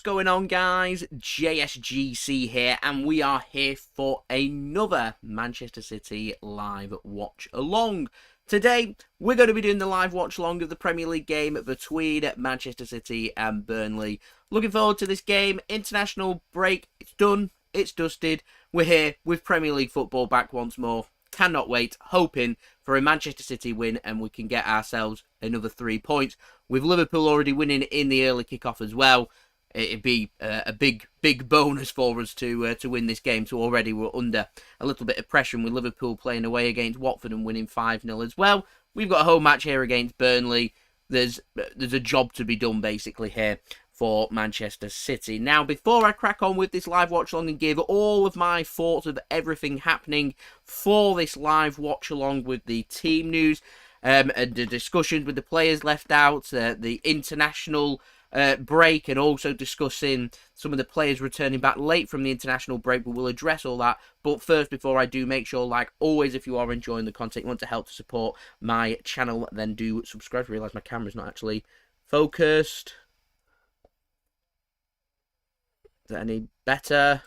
What's going on, guys? JSGC here, and we are here for another Manchester City live watch along. Today, we're going to be doing the live watch along of the Premier League game between Manchester City and Burnley. Looking forward to this game. International break, it's done, it's dusted. We're here with Premier League football back once more. Cannot wait, hoping for a Manchester City win and we can get ourselves another 3 points. With Liverpool already winning in the early kickoff as well, it'd be a big bonus for us to win this game. So already we're under a little bit of pressure, and with Liverpool playing away against Watford and winning 5-0 as well. We've got a home match here against Burnley. There's a job to be done basically here for Manchester City. Now, before I crack on with this live watch along and give all of my thoughts of everything happening for this live watch along with the team news and the discussions with the players left out, the international break, and also discussing some of the players returning back late from the international break, but we'll address all that. But first, before I do, make sure, like always, if you are enjoying the content, you want to help to support my channel, then do subscribe. I realise my camera's not actually focused. Is that any better?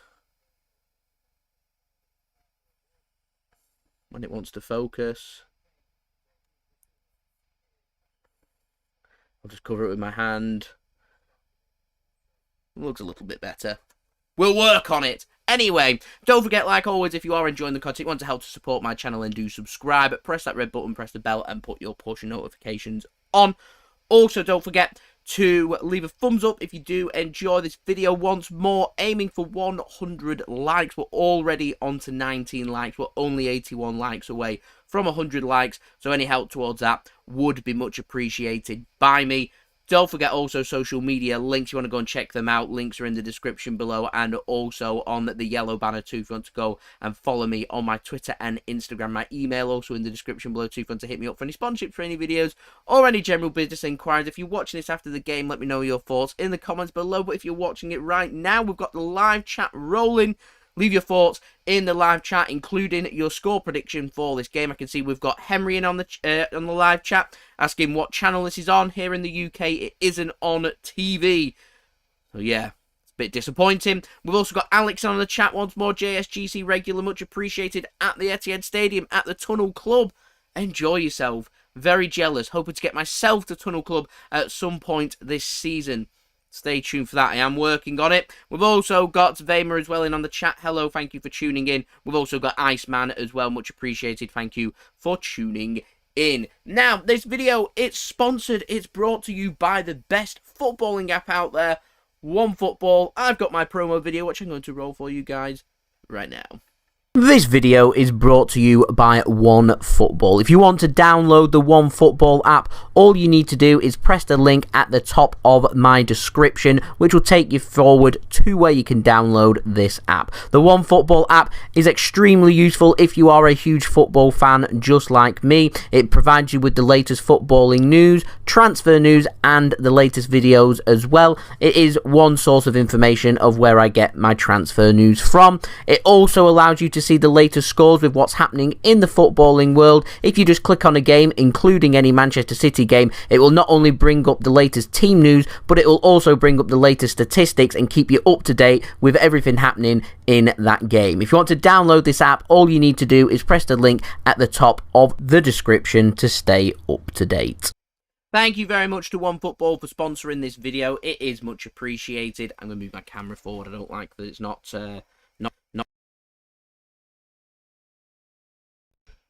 When it wants to focus, I'll just cover it with my hand. Looks a little bit better. We'll work on it. Anyway, don't forget, like always, if you are enjoying the content, you want to help to support my channel, and do subscribe. Press that red button, press the bell, and put your push notifications on. Also, don't forget to leave a thumbs up if you do enjoy this video. Once more, aiming for 100 likes. We're already on to 19 likes. We're only 81 likes away from 100 likes. So any help towards that would be much appreciated by me. Don't forget also social media links. You want to go and check them out. Links are in the description below, and also on the yellow banner too if you want to go and follow me on my Twitter and Instagram. My email also in the description below too if you want to hit me up for any sponsorship for any videos or any general business inquiries. If you're watching this after the game, let me know your thoughts in the comments below. But if you're watching it right now, we've got the live chat rolling. Leave your thoughts in the live chat, including your score prediction for this game. I can see we've got Henry in on the live chat, asking what channel this is on. Here in the UK, it isn't on TV. So yeah, it's a bit disappointing. We've also got Alex on the chat once more. JSGC regular, much appreciated at the Etihad Stadium at the Tunnel Club. Enjoy yourself. Very jealous. Hoping to get myself to Tunnel Club at some point this season. Stay tuned for that. I am working on it. We've also got Vaymer as well in on the chat. Hello, thank you for tuning in. We've also got Iceman as well. Much appreciated. Thank you for tuning in. Now, this video, it's sponsored. It's brought to you by the best footballing app out there, OneFootball. I've got my promo video, which I'm going to roll for you guys right now. This video is brought to you by OneFootball. If you want to download the OneFootball app, all you need to do is press the link at the top of my description, which will take you forward to where you can download this app. The OneFootball app is extremely useful if you are a huge football fan just like me. It provides you with the latest footballing news, transfer news, and the latest videos as well. It is one source of information of where I get my transfer news from. It also allows you to see the latest scores with what's happening in the footballing world. If you just click on a game, including any Manchester City game, it will not only bring up the latest team news, but it will also bring up the latest statistics and keep you up to date with everything happening in that game. If you want to download this app, all you need to do is press the link at the top of the description to stay up to date. Thank you very much to OneFootball for sponsoring this video. It is much appreciated. I'm going to move my camera forward. I don't like that it's not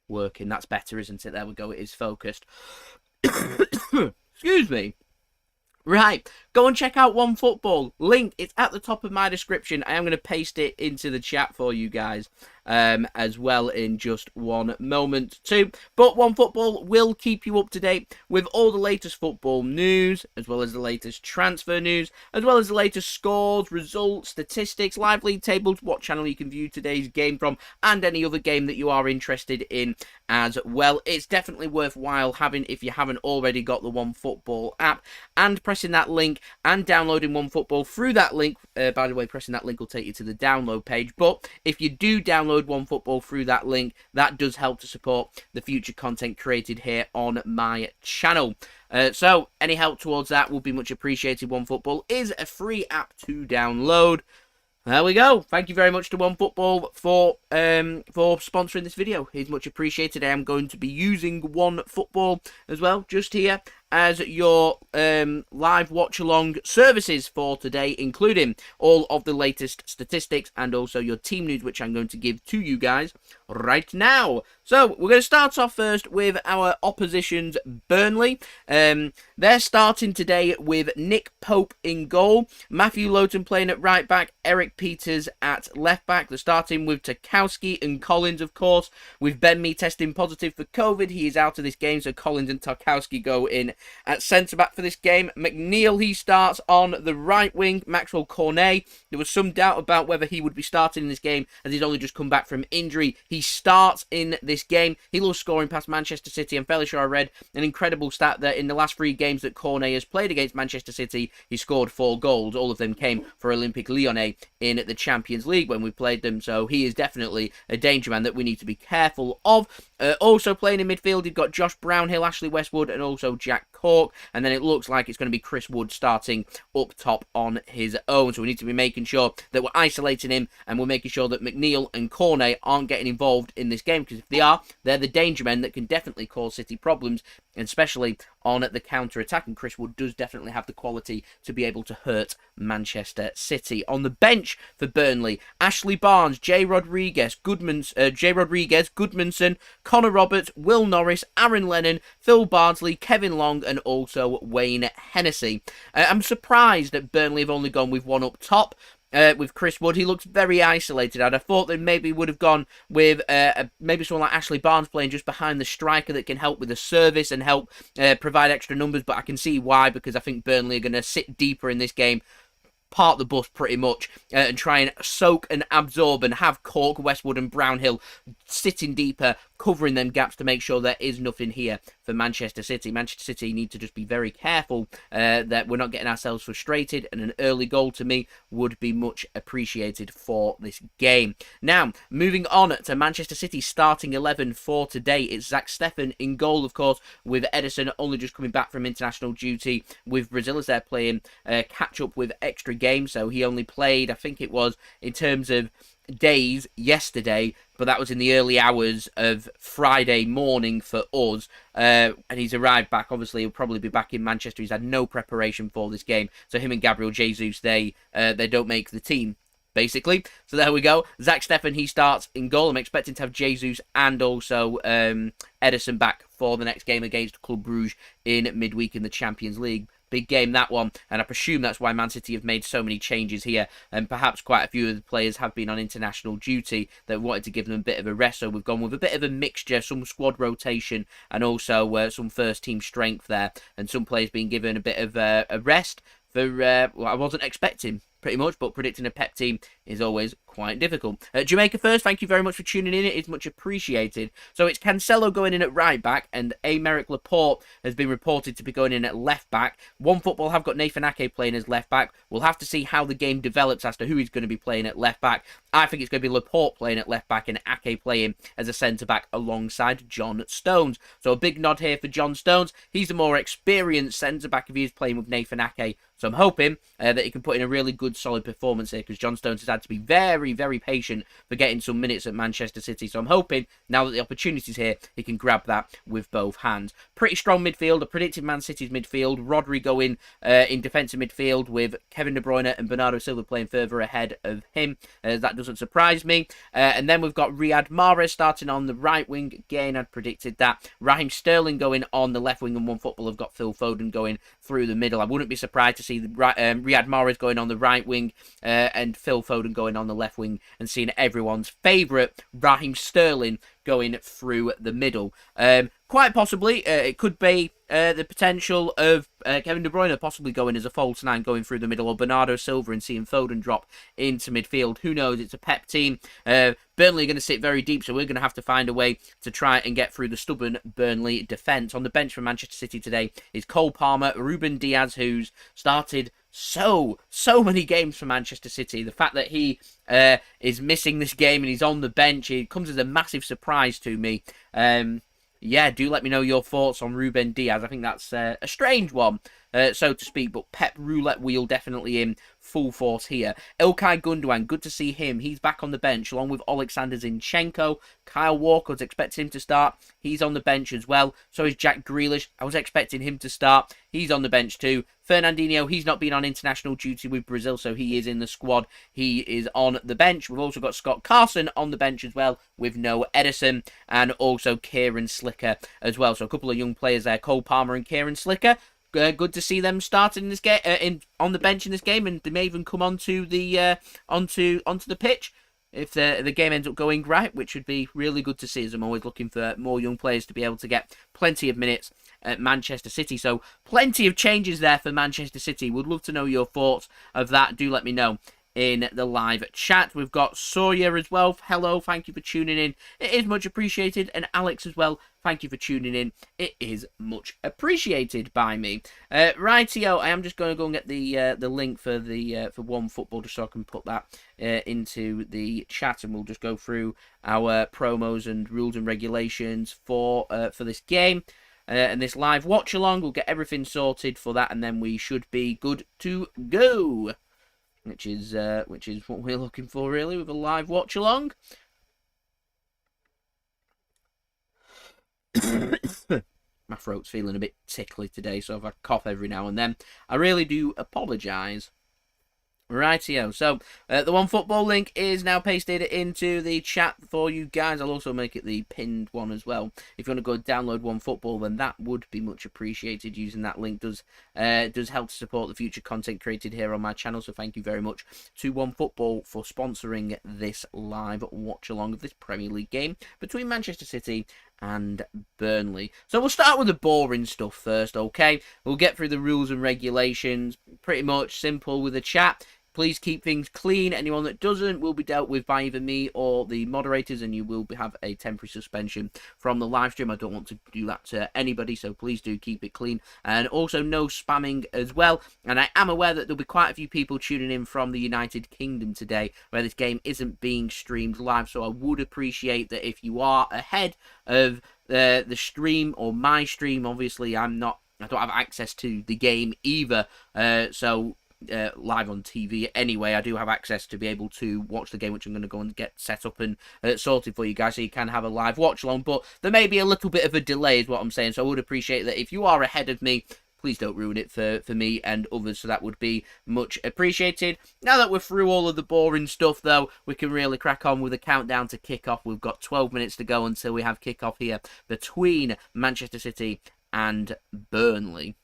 working. That's better, isn't it? There we go. It is focused. Excuse me. Right, go and check out OneFootball. Link, it's at the top of my description. I am going to paste it into the chat for you guys as well in just one moment too. But OneFootball will keep you up to date with all the latest football news, as well as the latest transfer news, as well as the latest scores, results, statistics, live league tables, what channel you can view today's game from, and any other game that you are interested in as well. It's definitely worthwhile having if you haven't already got the OneFootball app, and pressing that link and downloading OneFootball through that link. By the way, pressing that link will take you to the download page, but if you do download OneFootball through that link, that does help to support the future content created here on my channel. So any help towards that would be much appreciated. OneFootball is a free app to download. There we go. Thank you very much to OneFootball for sponsoring this video. It's much appreciated. I am going to be using OneFootball as well, just here, as your live watch-along services for today, including all of the latest statistics and also your team news, which I'm going to give to you guys right now. So, we're going to start off first with our opposition's Burnley. They're starting today with Nick Pope in goal, Matthew Lowton playing at right back, Erik Pieters at left back. They're starting with Tarkowski and Collins, of course, with Ben Mee testing positive for COVID. He is out of this game, so Collins and Tarkowski go in at centre-back for this game. McNeil, he starts on the right wing. Maxwel Cornet, there was some doubt about whether he would be starting in this game, as he's only just come back from injury. He starts in this game. He loves scoring past Manchester City. I'm fairly sure I read an incredible stat that in the last 3 games that Cornet has played against Manchester City, he scored 4 goals. All of them came for Olympique Lyonnais in the Champions League when we played them, so he is definitely a danger man that we need to be careful of. Also playing in midfield, you've got Josh Brownhill, Ashley Westwood, and also Jack Cork, and then it looks like it's going to be Chris Wood starting up top on his own, so we need to be making sure that we're isolating him, and we're making sure that McNeil and Cornet aren't getting involved in this game, because if they are, they're the danger men that can definitely cause City problems, especially on the counter-attack, and Chris Wood does definitely have the quality to be able to hurt Manchester City. On the bench for Burnley, Ashley Barnes, Jay Rodriguez, Goodmanson, Connor Roberts, Will Norris, Aaron Lennon, Phil Bardsley, Kevin Long, and also Wayne Hennessy. I'm surprised that Burnley have only gone with one up top. With Chris Wood, he looks very isolated. I'd have thought they maybe would have gone with maybe someone like Ashley Barnes playing just behind the striker that can help with the service and help provide extra numbers, but I can see why, because I think Burnley are going to sit deeper in this game, part the bus pretty much, and try and soak and absorb and have Cork, Westwood and Brownhill sitting deeper, covering them gaps to make sure there is nothing here for Manchester City. Manchester City need to just be very careful that we're not getting ourselves frustrated, and an early goal to me would be much appreciated for this game. Now, moving on to Manchester City starting 11 for today. It's Zack Steffen in goal, of course, with Ederson only just coming back from international duty with Brazil, as they're playing catch up with extra games, so he only played, I think it was, in terms of days, yesterday, but that was in the early hours of Friday morning for us, and he's arrived back. Obviously he'll probably be back in Manchester. He's had no preparation for this game, so him and Gabriel Jesus, they don't make the team, basically. So there we go. Zack Steffen, he starts in goal. I'm expecting to have Jesus and also Ederson back for the next game against Club Brugge in midweek in the Champions League. Big game, that one, and I presume that's why Man City have made so many changes here, and perhaps quite a few of the players have been on international duty that wanted to give them a bit of a rest, so we've gone with a bit of a mixture, some squad rotation, and also some first-team strength there, and some players being given a bit of a rest for what I wasn't expecting, pretty much, but predicting a Pep team is always quite difficult. Jamaica first, thank you very much for tuning in. It is much appreciated. So it's Cancelo going in at right back, and Aymeric Laporte has been reported to be going in at left back. OneFootball have got Nathan Ake playing as left back. We'll have to see how the game develops as to who he's going to be playing at left back. I think it's going to be Laporte playing at left back and Ake playing as a centre back alongside John Stones. So a big nod here for John Stones. He's the more experienced centre back if he is playing with Nathan Ake. So I'm hoping that he can put in a really good, solid performance here, because John Stones has had to be very, very patient for getting some minutes at Manchester City. So I'm hoping, now that the opportunity's here, he can grab that with both hands. Pretty strong midfield. I predicted Man City's midfield. Rodri going in defensive midfield with Kevin De Bruyne and Bernardo Silva playing further ahead of him. That doesn't surprise me. And then we've got Riyad Mahrez starting on the right wing. Again, I'd predicted that. Raheem Sterling going on the left wing, and OneFootball have got Phil Foden going through the middle. I wouldn't be surprised to see Riyad Mahrez going on the right wing and Phil Foden going on the left wing, and seeing everyone's favourite Raheem Sterling going through the middle. Quite possibly, it could be the potential of Kevin De Bruyne possibly going as a false nine going through the middle, or Bernardo Silva and seeing Foden drop into midfield. Who knows? It's a Pep team. Burnley are going to sit very deep, so we're going to have to find a way to try and get through the stubborn Burnley defence. On the bench for Manchester City today is Cole Palmer, Ruben Dias, who's started so many games for Manchester City. The fact that he is missing this game and he's on the bench, it comes as a massive surprise to me. yeah, do let me know your thoughts on Ruben Dias. I think that's a strange one, so to speak, but Pep roulette wheel definitely in full force here. Ilkay Gundogan, good to see him. He's back on the bench along with Oleksandr Zinchenko. Kyle Walker, was expecting him to start. He's on the bench as well. So is Jack Grealish. I was expecting him to start. He's on the bench too. Fernandinho, he's not been on international duty with Brazil, so he is in the squad. He is on the bench. We've also got Scott Carson on the bench as well, with no Ederson, and also Kieran Slicker as well. So a couple of young players there, Cole Palmer and Kieran Slicker. Good to see them starting in this game, on the bench in this game, and they may even come onto the onto the pitch if the game ends up going right, which would be really good to see, as I'm always looking for more young players to be able to get plenty of minutes at Manchester City. So plenty of changes there for Manchester City. Would love to know your thoughts of that. Do let me know in the live chat. We've got Sawyer as well. Hello, thank you for tuning in. It is much appreciated. And Alex as well, thank you for tuning in. It is much appreciated by me. Rightio, I am just going to go and get the link for the for One Football, just so I can put that into the chat, and we'll just go through our promos and rules and regulations for this game. And this live watch along, we'll get everything sorted for that, and then we should be good to go. Which is what we're looking for, really, with a live watch along. My throat's feeling a bit tickly today, so if I cough every now and then, I really do apologise. Rightio, so the One Football link is now pasted into the chat for you guys. I'll also make it the pinned one as well. If you want to go download One Football, then that would be much appreciated. Using that link does help to support the future content created here on my channel, so thank you very much to One Football for sponsoring this live watch along of this Premier League game between Manchester City and Burnley. So we'll start with the boring stuff first, okay? We'll get through the rules and regulations, pretty much simple with the chat. Please keep things clean. Anyone that doesn't will be dealt with by either me or the moderators, and you will have a temporary suspension from the live stream. I don't want to do that to anybody, so please do keep it clean. And also no spamming as well. And I am aware that there'll be quite a few people tuning in from the United Kingdom today, where this game isn't being streamed live, so I would appreciate that if you are ahead of the stream, or my stream. Obviously I don't have access to the game either, live on TV anyway. I do have access to be able to watch the game, which I'm going to go and get set up and sorted for you guys, so you can have a live watch along, but there may be a little bit of a delay is what I'm saying, so I would appreciate that if you are ahead of me, please don't ruin it for me and others, so that would be much appreciated. Now that we're through all of the boring stuff, though, we can really crack on with the countdown to kick-off. We've got 12 minutes to go until we have kick-off here between Manchester City and Burnley.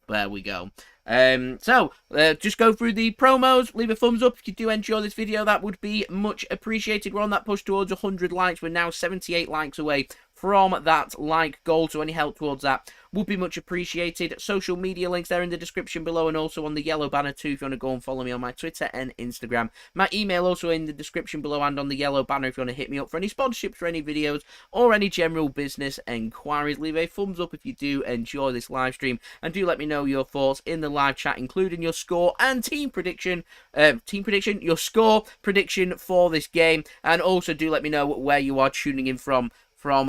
There we go. Just go through the promos. Leave a thumbs up if you do enjoy this video. That would be much appreciated. We're on that push towards 100 likes. We're now 78 likes away from that like goal, so any help towards that would be much appreciated. Social media links there in the description below, and also on the yellow banner too if you want to go and follow me on my Twitter and Instagram. My email also in the description below and on the yellow banner if you want to hit me up for any sponsorships for any videos or any general business enquiries. Leave a thumbs up if you do enjoy this live stream, and do let me know your thoughts in the live chat, including your score and team prediction, your score prediction for this game, and also do let me know where you are tuning in from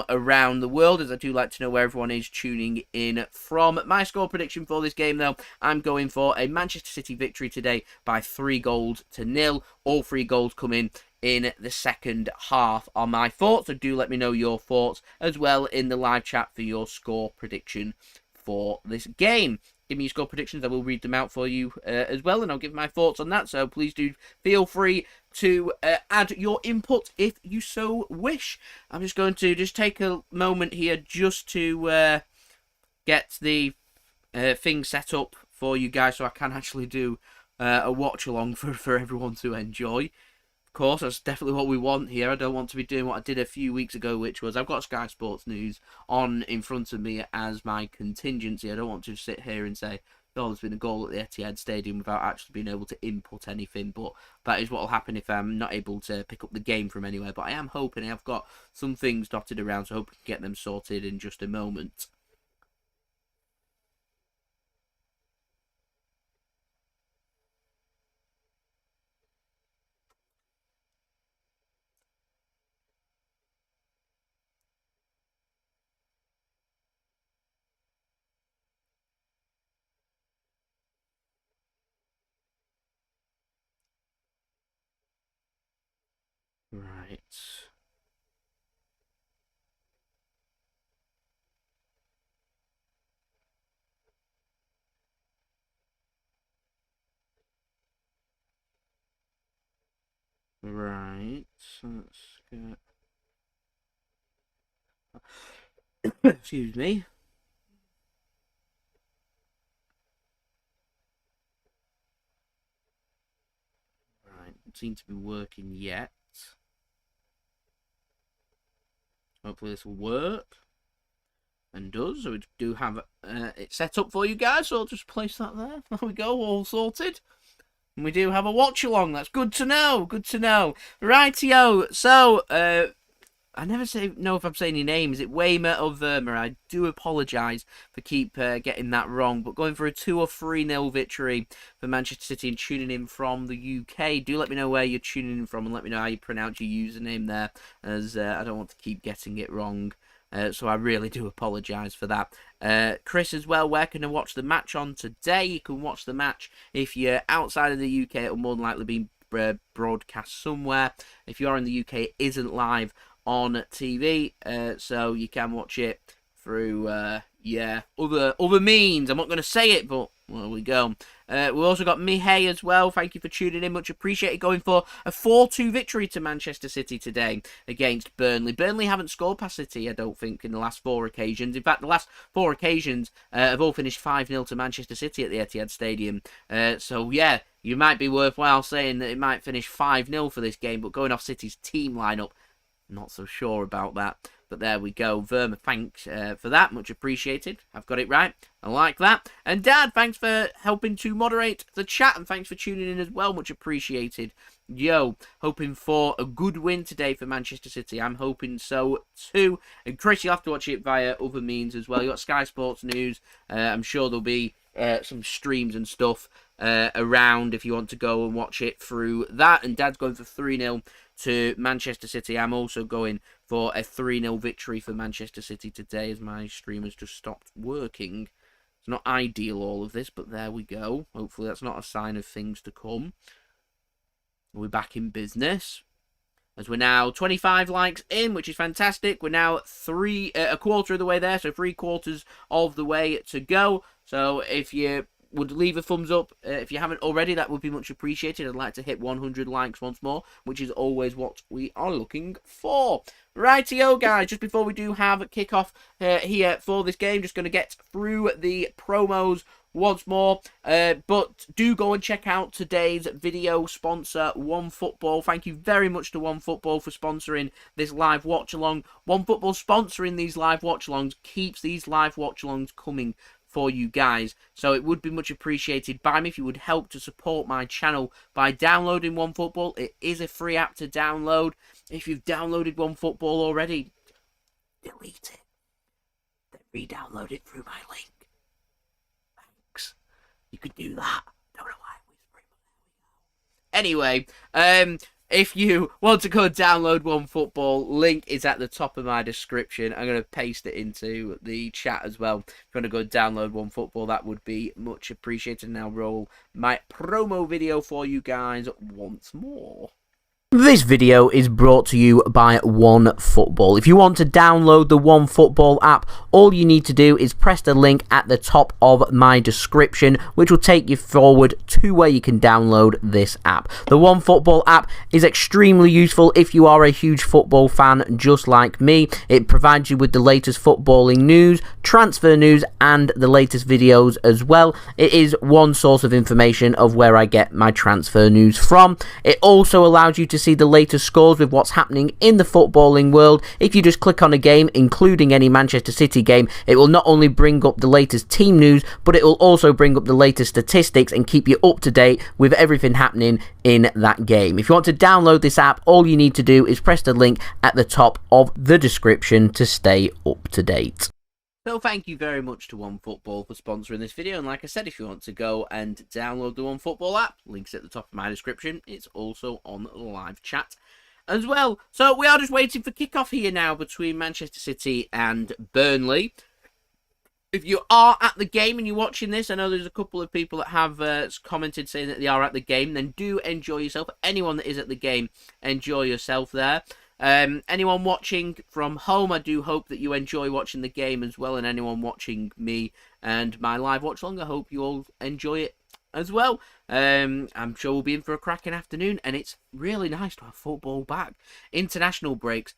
around the world, as I do like to know where everyone is tuning in from. My score prediction for this game, though, I'm going for a Manchester City victory today by 3-0. All 3 goals come in the second half on my thoughts, so do let me know your thoughts as well in the live chat for your score prediction for this game. Give me your score predictions. I will read them out for you as well, and I'll give my thoughts on that. So please do feel free to add your input if you so wish. I'm just going to take a moment here just to get the thing set up for you guys, so I can actually do a watch along for everyone to enjoy. Of course, that's definitely what we want here. I don't want to be doing what I did a few weeks ago, which was I've got Sky Sports News on in front of me as my contingency. I don't want to sit here and say, oh, there's been a goal at the Etihad Stadium without actually being able to input anything, but that is what will happen if I'm not able to pick up the game from anywhere. But I am hoping, I've got some things dotted around, so I hope we can get them sorted in just a moment. Right. Right. Let's get... Excuse me. Right. It seems to be working yet. Hopefully this will work. And does. So we do have it set up for you guys. So I'll just place that there. There we go. All sorted. And we do have a watch along. That's good to know. Good to know. Rightio. So, I never know if I'm saying your name. Is it Waymer or Verma? I do apologise for getting that wrong. But going for a 2 or 3-0 victory for Manchester City and tuning in from the UK. Do let me know where you're tuning in from and let me know how you pronounce your username there, as I don't want to keep getting it wrong. So I really do apologise for that. Chris as well, where can I watch the match on today? You can watch the match if you're outside of the UK. It'll more than likely be broadcast somewhere. If you are in the UK, it isn't live on TV, so you can watch it through other means. I'm not going to say it, but there we go. We've also got Mihei as well. Thank you for tuning in, much appreciated. Going for a 4-2 victory to Manchester City today against Burnley. Burnley haven't scored past City, I don't think, in the last 4 occasions. In fact, the last 4 occasions have all finished 5-0 to Manchester City at the Etihad Stadium. So yeah, you might be worthwhile saying that it might finish 5-0 for this game, but going off City's team lineup, not so sure about that. But there we go. Verma, thanks for that. Much appreciated. I've got it right. I like that. And Dad, thanks for helping to moderate the chat. And thanks for tuning in as well. Much appreciated. Yo, hoping for a good win today for Manchester City. I'm hoping so too. And Chris, you'll have to watch it via other means as well. You've got Sky Sports News. I'm sure there'll be some streams and stuff around if you want to go and watch it through that. And Dad's going for 3-0 to Manchester City. I'm also going for a 3-0 victory for Manchester City today, as my stream has just stopped working. It's not ideal, all of this, but there we go. Hopefully that's not a sign of things to come. We're back in business, as we're now 25 likes in, which is fantastic. We're now a quarter of the way there, so 3/4 of the way to go. So if you would leave a thumbs up if you haven't already, that would be much appreciated. I'd like to hit 100 likes once more, which is always what we are looking for. Rightio, guys, just before we do have a kickoff here for this game, just going to get through the promos once more, but do go and check out today's video sponsor, OneFootball. Thank you very much to OneFootball for sponsoring this live watch along. OneFootball sponsoring these live watch alongs keeps these live watch alongs coming for you guys, so it would be much appreciated by me if you would help to support my channel by downloading OneFootball. It is a free app to download. If you've downloaded OneFootball already, delete it, then re-download it through my link. Thanks. You could do that. Don't know why I'm whispering, but there we go. Anyway, if you want to go and download OneFootball, link is at the top of my description. I'm going to paste it into the chat as well. If you want to go and download OneFootball, that would be much appreciated. Now roll my promo video for you guys once more. This video is brought to you by OneFootball. If you want to download the OneFootball app, all you need to do is press the link at the top of my description, which will take you forward to where you can download this app. The OneFootball app is extremely useful if you are a huge football fan just like me. It provides you with the latest footballing news, transfer news, and the latest videos as well. It is one source of information of where I get my transfer news from. It also allows you to see the latest scores with what's happening in the footballing world. If you just click on a game, including any Manchester City game, it will not only bring up the latest team news, but it will also bring up the latest statistics and keep you up to date with everything happening in that game. If you want to download this app, all you need to do is press the link at the top of the description to stay up to date. So thank you very much to OneFootball for sponsoring this video, and like I said, if you want to go and download the OneFootball app, links at the top of my description. It's also on the live chat as well. So we are just waiting for kickoff here now between Manchester City and Burnley. if you are at the game and you're watching this, I know there's a couple of people that have commented saying that they are at the game, then do enjoy yourself. Anyone that is at the game, enjoy yourself there. Anyone watching from home, I do hope that you enjoy watching the game as well, and anyone watching me and my live watch along, I hope you all enjoy it as well. I'm sure we'll be in for a cracking afternoon, and it's really nice to have football back. International breaks,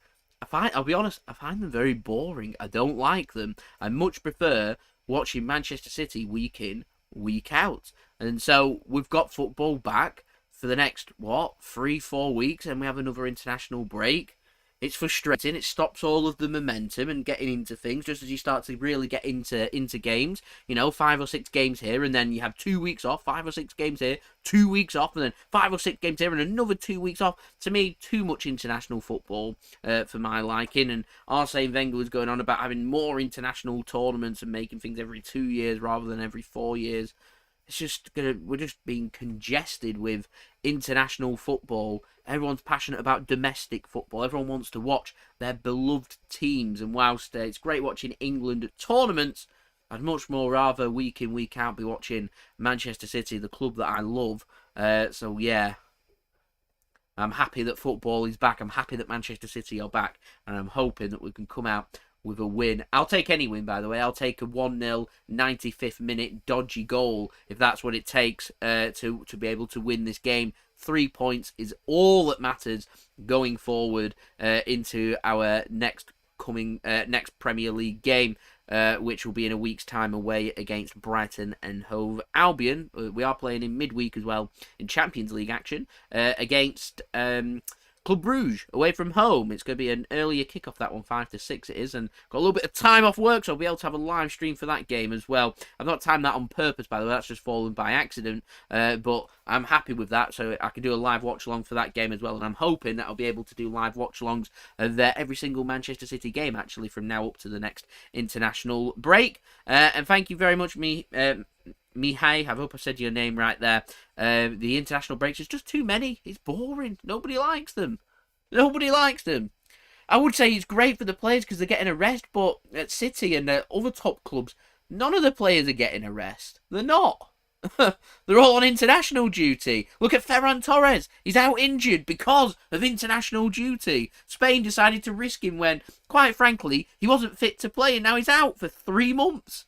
I'll be honest, I find them very boring. I don't like them. I much prefer watching Manchester City week in, week out. And so we've got football back for the next, 3-4 weeks, and we have another international break. It's frustrating. It stops all of the momentum and getting into things just as you start to really get into games. 5 or 6 games here, and then you have 2 weeks off, 5 or 6 games here, 2 weeks off, and then 5 or 6 games here, and another 2 weeks off. To me, too much international football for my liking. And Arsene Wenger was going on about having more international tournaments and making things every 2 years rather than every 4 years. We're just being congested with international football. Everyone's passionate about domestic football. Everyone wants to watch their beloved teams. And whilst it's great watching England at tournaments, I'd much more rather week in, week out be watching Manchester City, the club that I love. So yeah, I'm happy that football is back. I'm happy that Manchester City are back. And I'm hoping that we can come out with a win. I'll take any win, by the way. I'll take a 1-0 95th minute dodgy goal if that's what it takes to be able to win this game. 3 points is all that matters going forward into our next Premier League game, which will be in a week's time away against Brighton and Hove Albion. We are playing in midweek as well in Champions League action against Club Brugge away from home. It's going to be an earlier kickoff, that one, 5 to 6 it is, and got a little bit of time off work, so I'll be able to have a live stream for that game as well. I've not timed that on purpose, by the way, that's just fallen by accident, but I'm happy with that, so I can do a live watch along for that game as well, and I'm hoping that I'll be able to do live watch alongs of every single Manchester City game, actually, from now up to the next international break. And thank you very much, Mihai, I hope I said your name right there. The international breaks is just too many. It's boring. Nobody likes them. Nobody likes them. I would say it's great for the players because they're getting a rest, but at City and other top clubs, none of the players are getting a rest. They're not. They're all on international duty. Look at Ferran Torres. He's out injured because of international duty. Spain decided to risk him when, quite frankly, he wasn't fit to play, and now he's out for 3 months.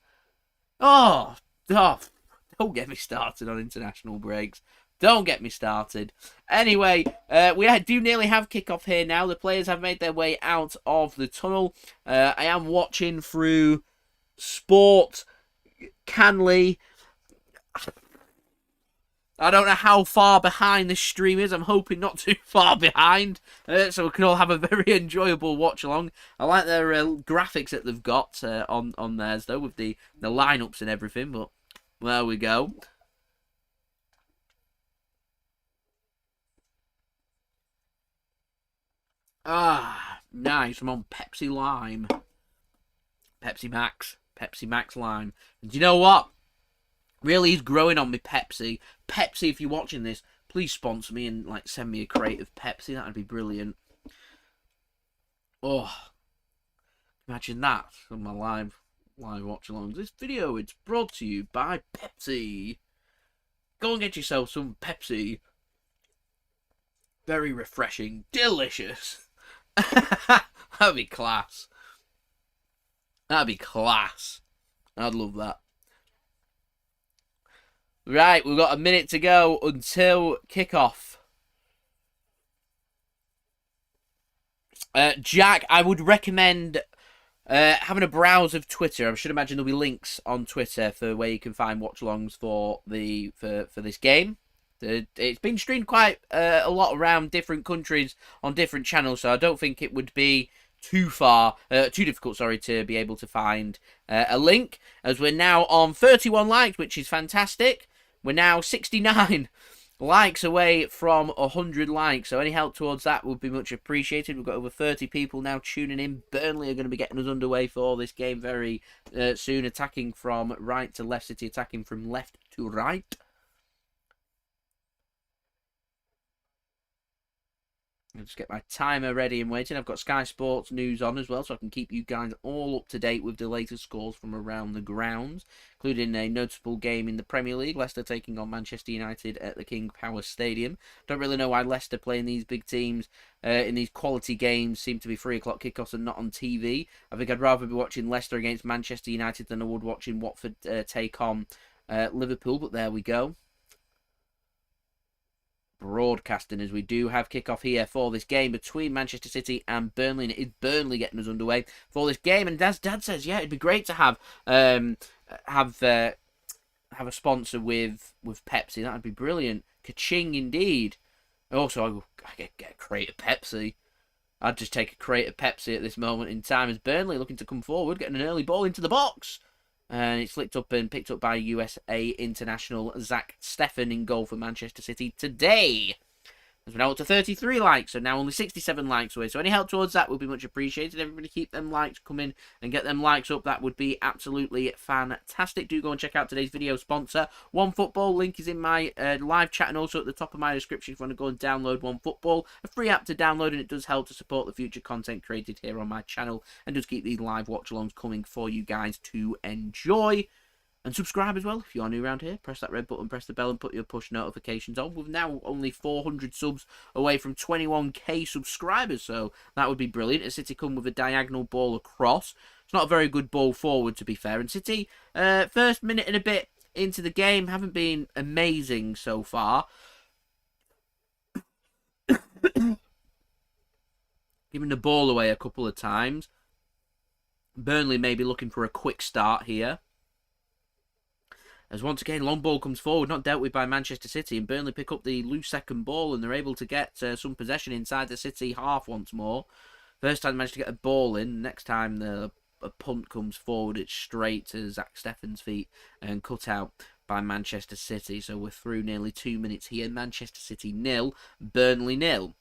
Oh, don't get me started on international breaks. Don't get me started. Anyway, we do nearly have kickoff here now. The players have made their way out of the tunnel. I am watching through Sport Canley. I don't know how far behind this stream is. I'm hoping not too far behind, so we can all have a very enjoyable watch along. I like their graphics that they've got on theirs though, with the lineups and everything. But there we go. Ah, nice. I'm on Pepsi Lime. Pepsi Max Lime. And do you know what? Really is growing on me, Pepsi. Pepsi, if you're watching this, please sponsor me and send me a crate of Pepsi. That'd be brilliant. Oh, imagine that on my live watch alongs. This video it's brought to you by Pepsi. Go and get yourself some Pepsi. Very refreshing, delicious. That'd be class. That'd be class. I'd love that. Right, we've got a minute to go until kickoff. Jack, I would recommend having a browse of Twitter. I should imagine there'll be links on Twitter for where you can find watch-alongs for this game. It's been streamed quite a lot around different countries on different channels, so I don't think it would be too difficult, to be able to find a link, as we're now on 31 likes, which is fantastic. We're now 69 likes away from 100 likes, so any help towards that would be much appreciated. We've got over 30 people now tuning in. Burnley are going to be getting us underway for this game very soon, attacking from right to left, City attacking from left to right. I'll just get my timer ready and waiting. I've got Sky Sports news on as well, so I can keep you guys all up to date with the latest scores from around the grounds, including a notable game in the Premier League, Leicester taking on Manchester United at the King Power Stadium. Don't really know why Leicester playing these big teams in these quality games seem to be 3 o'clock kickoffs and not on TV. I think I'd rather be watching Leicester against Manchester United than I would watching Watford take on Liverpool, but there we go. Broadcasting as we do have kickoff here for this game between Manchester City and Burnley, and it is Burnley getting us underway for this game. And as Dad says, yeah, it'd be great to have a sponsor with Pepsi. That'd be brilliant. Ka-ching indeed. Also, I get a crate of Pepsi. I'd just take a crate of Pepsi at this moment in time as Burnley looking to come forward, getting an early ball into the box. And it's flicked up and picked up by USA international Zack Steffen in goal for Manchester City today. As we're now up to 33 likes, so now only 67 likes away. So any help towards that would be much appreciated. Everybody keep them likes coming and get them likes up. That would be absolutely fantastic. Do go and check out today's video sponsor, OneFootball. Link is in my live chat and also at the top of my description if you want to go and download OneFootball. A free app to download, and it does help to support the future content created here on my channel and does keep these live watch-alongs coming for you guys to enjoy. And subscribe as well if you are new around here. Press that red button, press the bell and put your push notifications on. We're now only 400 subs away from 21k subscribers, so that would be brilliant. As City come with a diagonal ball across. It's not a very good ball forward, to be fair. And City, first minute and a bit into the game, haven't been amazing so far. Giving the ball away a couple of times. Burnley may be looking for a quick start here. As once again, long ball comes forward, not dealt with by Manchester City, and Burnley pick up the loose second ball, and they're able to get some possession inside the City half once more. First time they managed to get a ball in, next time a punt comes forward, it's straight to Zack Steffen's feet and cut out by Manchester City. So we're through nearly 2 minutes here. Manchester City 0, Burnley 0.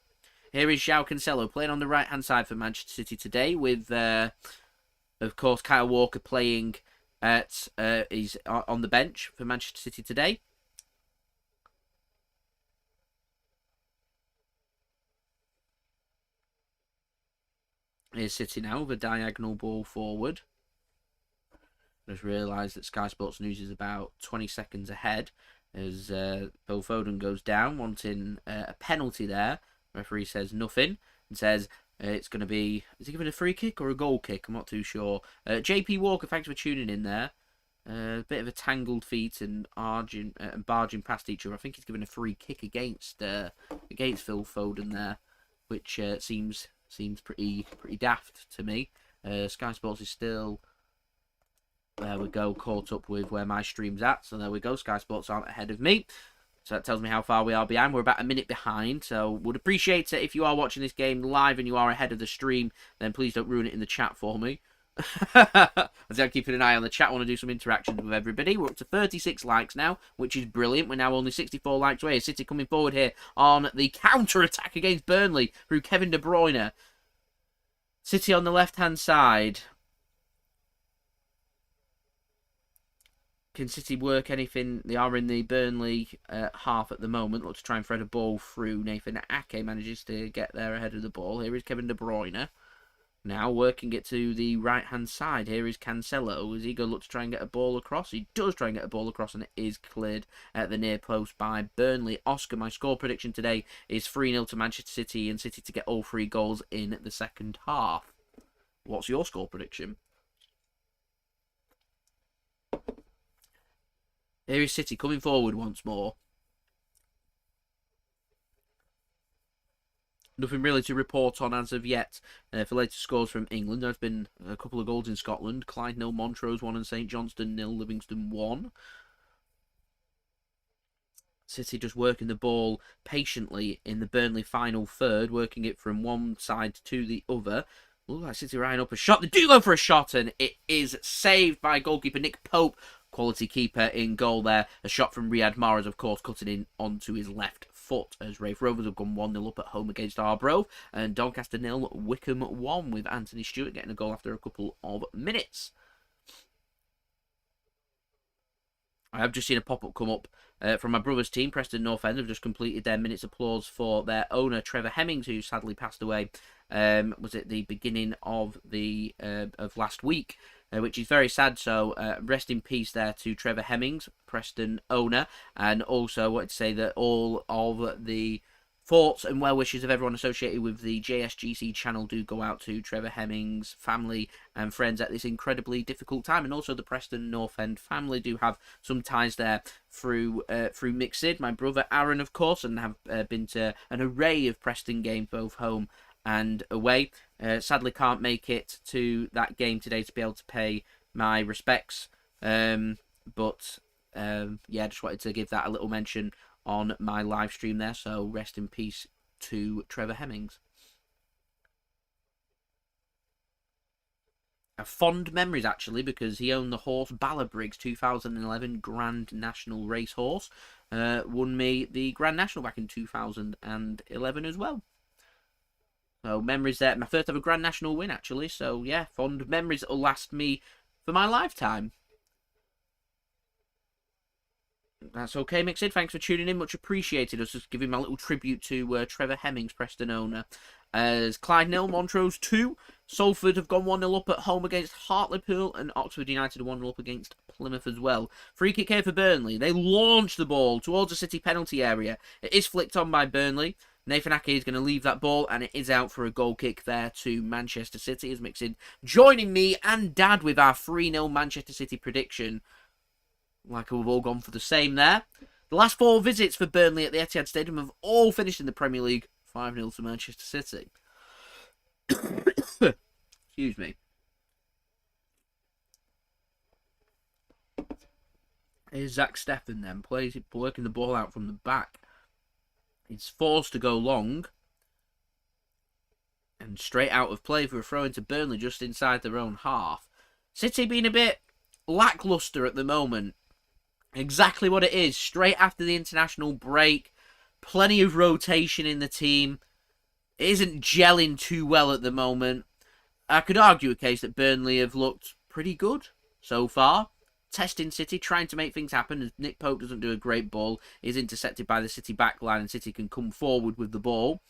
Here is Joao Cancelo playing on the right-hand side for Manchester City today with, of course, Kyle Walker playing... he's on the bench for Manchester City today. Here's City now with a diagonal ball forward. Just realised that Sky Sports News is about 20 seconds ahead as Phil Foden goes down, wanting a penalty there. Referee says nothing and says... it's going to be... is he giving a free kick or a goal kick? I'm not too sure. JP Walker, thanks for tuning in there. A bit of a tangled feet and barging past each other. I think he's giving a free kick against Phil Foden there, which seems pretty daft to me. Sky Sports is still... there we go, caught up with where my stream's at. So there we go, Sky Sports aren't ahead of me. So that tells me how far we are behind. We're about a minute behind. So would appreciate it if you are watching this game live and you are ahead of the stream. Then please don't ruin it in the chat for me. As I'm keeping an eye on the chat, I want to do some interactions with everybody. We're up to 36 likes now, which is brilliant. We're now only 64 likes away. City coming forward here on the counter-attack against Burnley through Kevin De Bruyne. City on the left-hand side. Can City work anything? They are in the Burnley half at the moment. Look to try and thread a ball through. Nathan Ake manages to get there ahead of the ball. Here is Kevin De Bruyne. Now working it to the right-hand side. Here is Cancelo. Is he going to look to try and get a ball across? He does try and get a ball across, and it is cleared at the near post by Burnley. Oscar, my score prediction today is 3-0 to Manchester City, and City to get all 3 goals in the second half. What's your score prediction? Here is City coming forward once more. Nothing really to report on as of yet for later scores from England. There's been a couple of goals in Scotland. Clyde 0, Montrose 1 and St Johnstone 0, Livingston 1. City just working the ball patiently in the Burnley final third, working it from one side to the other. Look like City eyeing up a shot. They do go for a shot, and it is saved by goalkeeper Nick Pope. Quality keeper in goal there. A shot from Riyad Mahrez, of course, cutting in onto his left foot as Rafe Rovers have gone 1-0 up at home against Arbroath. And Doncaster 0, Wickham 1, with Anthony Stewart getting a goal after a couple of minutes. I have just seen a pop-up come up from my brother's team, Preston North End, have just completed their minutes applause for their owner, Trevor Hemmings, who sadly passed away, was at the beginning of last week, which is very sad. So rest in peace there to Trevor Hemmings, Preston owner, and also I wanted to say that all of the thoughts and well wishes of everyone associated with the JSGC channel do go out to Trevor Hemmings' family and friends at this incredibly difficult time, and also the Preston North End family do have some ties there through Mixed. My brother Aaron, of course, and have been to an array of Preston games, both home and away. Sadly, can't make it to that game today to be able to pay my respects. But yeah, just wanted to give that a little mention on my live stream there, so rest in peace to Trevor Hemmings. A fond memories, actually, because he owned the horse Balabriggs 2011 Grand National Racehorse. Won me the Grand National back in 2011 as well. So memories there. My first ever Grand National win, actually. So yeah, fond memories that will last me for my lifetime. That's okay, Mixed. Thanks for tuning in. Much appreciated. I was just giving my little tribute to Trevor Hemmings, Preston owner. As Clyde 0, Montrose 2. Salford have gone 1-0 up at home against Hartlepool, and Oxford United 1-0 up against Plymouth as well. Free kick here for Burnley. They launch the ball towards the City penalty area. It is flicked on by Burnley. Nathan Ake is going to leave that ball, and it is out for a goal kick there to Manchester City. As Mixed joining me and Dad with our 3-0 Manchester City prediction. Like we've all gone for the same there. The last 4 visits for Burnley at the Etihad Stadium have all finished in the Premier League 5-0 to Manchester City. Excuse me. Here's Zack Steffen then. Plays it, working the ball out from the back. He's forced to go long. And straight out of play for a throw into Burnley just inside their own half. City being a bit lacklustre at the moment. Exactly what it is. Straight after the international break. Plenty of rotation in the team. It isn't gelling too well at the moment. I could argue a case that Burnley have looked pretty good so far. Testing City, trying to make things happen. As Nick Pope doesn't do a great ball. He's intercepted by the City backline and City can come forward with the ball.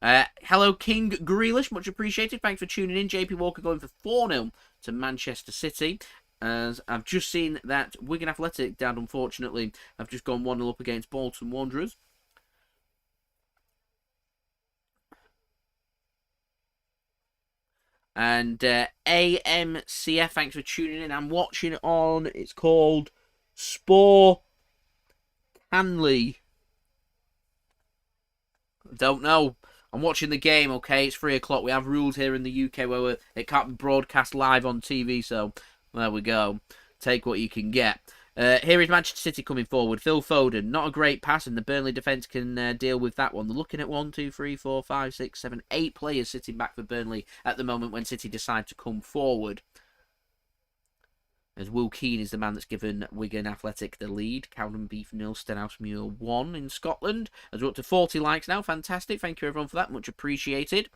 Hello, King Grealish. Much appreciated. Thanks for tuning in. JP Walker going for 4-0 to Manchester City. As I've just seen that Wigan Athletic, Dad, unfortunately, have just gone 1-0 up against Bolton Wanderers. And AMCF, thanks for tuning in. I'm watching on, it's called Spore Canley. Don't know. I'm watching the game, okay? It's 3 o'clock. We have rules here in the UK where it can't be broadcast live on TV, so there we go. Take what you can get. Here is Manchester City coming forward. Phil Foden, not a great pass, and the Burnley defence can deal with that one. They're looking at 1, 2, 3, 4, 5, 6, 7, 8 players sitting back for Burnley at the moment when City decide to come forward. As Will Keane is the man that's given Wigan Athletic the lead. Cowden Beef 0, Stenhouse Muir 1 in Scotland. As we're up to 40 likes now. Fantastic. Thank you everyone for that. Much appreciated.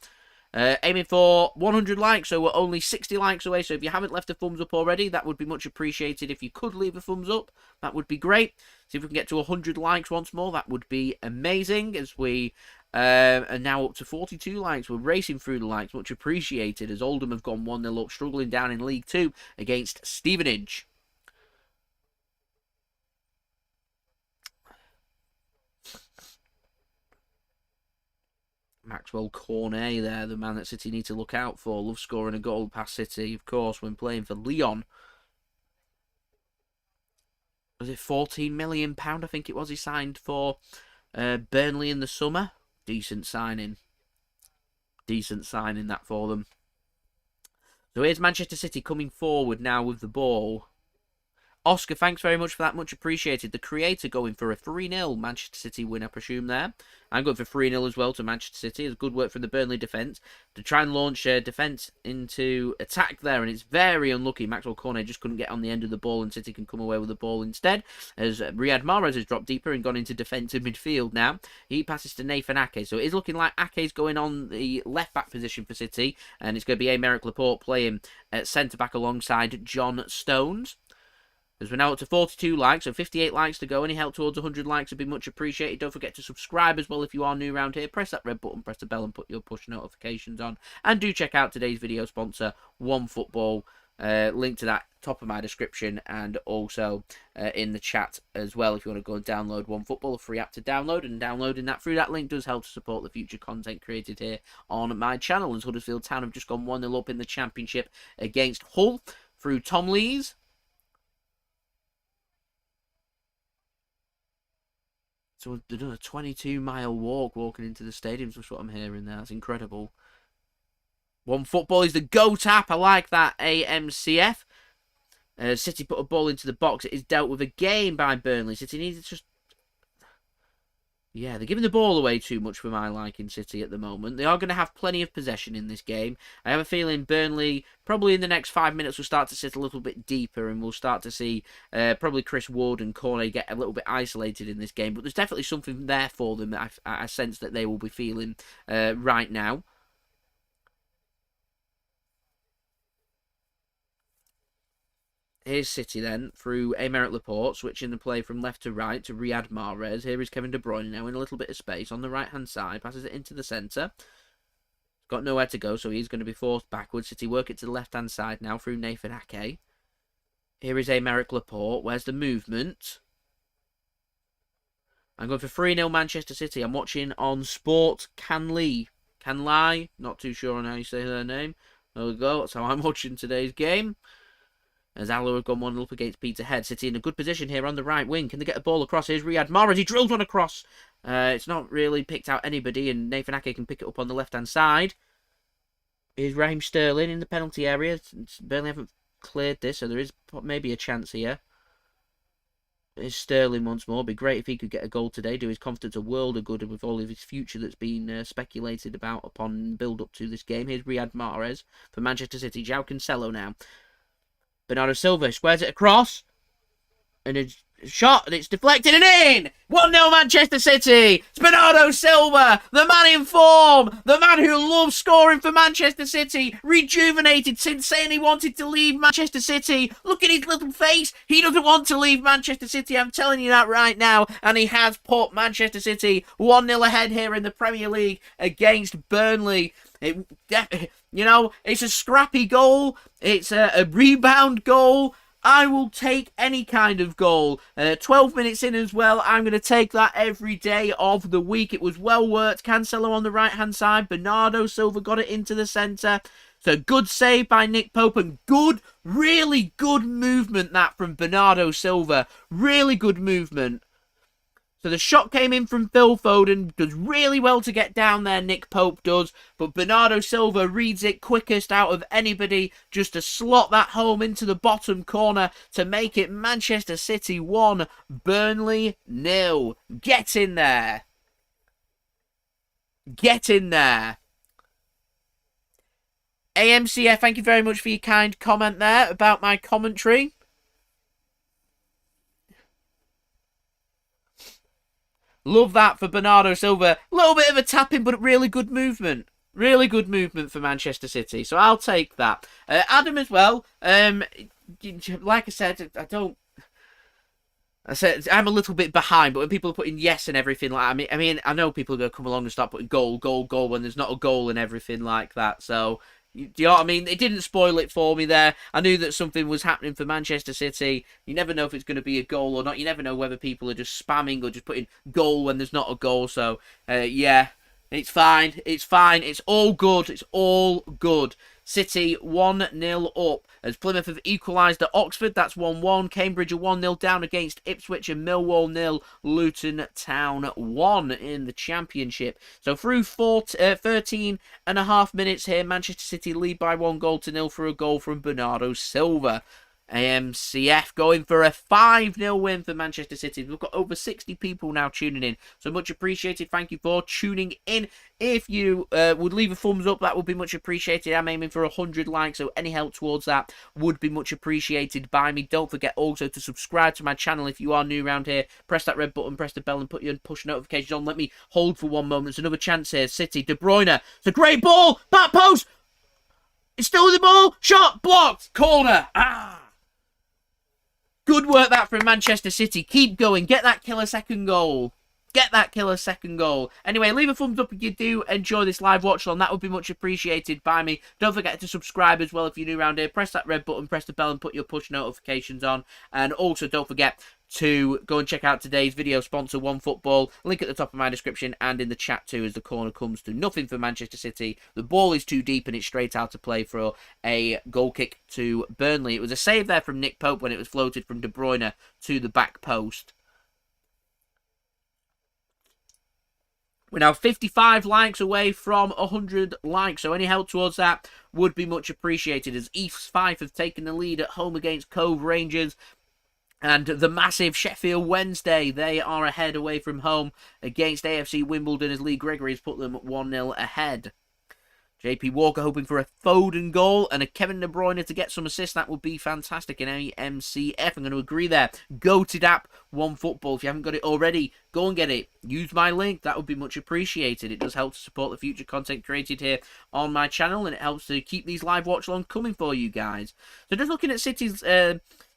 Aiming for 100 likes, so we're only 60 likes away. So if you haven't left a thumbs up already, that would be much appreciated. If you could leave a thumbs up, that would be great. See if we can get to 100 likes once more. That would be amazing. As we are now up to 42 likes. We're racing through the likes. Much appreciated. As Oldham have gone 1-0 up, struggling down in League 2 against Stevenage. Maxwel Cornet there, the man that City need to look out for. Loves scoring a goal past City, of course, when playing for Lyon. Was it £14 million, I think it was, he signed for Burnley in the summer? Decent signing. Decent signing that for them. So here's Manchester City coming forward now with the ball. Oscar, thanks very much for that. Much appreciated. The creator going for a 3-0 Manchester City win, I presume, there. I'm going for 3-0 as well to Manchester City. It's good work from the Burnley defence to try and launch defence into attack there. And it's very unlucky. Maxwel Cornet just couldn't get on the end of the ball and City can come away with the ball instead. As Riyad Mahrez has dropped deeper and gone into defensive midfield now. He passes to Nathan Ake. So it is looking like Ake's going on the left-back position for City. And it's going to be Aymeric Laporte playing at centre-back alongside John Stones. As we're now up to 42 likes, so 58 likes to go. Any help towards 100 likes would be much appreciated. Don't forget to subscribe as well if you are new around here. Press that red button, press the bell and put your push notifications on. And do check out today's video sponsor, OneFootball. Link to that top of my description and also in the chat as well if you want to go and download OneFootball, a free app to download, and downloading that through that link does help to support the future content created here on my channel. As Huddersfield Town have just gone 1-0 up in the Championship against Hull through Tom Lees. So they've done a 22-mile walking into the stadium. That's what I'm hearing there. That's incredible. OneFootball is the GOAT app. I like that, AMCF. City put a ball into the box. It is dealt with again by Burnley. City needs to just... Yeah, they're giving the ball away too much for my liking, City, at the moment. They are going to have plenty of possession in this game. I have a feeling Burnley, probably in the next 5 minutes, will start to sit a little bit deeper, and we'll start to see probably Chris Wood and Cornet get a little bit isolated in this game. But there's definitely something there for them that I sense that they will be feeling right now. Here's City then, through Aymeric Laporte, switching the play from left to right to Riyad Mahrez. Here is Kevin De Bruyne now in a little bit of space on the right-hand side. Passes it into the centre. Got nowhere to go, so he's going to be forced backwards. City work it to the left-hand side now through Nathan Ake. Here is Aymeric Laporte. Where's the movement? I'm going for 3-0 Manchester City. I'm watching on Sport Canley. Canley? Not too sure on how you say their name. There we go. That's how I'm watching today's game. As Allo have gone 1-0 up against Peterhead. City in a good position here on the right wing. Can they get a ball across? Here's Riyad Mahrez. He drilled one across. It's not really picked out anybody, and Nathan Ake can pick it up on the left-hand side. Here's Raheem Sterling in the penalty area. Burnley haven't cleared this, so there is maybe a chance here. Here's Sterling once more. It'd be great if he could get a goal today. Do his confidence a world of good with all of his future that's been speculated about upon build-up to this game. Here's Riyad Mahrez for Manchester City. Joao Cancelo now. Bernardo Silva squares it across. And a shot, and it's deflected and in! 1-0 Manchester City! It's Bernardo Silva, the man in form, the man who loves scoring for Manchester City, rejuvenated since saying he wanted to leave Manchester City. Look at his little face. He doesn't want to leave Manchester City, I'm telling you that right now. And he has put Manchester City 1-0 ahead here in the Premier League against Burnley. It's a scrappy goal. It's a rebound goal. I will take any kind of goal. 12 minutes in as well. I'm going to take that every day of the week. It was well worked. Cancelo on the right-hand side. Bernardo Silva got it into the centre. So good save by Nick Pope and good, really good movement that from Bernardo Silva. Really good movement. So the shot came in from Phil Foden, does really well to get down there, Nick Pope does, but Bernardo Silva reads it quickest out of anybody, just to slot that home into the bottom corner to make it Manchester City 1, Burnley 0. Get in there. Get in there. AMCF, thank you very much for your kind comment there about my commentary. Love that for Bernardo Silva. A little bit of a tapping, but really good movement. Really good movement for Manchester City. So I'll take that. Adam as well. Like I said, I'm a little bit behind, but when people are putting yes and everything like that, I mean, I know people are going to come along and start putting goal, goal, goal when there's not a goal and everything like that. So, do you know what I mean? It didn't spoil it for me there. I knew that something was happening for Manchester City. You never know if it's going to be a goal or not. You never know whether people are just spamming or just putting goal when there's not a goal. So, yeah, it's fine. It's fine. It's all good. It's all good. City 1-0 up as Plymouth have equalised at Oxford. That's 1-1. Cambridge are 1-0 down against Ipswich and Millwall 0. Luton Town 1 in the Championship. So through 13 and a half minutes here, Manchester City lead by 1-0 for a goal from Bernardo Silva. AMCF going for a 5-0 win for Manchester City. We've got over 60 people now tuning in, so much appreciated. Thank you for tuning in. If you would leave a thumbs up, that would be much appreciated. I'm aiming for 100 likes, so any help towards that would be much appreciated by me. Don't forget also to subscribe to my channel if you are new around here. Press that red button, press the bell, and put your push notifications on. Let me hold for one moment. There's another chance here. City, De Bruyne. It's a great ball. Back post. It's still the ball. Shot blocked. Corner. Ah. Good work that from Manchester City. Keep going. Get that killer second goal. Get that killer second goal. Anyway, leave a thumbs up if you do enjoy this live watch along. That would be much appreciated by me. Don't forget to subscribe as well if you're new around here. Press that red button, press the bell and put your push notifications on. And also don't forget to go and check out today's video sponsor, OneFootball. Link at the top of my description and in the chat too as the corner comes to nothing for Manchester City. The ball is too deep and it's straight out to play for a goal kick to Burnley. It was a save there from Nick Pope when it was floated from De Bruyne to the back post. We're now 55 likes away from 100 likes, so any help towards that would be much appreciated as East Fife have taken the lead at home against Cove Rangers. And the massive Sheffield Wednesday, they are ahead away from home against AFC Wimbledon as Lee Gregory has put them 1-0 ahead. JP Walker hoping for a Foden goal and a Kevin De Bruyne to get some assists. That would be fantastic in AMCF. I'm going to agree there. Goated app, OneFootball. If you haven't got it already, go and get it. Use my link. That would be much appreciated. It does help to support the future content created here on my channel, and it helps to keep these live watch-alongs coming for you guys. So just looking at City's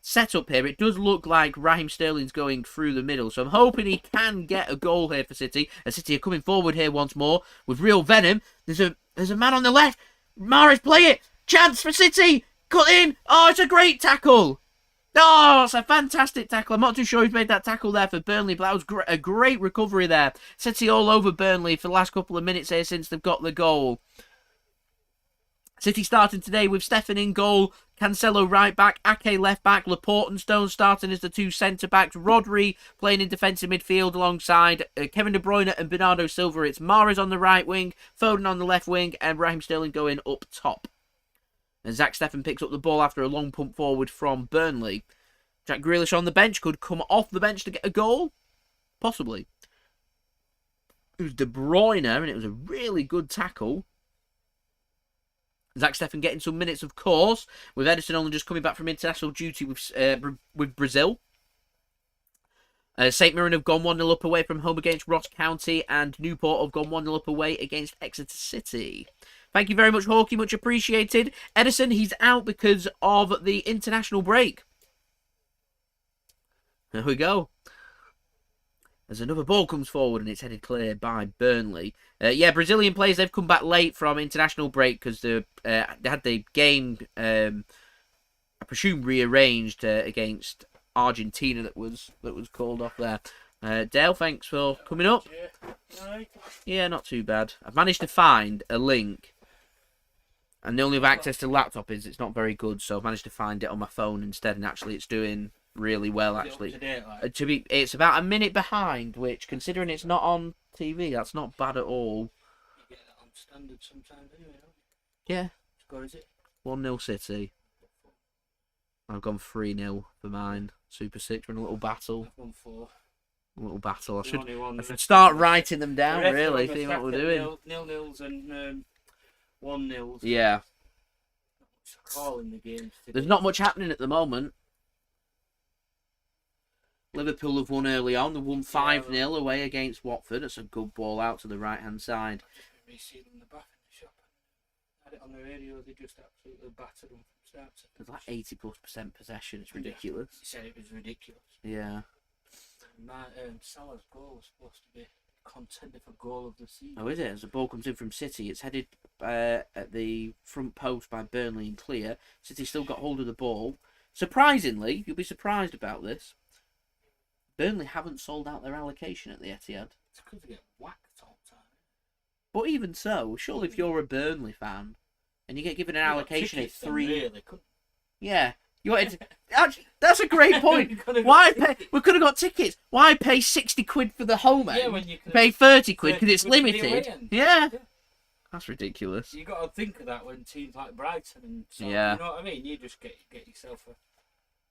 setup here, it does look like Raheem Sterling's going through the middle. So I'm hoping he can get a goal here for City. And City are coming forward here once more with real venom. There's a man on the left. Mahrez, play it. Chance for City. Cut in. Oh, it's a great tackle. Oh, it's a fantastic tackle. I'm not too sure who's made that tackle there for Burnley, but that was a great recovery there. City all over Burnley for the last couple of minutes here since they've got the goal. City starting today with Steffen in goal, Cancelo right back, Ake left back, Laporte and Stones starting as the two centre-backs, Rodri playing in defensive midfield alongside Kevin De Bruyne and Bernardo Silva. It's Mahrez on the right wing, Foden on the left wing, and Raheem Sterling going up top. And Zack Steffen picks up the ball after a long pump forward from Burnley. Jack Grealish on the bench, could come off the bench to get a goal? Possibly. It was De Bruyne, and it was a really good tackle. Zack Steffen getting some minutes, of course, with Ederson only just coming back from international duty with Brazil. St Mirren have gone 1-0 up away from home against Ross County, and Newport have gone 1-0 up away against Exeter City. Thank you very much, Hawkey, much appreciated. Ederson, he's out because of the international break. There we go. As another ball comes forward and it's headed clear by Burnley. Yeah, Brazilian players, they've come back late from international break because they had the game, I presume, rearranged against Argentina that was called off there. Dale, thanks for coming up. Yeah, not too bad. I've managed to find a link, and the only have access to the laptop is it's not very good, so I've managed to find it on my phone instead, and actually it's doing really well, actually. It's about a minute behind, which, considering it's not on TV, that's not bad at all. You get that on standard sometimes anyway, don't you? Yeah. What score is it? 1-0 City. I've gone 3-0 for mine. Super 6, we're in a little battle. I've won 4. A little battle. I should start writing them down, really, see what we're doing. 0-0s and 1-0s. Yeah. Calling the games today. There's not much happening at the moment. Liverpool have won early on. They won 5-0 away against Watford. It's a good ball out to the right-hand side. I've just been resealing the bath in the shop and had it on the radio. They just absolutely battered them from start to finish. There's like 80+% possession. It's ridiculous. He said it was ridiculous. Yeah. Salah's goal was supposed to be contender for goal of the season. Oh, is it? As the ball comes in from City, it's headed at the front post by Burnley and clear. City still got hold of the ball. Surprisingly, you'll be surprised about this, Burnley haven't sold out their allocation at the Etihad. It's because they get whacked all the time. But even so, surely if you're a Burnley fan and you get given an allocation of 3... Really, yeah. You wanted to... That's a great point. Why pay... We could have got tickets. Why pay 60 quid for the home end? Yeah, when you pay 30 quid because it's limited. Yeah. That's ridiculous. You got to think of that when teams like Brighton and so, yeah. You know what I mean? You just get yourself a...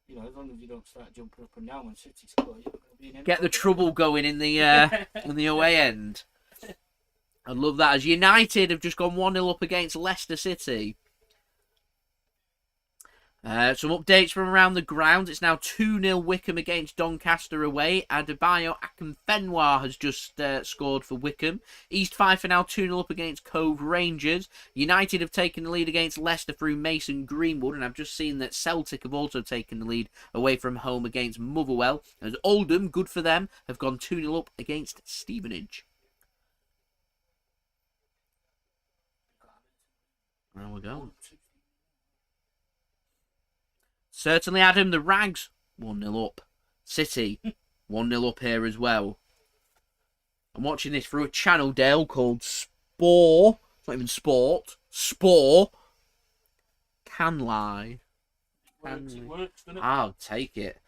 You know, as long as you don't start jumping up and down when City score, you're not going to be in any get the trouble going in the in the away end. I love that. As United have just gone 1-0 up against Leicester City. Some updates from around the ground. It's now 2-0 Wickham against Doncaster away. Adebayo Akinfenwa has just scored for Wickham. East Fife are now 2-0 up against Cove Rangers. United have taken the lead against Leicester through Mason Greenwood. And I've just seen that Celtic have also taken the lead away from home against Motherwell. As Oldham, good for them, have gone 2-0 up against Stevenage. There we go. Certainly, Adam, the Rags, 1-0 up. City, 1-0 up here as well. I'm watching this through a channel, Dale, called Spore. It's not even Sport. Spore. Can lie. It works, doesn't it? I'll take it.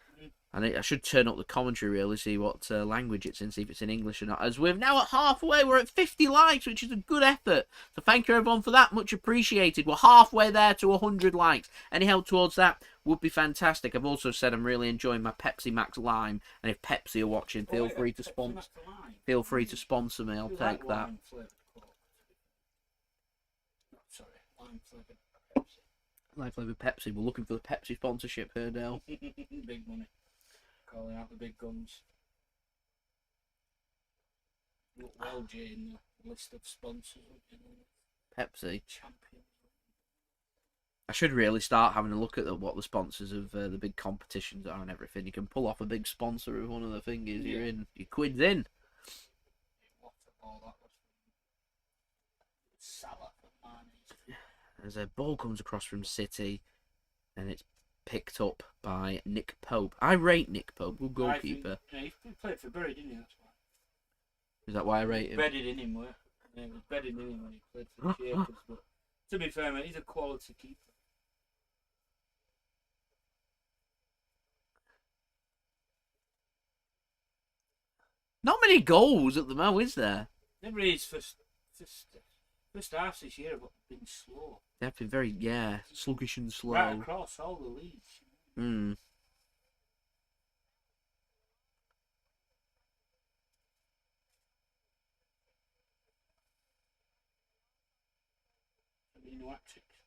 And I should turn up the commentary really, see what language it's in, see if it's in English or not. As we're now at halfway, we're at 50 likes, which is a good effort. So thank you everyone for that, much appreciated. We're halfway there to 100 likes. Any help towards that would be fantastic. I've also said I'm really enjoying my Pepsi Max Lime, and if Pepsi are watching, feel free to sponsor. Feel free to sponsor me. I'll take that. Lime flavored Pepsi. We're looking for the Pepsi sponsorship here, Dale. Big money. Calling out the big guns. Look well, Jay, in the list of sponsors. Pepsi. Champions. I should really start having a look at what the sponsors of the big competitions are and everything. You can pull off a big sponsor of one of the things you're in. Your quid's in. What a ball that was. Salah for Mane. As a ball comes across from City, and it's picked up by Nick Pope. I rate Nick Pope, good goalkeeper. He played for Bury, didn't he? That's why. Is that why I rate him? Bedded in him, it was bedded in him when he played for the Shakers. But to be fair, mate, he's a quality keeper. Not many goals at the moment, is there? Never is first half this year have been slow. They have been very, sluggish and slow. Right across all the leagues. Hmm.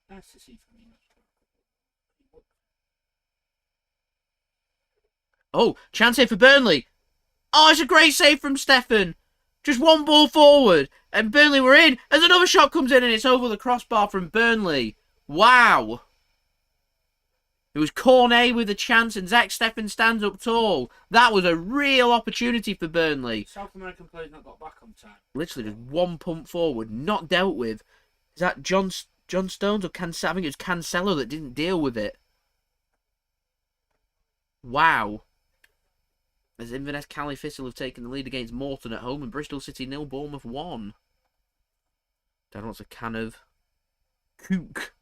Nice to see from you. Oh, chance here for Burnley. Oh, it's a great save from Steffen. Just one ball forward, and Burnley were in. As another shot comes in, and it's over the crossbar from Burnley. Wow. It was Cornet with a chance, and Zack Steffen stands up tall. That was a real opportunity for Burnley. South American players not got back on time. Literally just one pump forward, not dealt with. Is that John Stones or Cancelo? I think it was Cancelo that didn't deal with it. Wow. As Inverness Cali Thistle have taken the lead against Morton at home, and Bristol City 0, Bournemouth 1. Dad wants a can of Coke.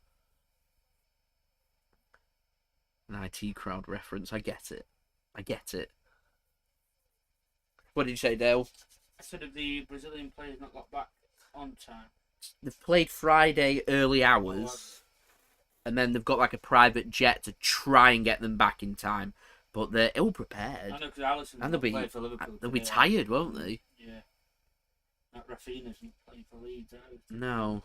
An IT crowd reference. I get it. I get it. What did you say, Dale? I said if the Brazilian players not got back on time. They've played Friday early hours, and then they've got like a private jet to try and get them back in time. But they're ill prepared. I know because Alisson played for Liverpool. They'll be tired, won't they? Yeah. That Rafinha's not playing for Leeds either. No.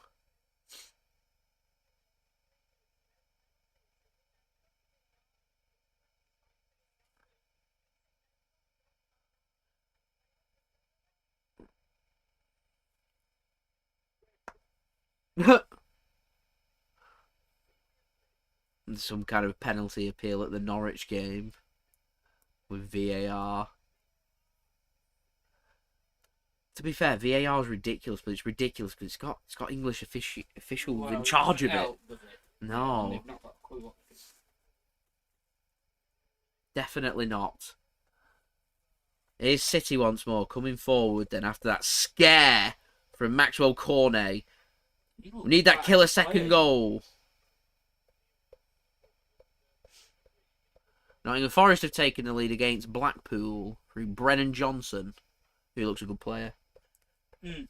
Some kind of penalty appeal at the Norwich game with VAR. To be fair, VAR is ridiculous, but it's ridiculous because it's got English officials in charge of it. No, they've not got a clue what it is. Definitely not. Here's City once more coming forward. Then after that scare from Maxwel Cornet, we need that killer second goal. Nottingham Forest have taken the lead against Blackpool through Brennan Johnson, who looks a good player. Mm.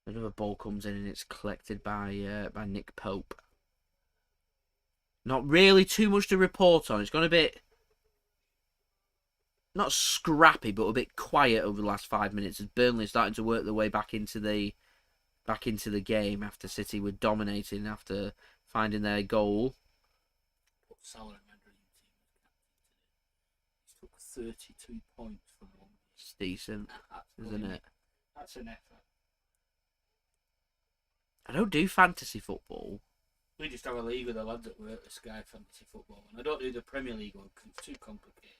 Another ball comes in and it's collected by Nick Pope. Not really too much to report on. It's gone a bit, not scrappy, but a bit quiet over the last 5 minutes as Burnley are starting to work their way back into the game after City were dominating after finding their goal. Salah in my dream team. He took 32 points from one. It's decent, isn't it? That's an effort. I don't do fantasy football. We just have a league with the lads that work at Sky Fantasy Football, and I don't do the Premier League one because it's too complicated.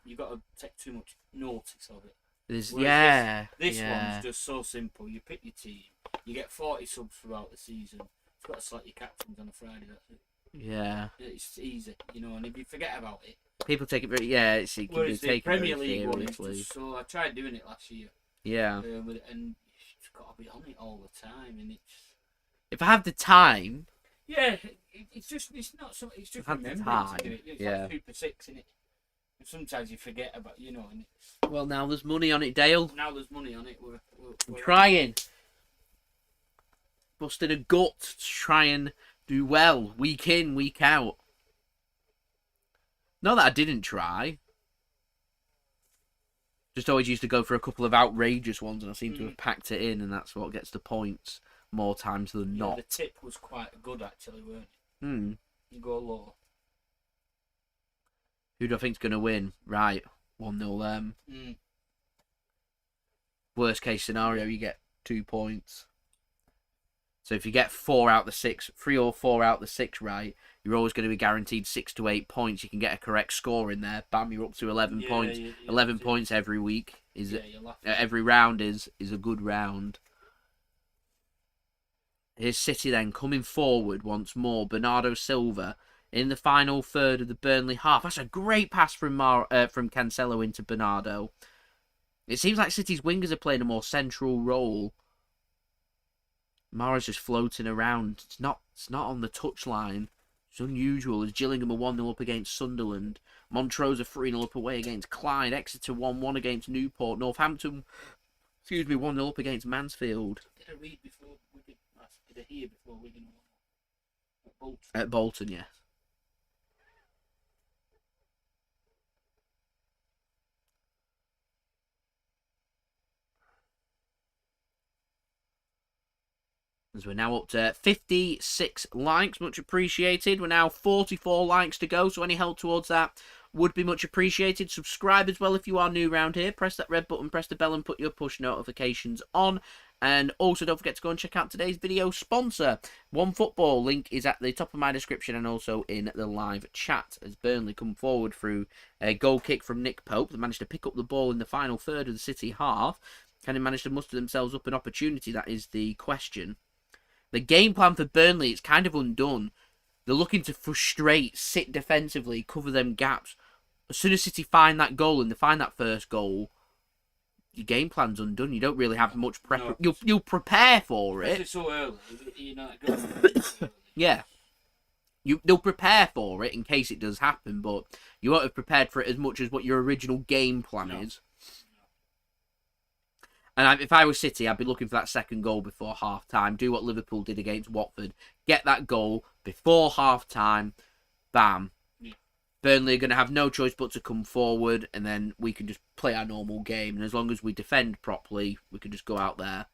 You've got to take too much notice of it. This one's just so simple. You pick your team, you get 40 subs throughout the season. You've got to select your captains on a Friday. That's it. Yeah. It's easy, and if you forget about it, people take it very whereas the Premier League one is just so. I tried doing it last year. Yeah. And you've got to be on it all the time, and it's. If I have the time. Yeah, it's not so. It's just remembering to do it. It's like Super 6, isn't it? And sometimes you forget about, and it's. Well, now there's money on it, Dale. Now there's money on it. We're trying. Busting a gut to try and do well, week in, week out. Not that I didn't try. Just always used to go for a couple of outrageous ones, and I seem to have packed it in, and that's what gets the points more times than not. The tip was quite good, actually, weren't it? You go low. Who do I think's going to win? Right, 1-0 them. Worst case scenario, you get 2 points. So if you get 4 out of the 6, 3 or 4 out of the 6 right, you're always going to be guaranteed 6 to 8 points. You can get a correct score in there. Bam, you're up to 11 points. 11 points every week. Every round is a good round. Here's City then coming forward once more. Bernardo Silva in the final third of the Burnley half. That's a great pass from Cancelo into Bernardo. It seems like City's wingers are playing a more central role. Mahrez just floating around. It's not on the touchline. It's unusual as Gillingham are 1-0 up against Sunderland. Montrose are 3-0 up away against Clyde. Exeter 1-1 against Newport. Northampton, 1-0 up against Mansfield. Did I read before Wigan? Did I hear before Wigan? At Bolton. At Bolton, yes. As we're now up to 56 likes, much appreciated. We're now 44 likes to go, so any help towards that would be much appreciated. Subscribe as well if you are new around here. Press that red button, press the bell, and put your push notifications on. And also don't forget to go and check out today's video sponsor, OneFootball. Link is at the top of my description and also in the live chat. As Burnley come forward through a goal kick from Nick Pope, they managed to pick up the ball in the final third of the City half. Can they manage to muster themselves up an opportunity? That is the question. The game plan for Burnley is kind of undone. They're looking to frustrate, sit defensively, cover them gaps. As soon as City find that goal and they find that first goal, your game plan's undone. You don't really have much prep. No. You'll prepare for it. It's so early. Yeah. They'll prepare for it in case it does happen, but you won't have prepared for it as much as what your original game plan is. And if I was City, I'd be looking for that second goal before half-time. Do what Liverpool did against Watford. Get that goal before half-time. Bam. Yeah. Burnley are going to have no choice but to come forward, and then we can just play our normal game. And as long as we defend properly, we can just go out there,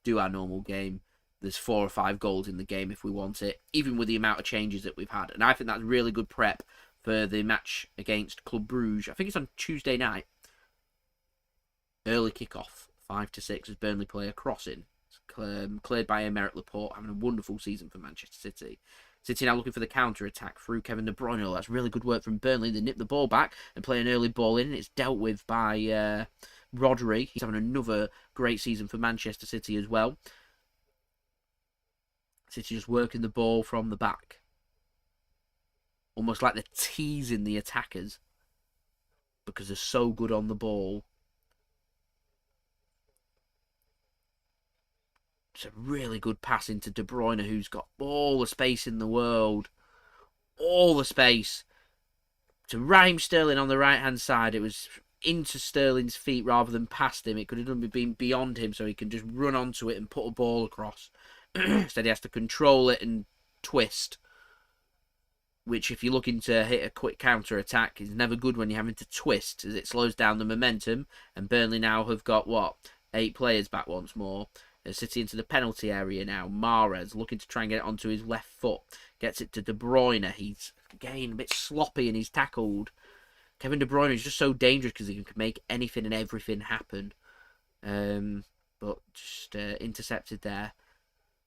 do our normal game. There's 4 or 5 goals in the game if we want it, even with the amount of changes that we've had. And I think that's really good prep for the match against Club Brugge. I think it's on Tuesday night. Early kickoff. 5-6 as Burnley play a crossing. It's cleared by Aymeric Laporte, having a wonderful season for Manchester City. City now looking for the counter-attack through Kevin De Bruyne. Oh, that's really good work from Burnley. They nip the ball back and play an early ball in, and it's dealt with by Rodri. He's having another great season for Manchester City as well. City just working the ball from the back. Almost like they're teasing the attackers because they're so good on the ball. It's a really good pass into De Bruyne, who's got all the space in the world. All the space. To Raheem Sterling on the right-hand side. It was into Sterling's feet rather than past him. It could have been beyond him, so he can just run onto it and put a ball across. Instead, he has to control it and twist. which if you're looking to hit a quick counter-attack is never good when you're having to twist, as it slows down the momentum. And Burnley now have got, 8 players back once more. City into the penalty area now. Mahrez looking to try and get it onto his left foot. Gets it to De Bruyne. He's, again, a bit sloppy and he's tackled. Kevin De Bruyne is just so dangerous because he can make anything and everything happen. But just intercepted there.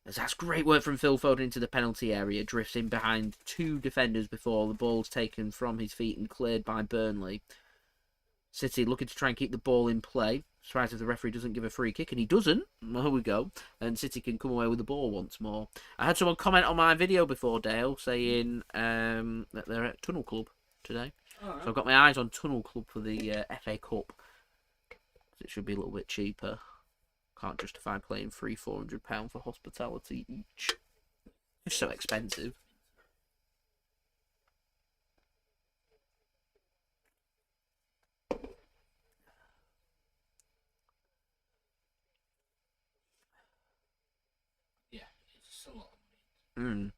That's great work from Phil Foden into the penalty area. Drifts in behind 2 defenders before the ball's taken from his feet and cleared by Burnley. City looking to try and keep the ball in play. Surprised if the referee doesn't give a free kick, and he doesn't. There we go. And City can come away with the ball once more. I had someone comment on my video before, Dale, saying that they're at Tunnel Club today. Right. So I've got my eyes on Tunnel Club for the FA Cup. It should be a little bit cheaper. Can't justify playing £300-400 for hospitality each. It's so expensive. Yeah, it's a lot of money.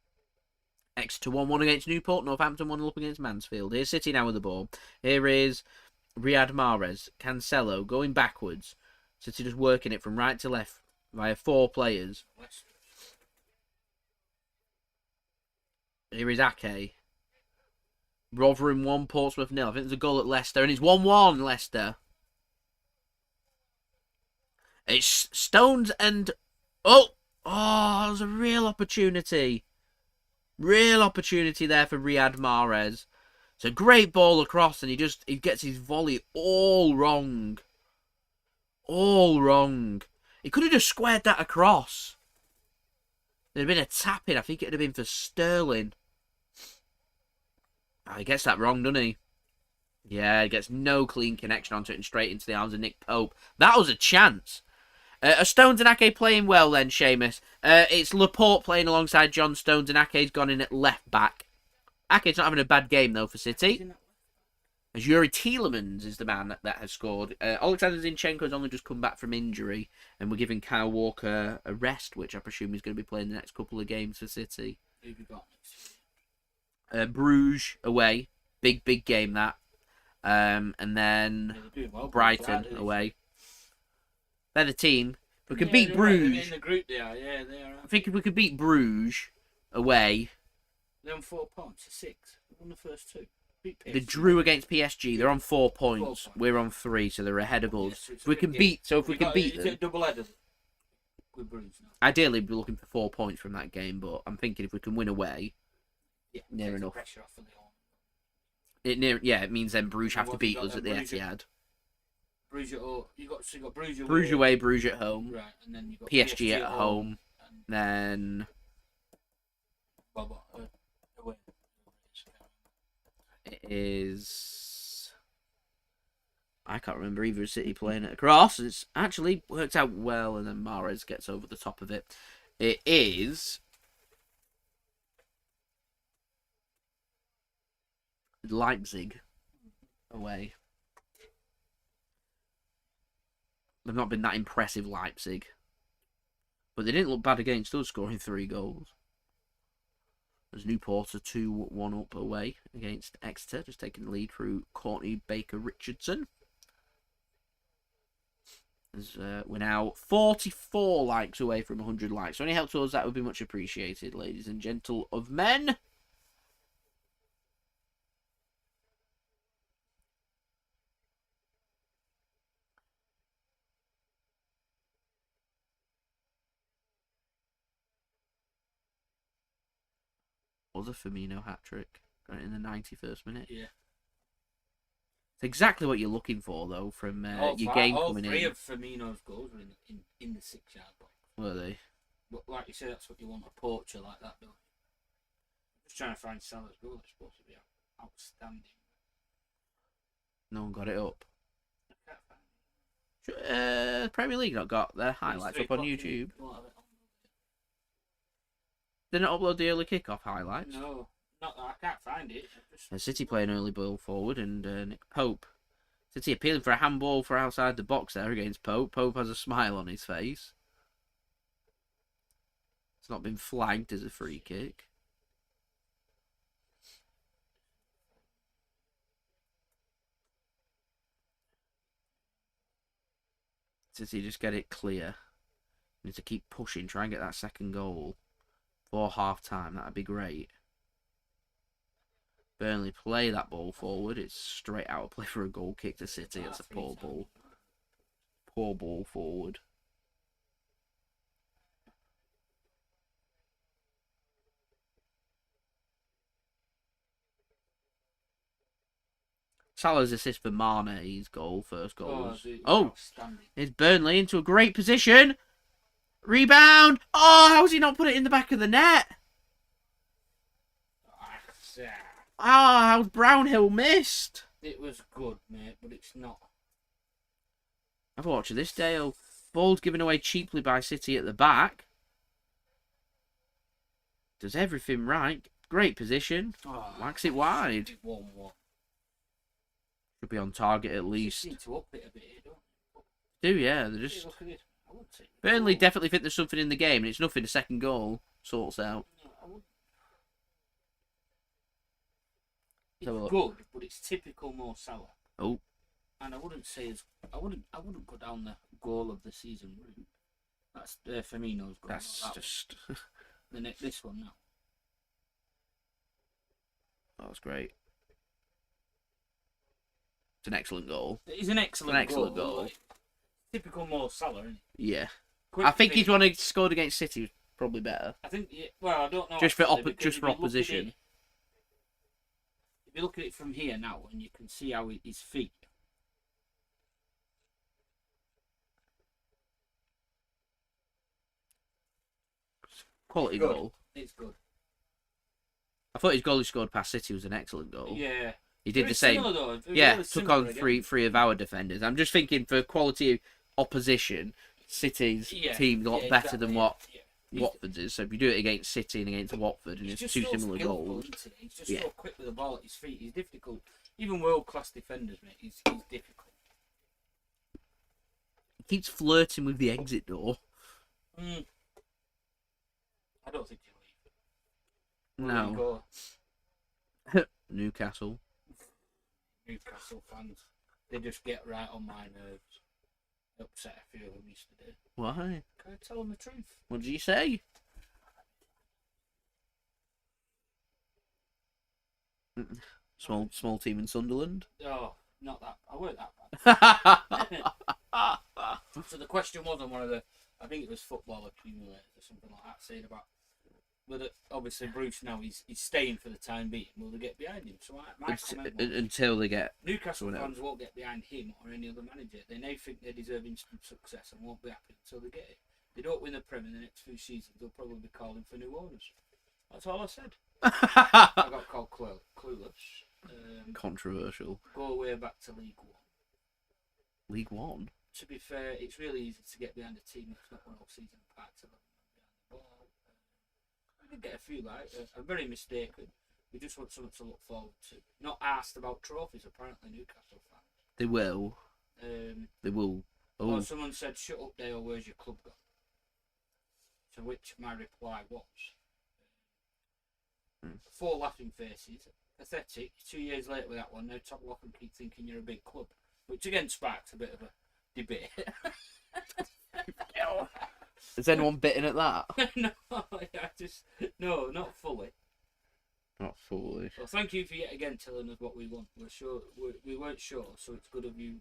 Exeter 1-1 against Newport. Northampton 1-0 up against Mansfield. Here's City now with the ball. Here is Riyad Mahrez. Cancelo going backwards. City just working it from right to left via 4 players. Here is Ake. Rotherham 1, Portsmouth 0. I think there's a goal at Leicester, and it's 1-1 Leicester. It's Stones and... Oh, there's a real opportunity. Real opportunity there for Riyad Mahrez. It's a great ball across, and he gets his volley all wrong. All wrong. He could have just squared that across. There'd have been a tap-in. I think it'd have been for Sterling. Oh, he gets that wrong, doesn't he? Yeah, he gets no clean connection onto it and straight into the arms of Nick Pope. That was a chance. Are Stones and Ake playing well then, Seamus? It's Laporte playing alongside John Stones, and Ake's gone in at left back. Ake's not having a bad game, though, for City. As Yuri Tielemans is the man that has scored. Oleksandr Zinchenko has only just come back from injury, and we're giving Kyle Walker a rest, which I presume he's going to be playing the next couple of games for City. Who have you got next? Bruges away. Big game, that. And then Brighton away. They're the team. If we could beat Bruges. Right. In the group they are, yeah, they are. I think if we could beat Bruges away. They're on 4 points, 6. They won the first 2. They drew against PSG. They're on 4 points. We're on 3, so they're ahead of us. Yes, if we can beat them, is it a double header with Bruges now? Ideally, we're looking for 4 points from that game. But I'm thinking if we can win away, near enough. Pressure off of the It means then Bruges have to beat us at the Etihad. Bruges you got Bruges away. Away, Bruges at home. Right, and then you got PSG at home. Then away. It is... I can't remember either. City playing it across. It's actually worked out well, and then Mahrez gets over the top of it. It is... Leipzig away. They've not been that impressive, Leipzig. But they didn't look bad against us, scoring 3 goals. As Newport are 2-1 up away against Exeter, just taking the lead through Courtney Baker-Richardson. As we're now 44 likes away from 100 likes. So any help to us, that would be much appreciated, ladies and gentle of men. Was a Firmino hat-trick. Got it in the 91st minute. Yeah. It's exactly what you're looking for, though, from your game coming in. All 3 of Firmino's goals were in the 6-yard box. Were they? But like you say, that's what you want, a poacher like that, don't you? Just trying to find Salah's goal. It's supposed to be outstanding. No one got it up. I can't find it. Premier League not got their highlights up on YouTube. Did not upload the early kickoff highlights? No, not that. I can't find it. City playing early ball forward, and Nick Pope. City appealing for a handball for outside the box there against Pope. Pope has a smile on his face. It's not been flagged as a free kick. City just get it clear. Need to keep pushing, try and get that second goal for half time. That'd be great. Burnley play that ball forward. It's straight out of play for a goal kick to City. It's a poor ball. Poor ball forward. Salah's assist for Mane's goal, first goal. It's Burnley into a great position. Rebound. Oh, how's he not put it in the back of the net? How's Brownhill missed? It was good, mate, but it's not. Have a watch of this, Dale. Ball's given away cheaply by City at the back. Does everything right. Great position. Whacks it wide. 1-1. Should be on target at least. They seem to up it a bit here, don't they? Do, yeah. They're just... Burnley definitely think there's something in the game, and it's nothing. The second goal sorts out. It's good, but it's typical Mo Salah. Oh. And I wouldn't say I wouldn't go down the goal of the season route. That's Firmino's goal. That's just this one now. That was great. It's an excellent goal. It's an excellent goal. Like, typical Mo Salah, isn't it? Yeah. I think he's one who scored against City was probably better. I think. Well, I don't know. Just for opposition. If you look at it from here now, and you can see how his feet. Quality goal. It's good. I thought his goal he scored past City was an excellent goal. Yeah. He did the same. Though, yeah, took on three of our defenders. I'm just thinking for quality opposition, City's team's a lot better than what Watford's is. So if you do it against City and against Watford, and it's two similar goals. He's just so quick with the ball at his feet. He's difficult. Even world-class defenders, mate, he's difficult. He keeps flirting with the exit door. I don't think he'll leave. No. Newcastle fans, they just get right on my nerves. Upset a few of them yesterday. Why? Can I tell them the truth? What did you say? Small team in Sunderland? Oh, not that. I weren't that bad. So the question was on one of the, I think it was Football Accumulators or something like that, saying about whether, obviously Bruce now he's staying for the time being. Will they get behind him? So my comment was, until they get Newcastle fans won't get behind him or any other manager. They now think they deserve instant success and won't be happy until they get it. If they don't win the Premier in the next few seasons, they'll probably be calling for new owners. That's all I said. I got called clueless. Controversial. Go way back to League One. League One? To be fair, it's really easy to get behind a team that's not won all season part to them behind the ball. We did get a few I'm very mistaken. We just want something to look forward to. Not asked about trophies, apparently, Newcastle fans. They will. They will. Oh. Well, someone said, "Shut up, Dale, where's your club gone?" To which my reply was, 4 laughing faces. Pathetic. 2 years later with that one, now top off and keep thinking you're a big club. Which again sparked a bit of a debate. Is anyone bitten at that? No, not fully. Not fully. Well, thank you for yet again telling us what we want. We weren't sure, so it's good of you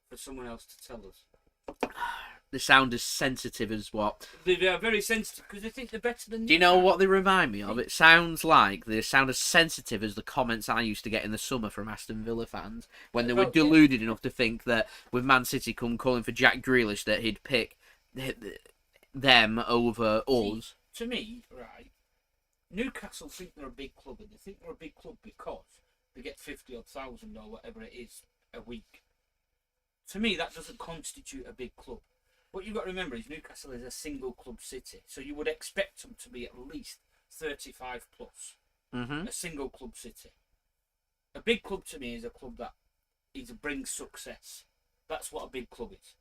for someone else to tell us. They sound as sensitive as what? They are very sensitive because they think they're better than you. Do you know what they remind me of? It sounds like they sound as sensitive as the comments I used to get in the summer from Aston Villa fans when they were deluded enough to think that with Man City calling for Jack Grealish that he'd pick them over us. To me, right, Newcastle think they're a big club, and they think they're a big club because they get 50,000 or whatever it is a week. To me, that doesn't constitute a big club. What you've got to remember is Newcastle is a single club city, so you would expect them to be at least 35 plus. A single club city. A big club to me is a club that brings success. That's what a big club is.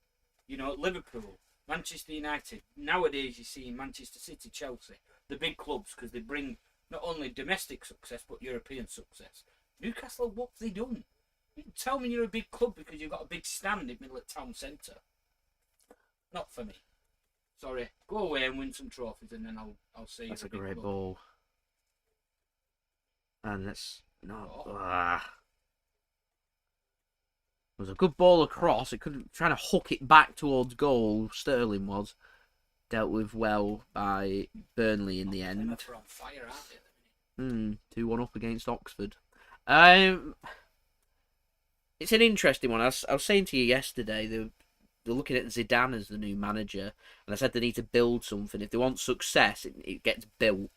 You know, Liverpool, Manchester United. Nowadays, you see Manchester City, Chelsea, the big clubs because they bring not only domestic success but European success. Newcastle, what have they done? You tell me you're a big club because you've got a big stand in the middle of town centre. Not for me. Sorry. Go away and win some trophies, and then I'll see you. That's a great ball. And that's not. It was a good ball across. It couldn't trying to hook it back towards goal. Sterling was dealt with well by Burnley in the end. They're on fire, aren't they? 2-1 up against Oxford. It's an interesting one. I was saying to you yesterday, they're looking at Zidane as the new manager, and I said they need to build something. If they want success, it gets built.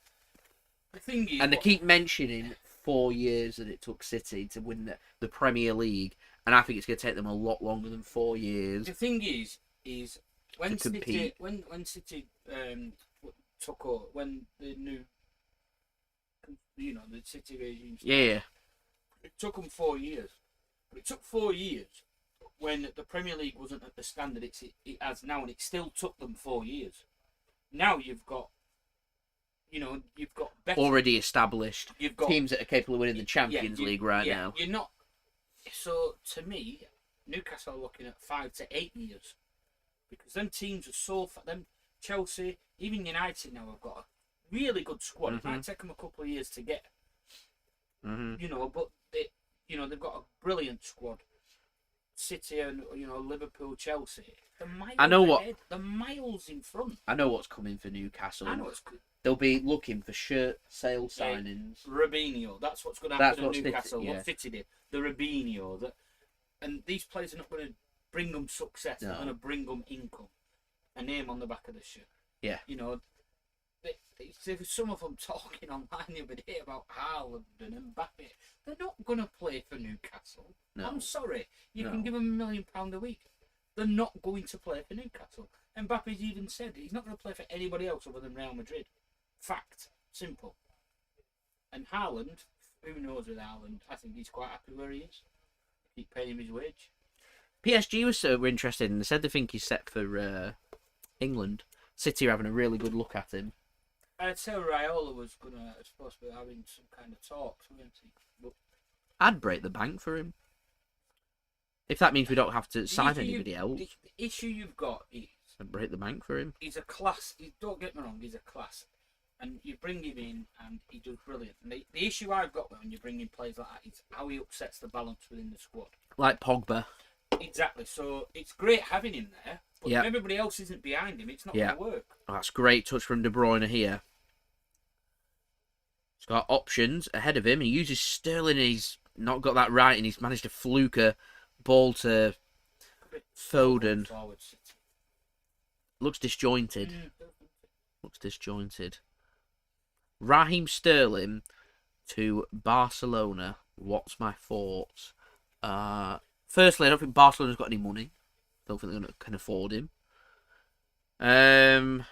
The thing is, and they keep mentioning 4 years that it took City to win the Premier League, and I think it's going to take them a lot longer than 4 years. The thing is when City took over, when the new, the City regime started, it took them 4 years. But it took 4 years when the Premier League wasn't at the standard it has now, and it still took them 4 years. Now you've got better, already established teams that are capable of winning the Champions League now. You're not. So to me, Newcastle are looking at 5 to 8 years, because them teams are so them Chelsea, even United now have got a really good squad. It might take them a couple of years to get. But they've got a brilliant squad. City and Liverpool, Chelsea. They're miles in front. I know what's coming for Newcastle. I know it's good. They'll be looking for shirt sale signings. Robinho, that's what's going to happen at Newcastle. What City did, the Robinho, and these players are not going to bring them success. They're going to bring them income, a name on the back of the shirt. Yeah, there was some of them talking online the other day about Haaland and Mbete. They're not going to play for Newcastle. No. I'm sorry. You can give them £1 million a week. They're not going to play for Newcastle. Mbappe's even said he's not going to play for anybody else other than Real Madrid. Fact. Simple. And Haaland, who knows with Haaland? I think he's quite happy where he is. Keep paying him his wage. PSG were interested, and they said they think he's set for England. City are having a really good look at him. I'd say Raiola was supposed to be having some kind of talks, wasn't he? But I'd break the bank for him. If that means we don't have to sign anybody else. The issue you've got is... I'd break the bank for him. He's a class. Don't get me wrong, he's a class. And you bring him in and he does brilliant. And the issue I've got when you bring in players like that is how he upsets the balance within the squad. Like Pogba. Exactly. So it's great having him there, but if everybody else isn't behind him, it's not going to work. Oh, that's great touch from De Bruyne here. He's got options ahead of him. He uses Sterling and he's not got that right, and he's managed to fluke a ball to Foden. Looks disjointed. Looks disjointed. Raheem Sterling to Barcelona. What's my thoughts? Firstly, I don't think Barcelona's got any money. I don't think they can afford him. I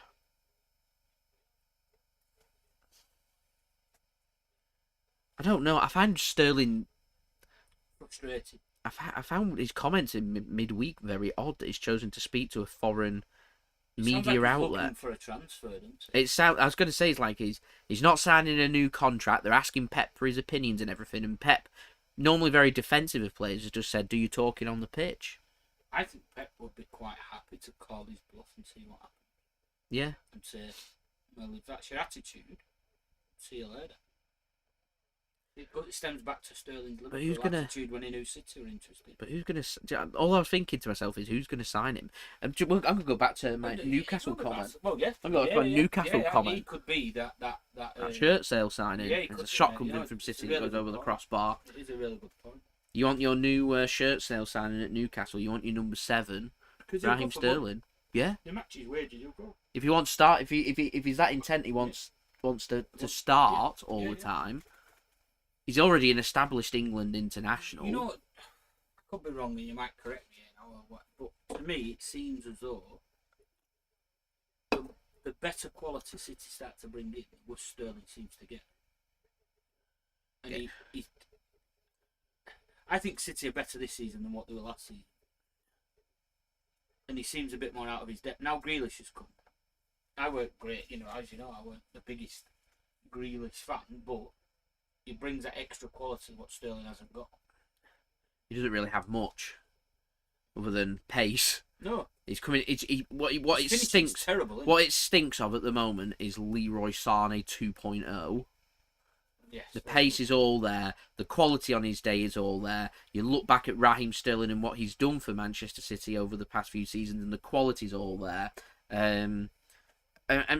don't know. I find Sterling frustrated. I found his comments in midweek very odd that he's chosen to speak to a foreign media outlet. Looking for a transfer, doesn't it? I was going to say it's like he's not signing a new contract. They're asking Pep for his opinions and everything, and Pep, normally very defensive of players, has just said, "Do you talking on the pitch?" I think Pep would be quite happy to call his bluff and see what happens. Yeah. And say, "Well, if that's your attitude, see you later." It stems back to Sterling's Liverpool attitude when he knew City were interested. But who's going to... All I was thinking to myself is, who's going to sign him? I'm going to go back to my Newcastle comment. Well, yeah. I'm going to go back to my Newcastle comment. He could be that shirt sale signing. Yeah, there's a shot comes in from City that goes over the crossbar. It is a really good point. You want your new shirt sale signing at Newcastle? You want your number 7, Raheem Sterling? Yeah. The match's wages, he'll go. If he wants to start, if he's that intent, he wants to start all the time. He's already an established England international. You know, I could be wrong, and you might correct me, but to me, it seems as though the better quality City start to bring in, the worse Sterling seems to get. And I think City are better this season than what they were last season. And he seems a bit more out of his depth. Now Grealish has come. I weren't great, as you know, I weren't the biggest Grealish fan, but he brings that extra quality what Sterling hasn't got. He doesn't really have much other than pace. No. He's coming. What His it finishing's stinks. terrible. Isn't What it stinks of at the moment is Leroy Sané 2.0. Yes, The pace is all there. The quality on his day is all there. You look back at Raheem Sterling and what he's done for Manchester City over the past few seasons, and the quality's all there. And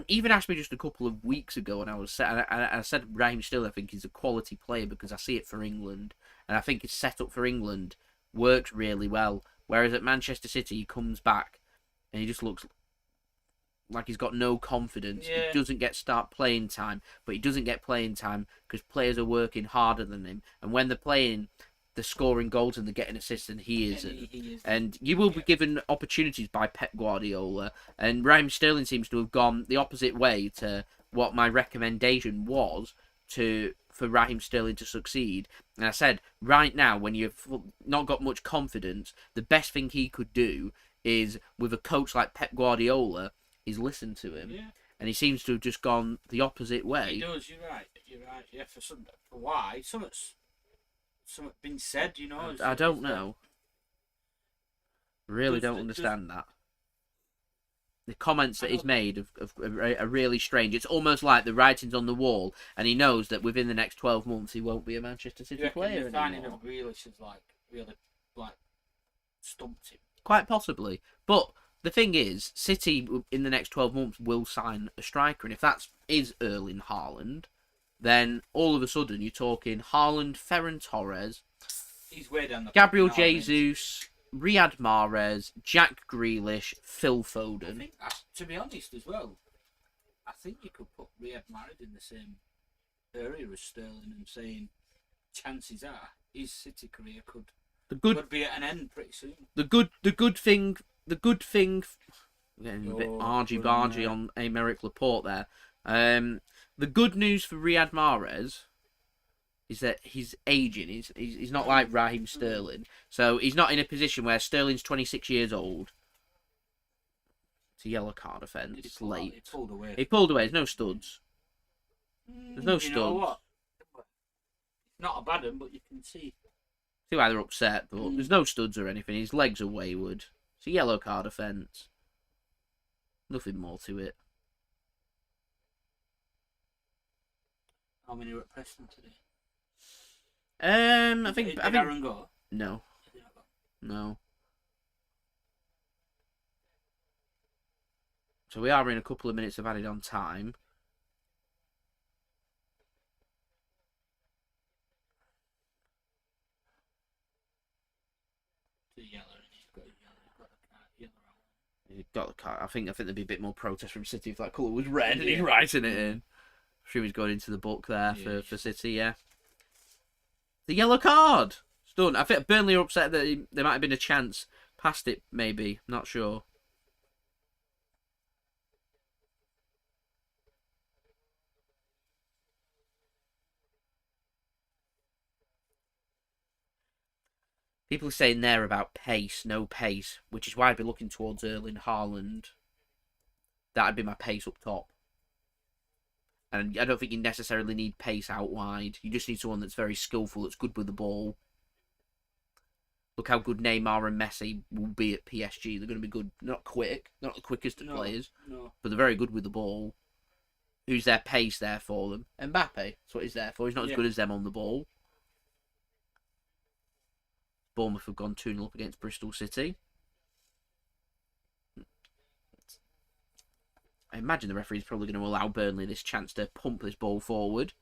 even asked me just a couple of weeks ago, and I said Raheem Sterling, I think he's a quality player because I see it for England, and I think his setup for England works really well. Whereas at Manchester City, he comes back and he just looks like he's got no confidence. Yeah. He doesn't get start playing time, but he doesn't get playing time because players are working harder than him. And when they're playing, they're scoring goals and they're getting assists, and he isn't. And you will be given opportunities by Pep Guardiola. And Raheem Sterling seems to have gone the opposite way to what my recommendation was for Raheem Sterling to succeed. And I said, right now, when you've not got much confidence, the best thing he could do is, with a coach like Pep Guardiola, is listen to him. Yeah. And he seems to have just gone the opposite way. He does, you're right. Yeah, for why? Something's been said, you know. I don't know. Really don't understand that. The comments that he's made are really strange. It's almost like the writing's on the wall, and he knows that within the next 12 months he won't be a Manchester City player the signing anymore. of Grealish has really stumped him. Quite possibly. But the thing is, City in the next 12 months will sign a striker, and if that is Erling Haaland, then all of a sudden you're talking Haaland, Ferran Torres, he's way down the Gabriel Jesus, Riyad Mahrez, Jack Grealish, Phil Foden. I think, to be honest as well, I think you could put Riyad Mahrez in the same area as Sterling and saying chances are his City career could be at an end pretty soon. The good thing, getting a bit argy-bargy on Aymeric Laporte there. The good news for Riyad Mahrez is that he's aging. He's not like Raheem Sterling. So he's not in a position where Sterling's 26 years old. It's a yellow card offence. It's late. He pulled away. There's no studs. There's no studs. You know what? Not a bad one, but you can see why they're upset, but there's no studs or anything. His legs are wayward. It's a yellow card offence. Nothing more to it. How many were at Preston today? I think Aaron go? No. So we are in a couple of minutes of added on time. He got the card. I think there'd be a bit more protest from City if that colour was red and he's writing it in. I'm sure he's going into the book there for City, yeah. The yellow card! It's done. I think Burnley are upset that there might have been a chance past it, maybe. Not sure. People are saying there about pace, no pace, which is why I'd be looking towards Erling Haaland. That'd be my pace up top. And I don't think you necessarily need pace out wide. You just need someone that's very skillful, that's good with the ball. Look how good Neymar and Messi will be at PSG. They're going to be good. Not quick, not the quickest of players, but they're very good with the ball. Who's their pace there for them? Mbete. That's what he's there for. He's not as good as them on the ball. Bournemouth have gone 2-0 up against Bristol City. I imagine the referee's probably going to allow Burnley this chance to pump this ball forward.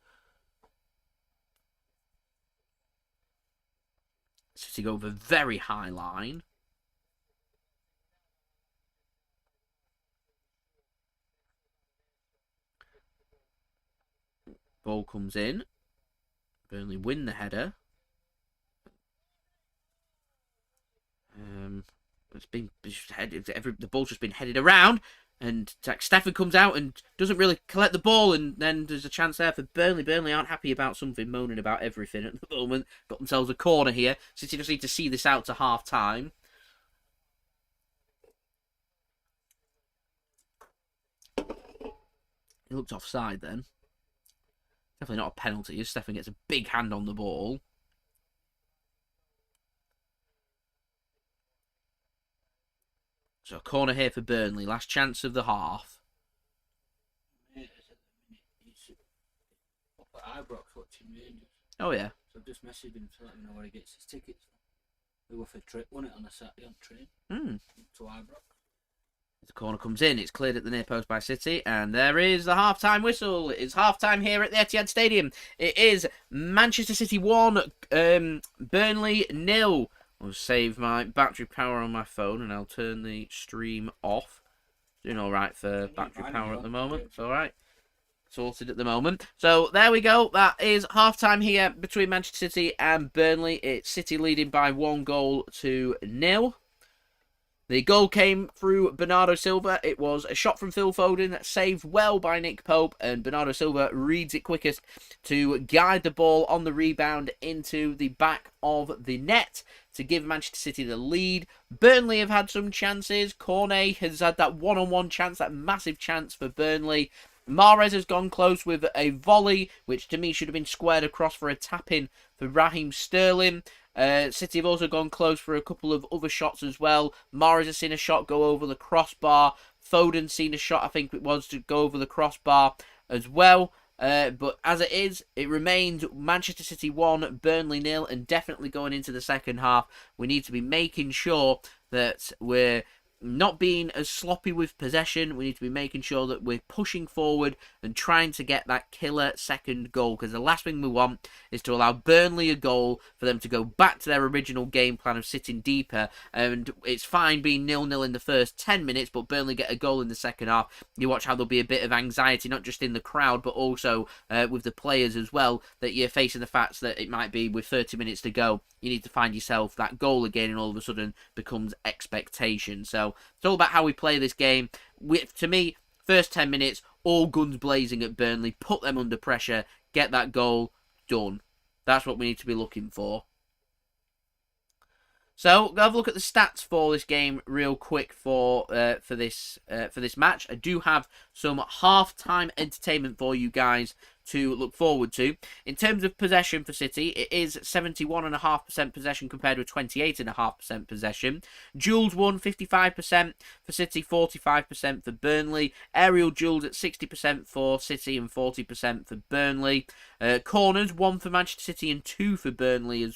City go over a very high line. Ball comes in. Burnley win the header. The ball's just been headed around, and Zack Steffen comes out and doesn't really collect the ball, and then there's a chance there for Burnley. Burnley aren't happy about something, moaning about everything at the moment. Got themselves a corner here. City just need to see this out to half time. He looked offside then. Definitely not a penalty. Steffen gets a big hand on the ball. So corner here for Burnley. Last chance of the half. He's up at Ibrox watching Rangers. Oh, yeah. So I've just messaged him to let me know where he gets his tickets. We were for a trip, wasn't it, on a Saturday on train to Ibrox. The corner comes in. It's cleared at the near post by City. And there is the half-time whistle. It's half-time here at the Etihad Stadium. It is Manchester City 1, Burnley 0. I'll save my battery power on my phone and I'll turn the stream off. Doing all right for battery power at the moment. It's all right. Sorted at the moment. So there we go. That is half-time here between Manchester City and Burnley. It's City leading by 1-0. The goal came through Bernardo Silva. It was a shot from Phil Foden, saved well by Nick Pope, and Bernardo Silva reads it quickest to guide the ball on the rebound into the back of the net to give Manchester City the lead. Burnley have had some chances. Cornet has had that one-on-one chance, that massive chance for Burnley. Mahrez has gone close with a volley, which to me should have been squared across for a tap-in for Raheem Sterling. City have also gone close for a couple of other shots as well. Mahrez has seen a shot go over the crossbar. Foden seen a shot, I think it was, to go over the crossbar as well. But as it is, it remains Manchester City 1, Burnley 0, and definitely going into the second half, we need to be making sure that we're not being as sloppy with possession. We need to be making sure that we're pushing forward and trying to get that killer second goal, because the last thing we want is to allow Burnley a goal for them to go back to their original game plan of sitting deeper. And it's fine being 0-0 in the first 10 minutes, but Burnley get a goal in the second half. You watch how there'll be a bit of anxiety, not just in the crowd, but also with the players as well, that you're facing the facts that it might be with 30 minutes to go, you need to find yourself that goal again, and all of a sudden becomes expectation. So it's all about how we play this game. To me, first 10 minutes, all guns blazing at Burnley, put them under pressure, get that goal, done. That's what we need to be looking for. So, go have a look at the stats for this game real quick for this match. I do have some half-time entertainment for you guys to look forward to. In terms of possession for City, it is 71.5% possession compared with 28.5% possession. Duels won 55% for City, 45% for Burnley. Aerial duels at 60% for City and 40% for Burnley. Corners, 1 for Manchester City and 2 for Burnley,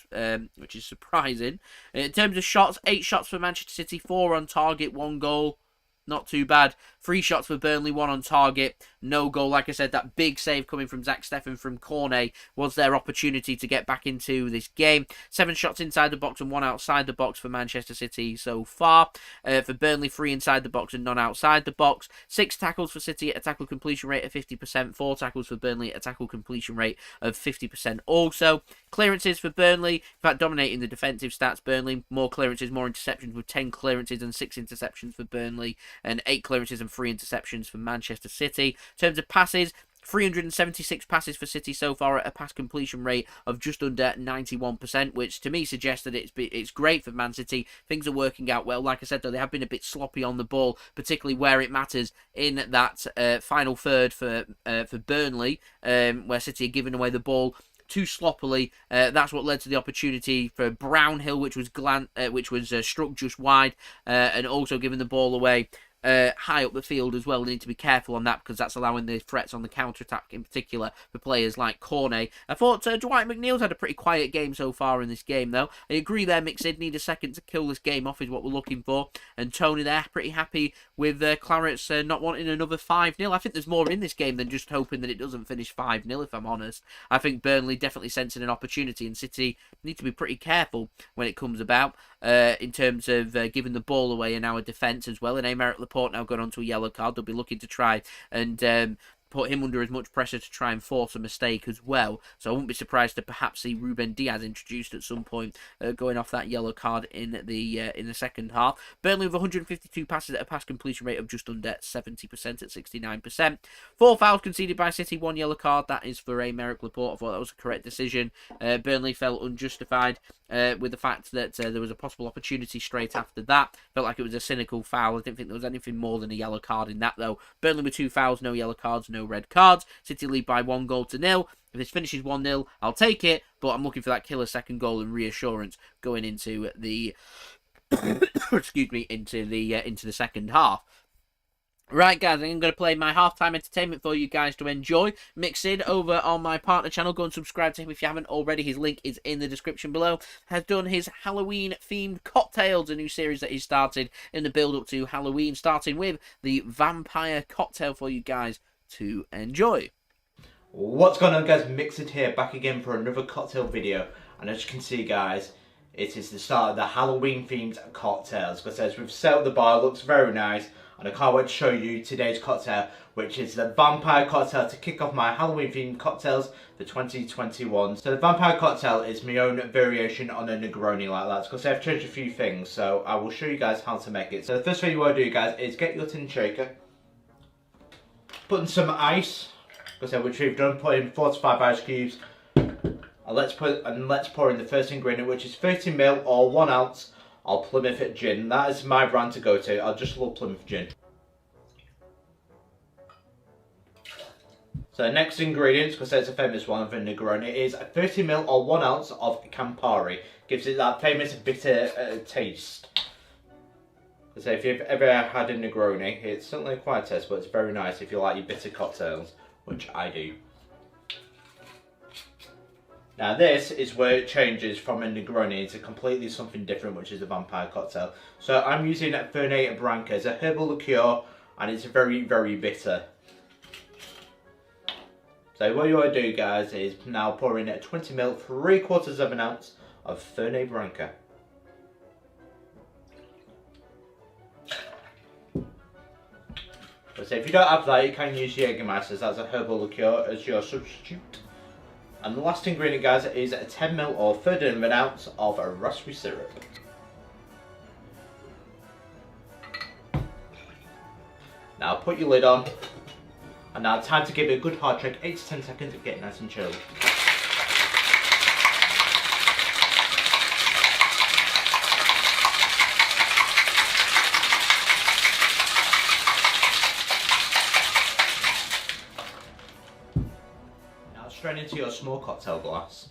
which is surprising. In terms of shots, 8 shots for Manchester City, 4 on target, 1 goal. Not too bad. 3 shots for Burnley, 1 on target, no goal. Like I said, that big save coming from Zack Steffen from Cornet was their opportunity to get back into this game. 7 shots inside the box and 1 outside the box for Manchester City so far. For Burnley, 3 inside the box and none outside the box. 6 tackles for City at a tackle completion rate of 50%. 4 tackles for Burnley at a tackle completion rate of 50% also. Clearances for Burnley, in fact, dominating the defensive stats. Burnley, more clearances, more interceptions, with 10 clearances and 6 interceptions for Burnley, and 8 clearances and 3 interceptions for Manchester City. In terms of passes, 376 passes for City so far at a pass completion rate of just under 91%, which to me suggests that it's great for Man City. Things are working out well. Like I said, though, they have been a bit sloppy on the ball, particularly where it matters in that final third for Burnley, where City are giving away the ball too sloppily. That's what led to the opportunity for Brownhill, which was struck just wide, and also giving the ball away high up the field as well. They need to be careful on that, because that's allowing the threats on the counter-attack in particular for players like Cornet. I thought Dwight McNeil's had a pretty quiet game so far in this game, though. I agree there, Mixed need a second to kill this game off is what we're looking for. And Tony there, pretty happy with Clarets not wanting another 5-0. I think there's more in this game than just hoping that it doesn't finish 5-0, if I'm honest. I think Burnley definitely sensing an opportunity, and City need to be pretty careful when it comes about in terms of giving the ball away in our defence as well. And Aymeric Laporte now gone onto a yellow card. They'll be looking to try and put him under as much pressure to try and force a mistake as well. So I wouldn't be surprised to perhaps see Ruben Dias introduced at some point, going off that yellow card in the second half. Burnley with 152 passes at a pass completion rate of just under 70% at 69%. 4 fouls conceded by City, 1 yellow card. That is for Aymeric Laporte. I thought that was a correct decision. Burnley felt unjustified with the fact that there was a possible opportunity straight after that. Felt like it was a cynical foul. I didn't think there was anything more than a yellow card in that, though. Burnley with 2 fouls, no yellow cards, no red cards. City lead by 1-0. If this finishes 1-0, I'll take it, but I'm looking for that killer second goal and reassurance going into the excuse me, into the second half. Right, guys, I'm going to play my halftime entertainment for you guys to enjoy. Mix in over on my partner channel. Go and subscribe to him if you haven't already. His link is in the description below. Has done his Halloween-themed cocktails, a new series that he started in the build-up to Halloween, starting with the vampire cocktail for you guys to enjoy. What's going on, guys? Mixed here, back again for another cocktail video. And as you can see, guys, it is the start of the Halloween-themed cocktails. Because as we've set up the bar, it looks very nice. And I can't wait to show you today's cocktail, which is the vampire cocktail to kick off my Halloween themed cocktails for 2021. So the vampire cocktail is my own variation on a Negroni like that, because I've changed a few things, so I will show you guys how to make it. So the first thing you want to do, guys, is get your tin shaker, put in some ice, which we've done, put in 4 to 5 ice cubes, and let's pour in the first ingredient, which is 30ml or 1 ounce of Plymouth gin. That is my brand to go to. I just love Plymouth gin. So the next ingredient, because it's a famous one of a Negroni, is 30ml or 1 ounce of Campari. Gives it that famous bitter taste. So if you've ever had a Negroni, it's certainly a quiet taste, but it's very nice if you like your bitter cocktails, which I do. Now this is where it changes from a Negroni to completely something different, which is a vampire cocktail. So I'm using Fernandinho as a herbal liqueur, and it's very, very bitter. So what you want to do, guys, is now pour in 20ml, 3/4 of an ounce of Fernandinho. So if you don't have that, you can use Jägermeister's as a herbal liqueur as your substitute. And the last ingredient, guys, is 10ml or 1/3 of an ounce of raspberry syrup. Now put your lid on, and now time to give it a good hard shake, 8 to 10 seconds to get nice and chilled. Straight into your small cocktail glass.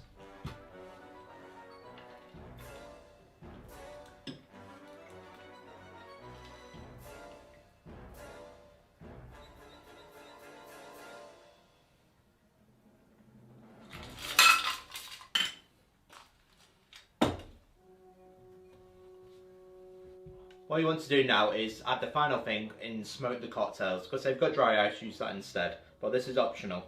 What you want to do now is add the final thing and smoke the cocktails. Because they've got dry ice, use that instead. But this is optional.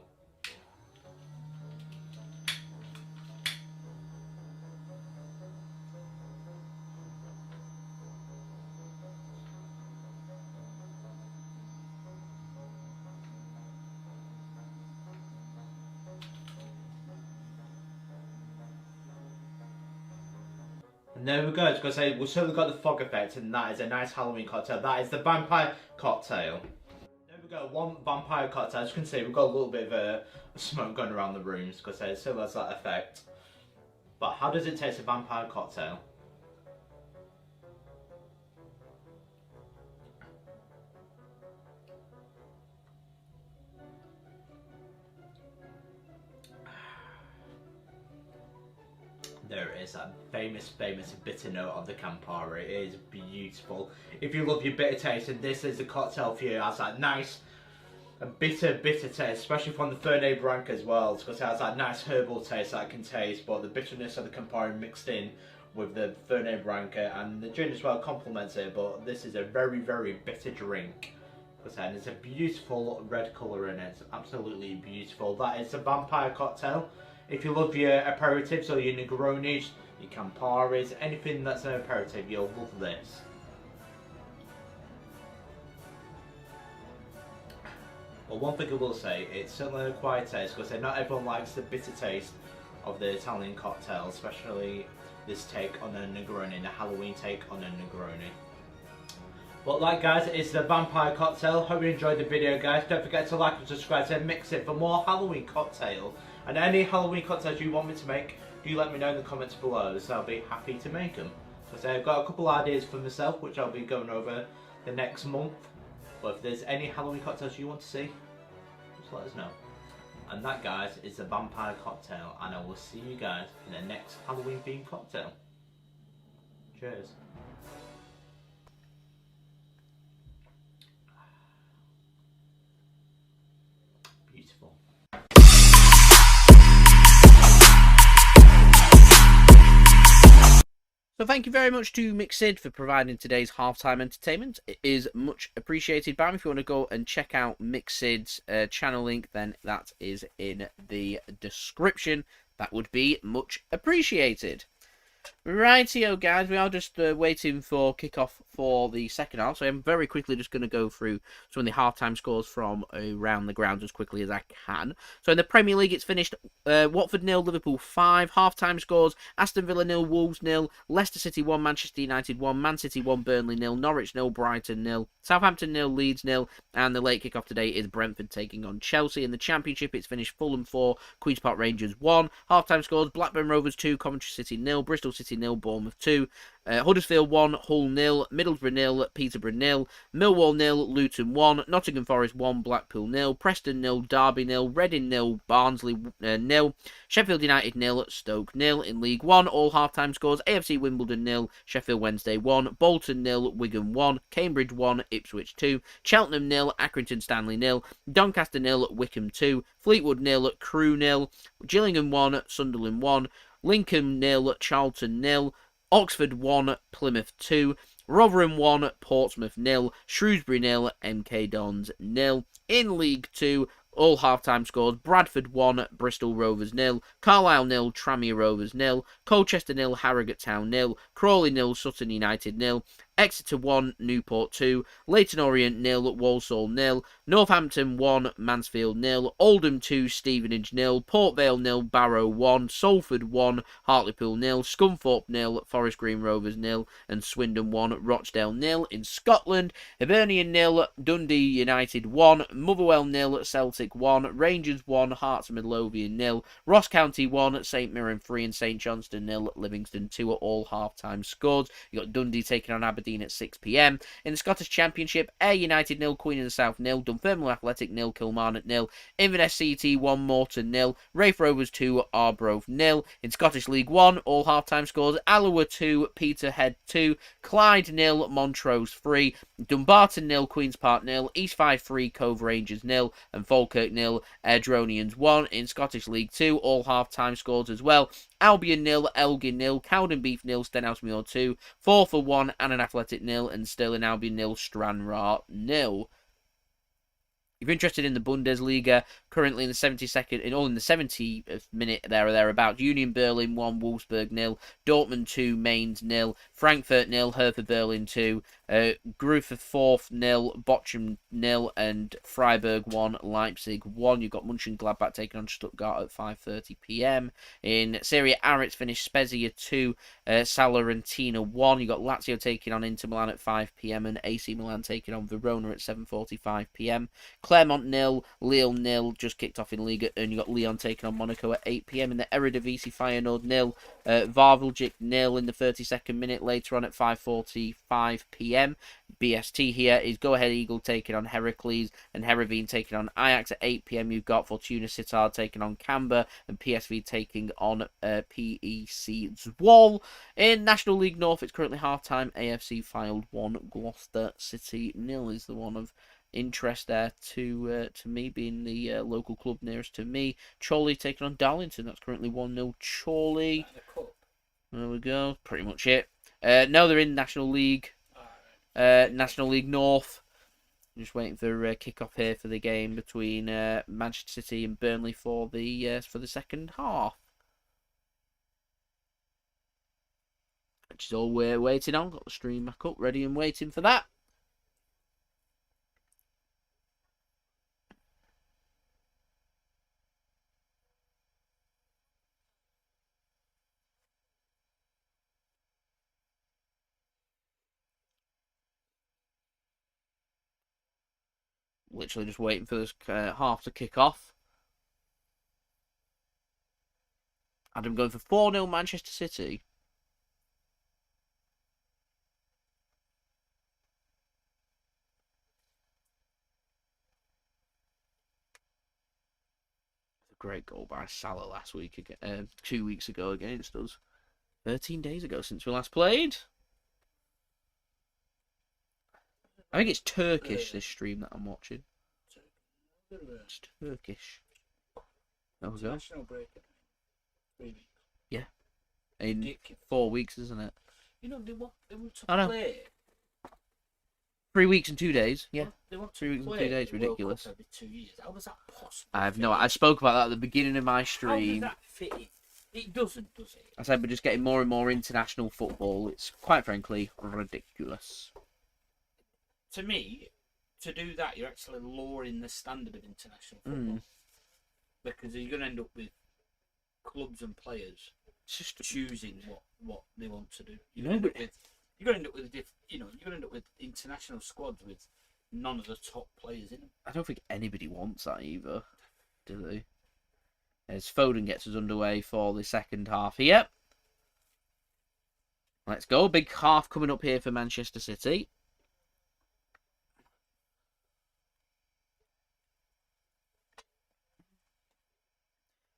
And there we go, it's going to say we've certainly got the fog effect, and that is a nice Halloween cocktail. That is the vampire cocktail. There we go, one vampire cocktail. As you can see, we've got a little bit of a smoke going around the rooms, because it still has that effect. But how does it taste, a vampire cocktail? There it is, that famous bitter note of the Campari. It is beautiful. If you love your bitter taste, and this is a cocktail for you, it has that nice bitter taste, especially from the Fernandinho as well, because it has that nice herbal taste that I can taste, but the bitterness of the Campari mixed in with the Fernandinho, and the gin as well complements it. But this is a very, very bitter drink. And it's a beautiful red colour in it. It's absolutely beautiful. That is a vampire cocktail. If you love your aperitifs or your Negronis, your Camparis, anything that's an aperitif, you'll love this. Well, one thing I will say, it's certainly a quiet taste, because not everyone likes the bitter taste of the Italian cocktail, especially this take on a Negroni, the Halloween take on a Negroni. But that, guys, is the vampire cocktail. Hope you enjoyed the video, guys. Don't forget to like and subscribe to Mix It for more Halloween cocktail. And any Halloween cocktails you want me to make, do let me know in the comments below, so I'll be happy to make them. So I've got a couple ideas for myself, which I'll be going over the next month. But if there's any Halloween cocktails you want to see, just let us know. And that, guys, is the vampire cocktail. And I will see you guys in the next Halloween themed cocktail. Cheers. beautiful. So thank you very much to Mixid for providing today's halftime entertainment. It is much appreciated. Bam, if you want to go and check out Mixid's channel link, then that is in the description. That would be much appreciated. Rightio, guys, we are just waiting for kickoff for the second half, so I'm very quickly just going to go through some of the half-time scores from around the grounds as quickly as I can. So in the Premier League, it's finished Watford 0, Liverpool 5. Half-time scores: Aston Villa 0, Wolves 0, Leicester City 1, Manchester United 1, Man City 1, Burnley 0, Norwich 0, Brighton 0, Southampton 0, Leeds 0, and the late kickoff today is Brentford taking on Chelsea. In the Championship, it's finished Fulham 4, Queen's Park Rangers 1. Half-time scores: Blackburn Rovers 2, Coventry City 0, Bristol City 0, Bournemouth 2, Huddersfield 1, Hull 0, Middlesbrough 0, Peterborough 0, Millwall 0, Luton 1, Nottingham Forest 1, Blackpool 0, Preston 0, Derby 0, Reading 0, Barnsley 0, Sheffield United 0, Stoke 0. In League 1, all half-time scores: AFC Wimbledon 0, Sheffield Wednesday 1, Bolton 0, Wigan 1, Cambridge 1, Ipswich 2, Cheltenham 0, Accrington Stanley 0, Doncaster 0, Wickham 2, Fleetwood 0, Crewe 0, Gillingham 1, Sunderland 1, Lincoln 0, Charlton 0, Oxford 1, Plymouth 2, Rotherham 1, Portsmouth 0, Shrewsbury 0, MK Dons 0. In League 2, all half-time scores: Bradford 1, Bristol Rovers 0, Carlisle 0, Tranmere Rovers 0, Colchester 0, Harrogate Town 0, Crawley 0, Sutton United 0, Exeter 1, Newport 2, Leyton Orient 0, Walsall 0, Northampton 1, Mansfield 0, Oldham 2, Stevenage 0, Port Vale 0, Barrow 1, Salford 1, Hartlepool 0, Scunthorpe 0, Forest Green Rovers 0, and Swindon 1, Rochdale 0. In Scotland, Hibernian 0, Dundee United 1, Motherwell 0, Celtic 1, Rangers 1, Hearts of Midlothian 0, Ross County 1, St Mirren 3, and St Johnstone 0, Livingston 2 are all half-time scores. You got Dundee taking on Aberdeen at 6 p.m. In the Scottish Championship, Ayr United 0, Queen of the South 0, Dunfermline Athletic 0, Kilmarnock 0, Inverness CT 1, Morton 0, Raith Rovers 2, Arbroath 0. In Scottish League 1, all half-time scores: Alloa 2, Peterhead 2, Clyde 0, Montrose 3, Dumbarton 0, Queen's Park 0, East Fife 3, Cove Rangers 0, and Falkirk 0, Airdronians 1. In Scottish League 2, all half-time scores as well: Albion 0, Elgin 0, Cowdenbeath 0, Stenhousemuir 2, Forfar 1, Annan Athletic 0, and Stirling Albion 0, Stranraer 0. If you're interested in the Bundesliga, currently in the 72nd, in 70th minute there or thereabouts, Union Berlin 1, Wolfsburg 0, Dortmund 2, Mainz 0, Frankfurt 0, Hertha Berlin 2, Gruther 4 0, Bochum 0, and Freiburg 1, Leipzig 1. You've got Mönchengladbach taking on Stuttgart at 5:30 p.m. In Serie A, it's finished Spezia 2, Salernitana 1. You've got Lazio taking on Inter Milan at 5 p.m. and AC Milan taking on Verona at 7:45 p.m. Clermont 0, Lille 0, just kicked off in Liga, and you got Lyon taking on Monaco at 8 p.m. In the Eredivisie, Feyenoord 0, Varveljic 0 in the 32nd minute. Later on at 5:45 p.m. BST here is Go Ahead Eagle taking on Heracles, and Heerenveen taking on Ajax at 8 p.m. You've got Fortuna Sittard taking on Canberra, and PSV taking on PEC Zwolle. In National League North, it's currently half-time. AFC Fylde 1, Gloucester City 0 is the one of interest there to me, being the local club nearest to me. Chorley taking on Darlington. That's currently 1-0 Chorley. There we go. Pretty much it. No, they're in National League. National League North. I'm just waiting for kick-off here for the game between Manchester City and Burnley for the second half. Which is all we're waiting on. Got the stream back up, ready and waiting for that. Literally just waiting for this half to kick off. And I'm going for 4-0 Manchester City. A great goal by Salah last week, 2 weeks ago against us. 13 days ago since we last played. I think it's Turkish, this stream that I'm watching. It's Turkish. There we go. International break. 3 weeks. Yeah. In Ridiculous. 4 weeks, isn't it? You know, they want to I know. play. 3 weeks and 2 days. Yeah. They want to 3 weeks and play 2 days. the World Ridiculous. Cup every 2 years. How is that possible? I have no. I spoke about that at the beginning of my How stream. does that fit in? It doesn't, does it? I said we're just getting more and more international football. It's quite frankly ridiculous. To me, to do that, you're actually lowering the standard of international football. Because you're going to end up with clubs and players It's just choosing what they want to do. No, but- You're going to end up with you're going to end up with international squads with none of the top players in them. I don't think anybody wants that either, do they? As Foden gets us underway for the second half here. Let's go. Big half coming up here for Manchester City.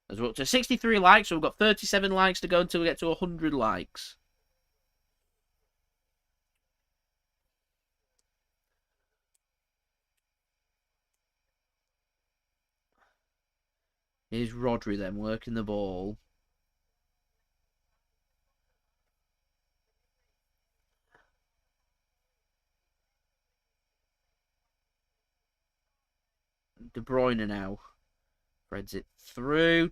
As we're up to 63 likes, so we've got 37 likes to go until we get to 100 likes. Here's Rodri then, working the ball. De Bruyne now. Threads it through.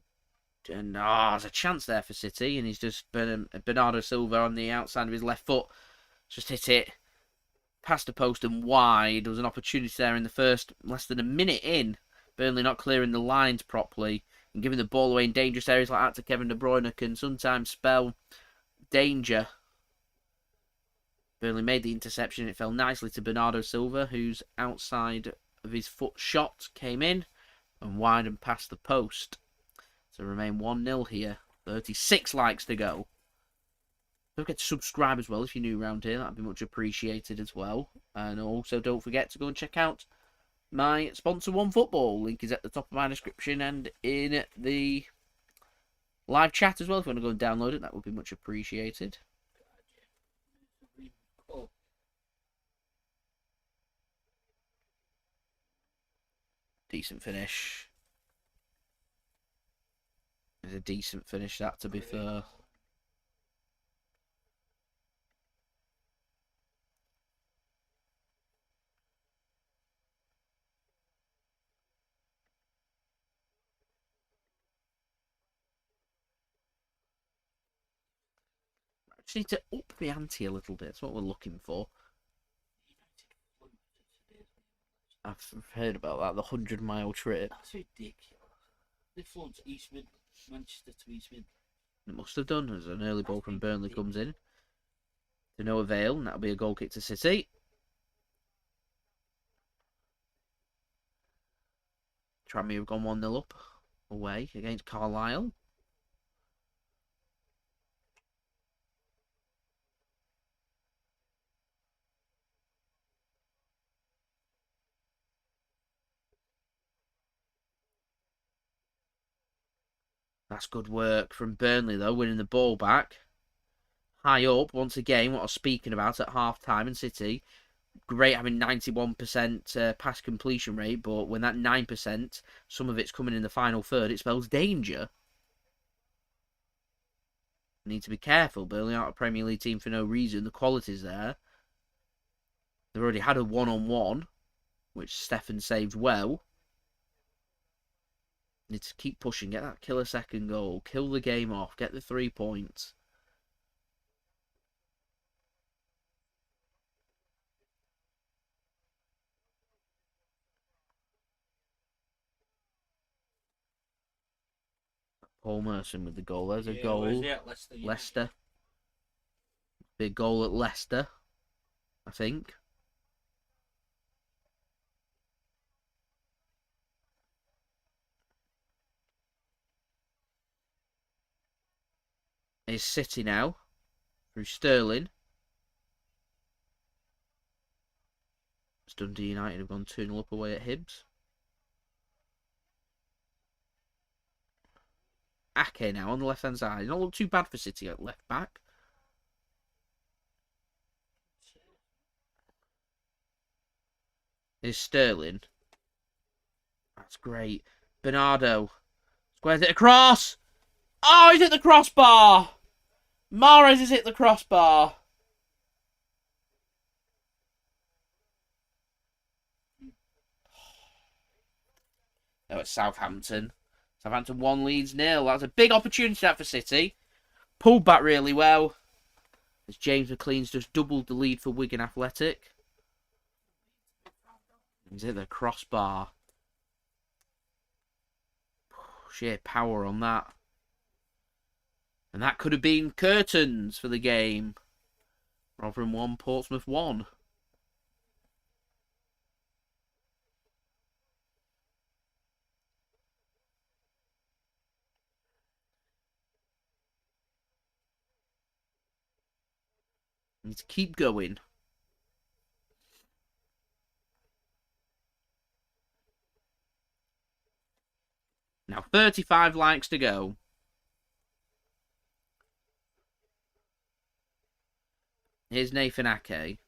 And there's a chance there for City. And he's just Bernardo Silva on the outside of his left foot. Just hit it. Past the post and wide. There was an opportunity there in the first, less than a minute in. Burnley not clearing the lines properly and giving the ball away in dangerous areas like that to Kevin De Bruyne can sometimes spell danger. Burnley made the interception. It fell nicely to Bernardo Silva, whose outside of his foot shot came in and wide and past the post. So remain 1-0 here. 36 likes to go. Don't forget to subscribe as well if you're new around here. That'd be much appreciated as well. And also don't forget to go and check out my sponsor OneFootball. Link is at the top of my description and in the live chat as well. If you want to go and download it, that would be much appreciated. Oh, Decent finish. It's a decent finish, that, to be fair. Just need to up the ante a little bit. That's what we're looking for. I've heard about that, the 100-mile trip. that's ridiculous. They flew to East Midlands, Manchester to East Midlands. It must have done, as an early ball from Burnley comes in. To no avail, and that'll be a goal kick to City. Tranmere have gone 1-0 up away against Carlisle. That's good work from Burnley, though, winning the ball back. High up, once again, what I was speaking about at half-time in City. Great having 91% pass completion rate, but when that 9%, some of it's coming in the final third, it spells danger. Need to be careful. Burnley aren't a Premier League team for no reason. The quality's there. They've already had a one-on-one, which Steffen saved well. Need to keep pushing, get that killer second goal, kill the game off, get the 3 points. Paul Merson with the goal. There's a goal. Leicester. Leicester. Big goal at Leicester, I think. Is City now through Sterling. Dundee United have gone 2-0 up away at Hibs. Ake now on the left hand side. Not look too bad for City at left back. Is Sterling. That's great. Bernardo. Squares it across. Oh, he's hit the crossbar. Mahrez has hit the crossbar. Oh, it's Southampton. Southampton 1, Leeds 0. That was a big opportunity that for City. Pulled back really well. As James McLean's just doubled the lead for Wigan Athletic. He's hit the crossbar. Sheer power on that. And that could have been curtains for the game. Rotherham 1, Portsmouth 1. Need to keep going. Now 35 likes to go. Here's Nathan Ake.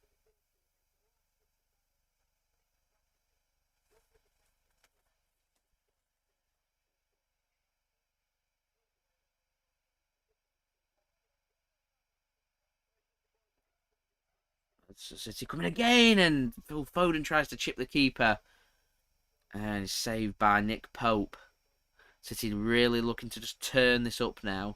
City coming again, and Phil Foden tries to chip the keeper. And it's saved by Nick Pope. City really looking to just turn this up now.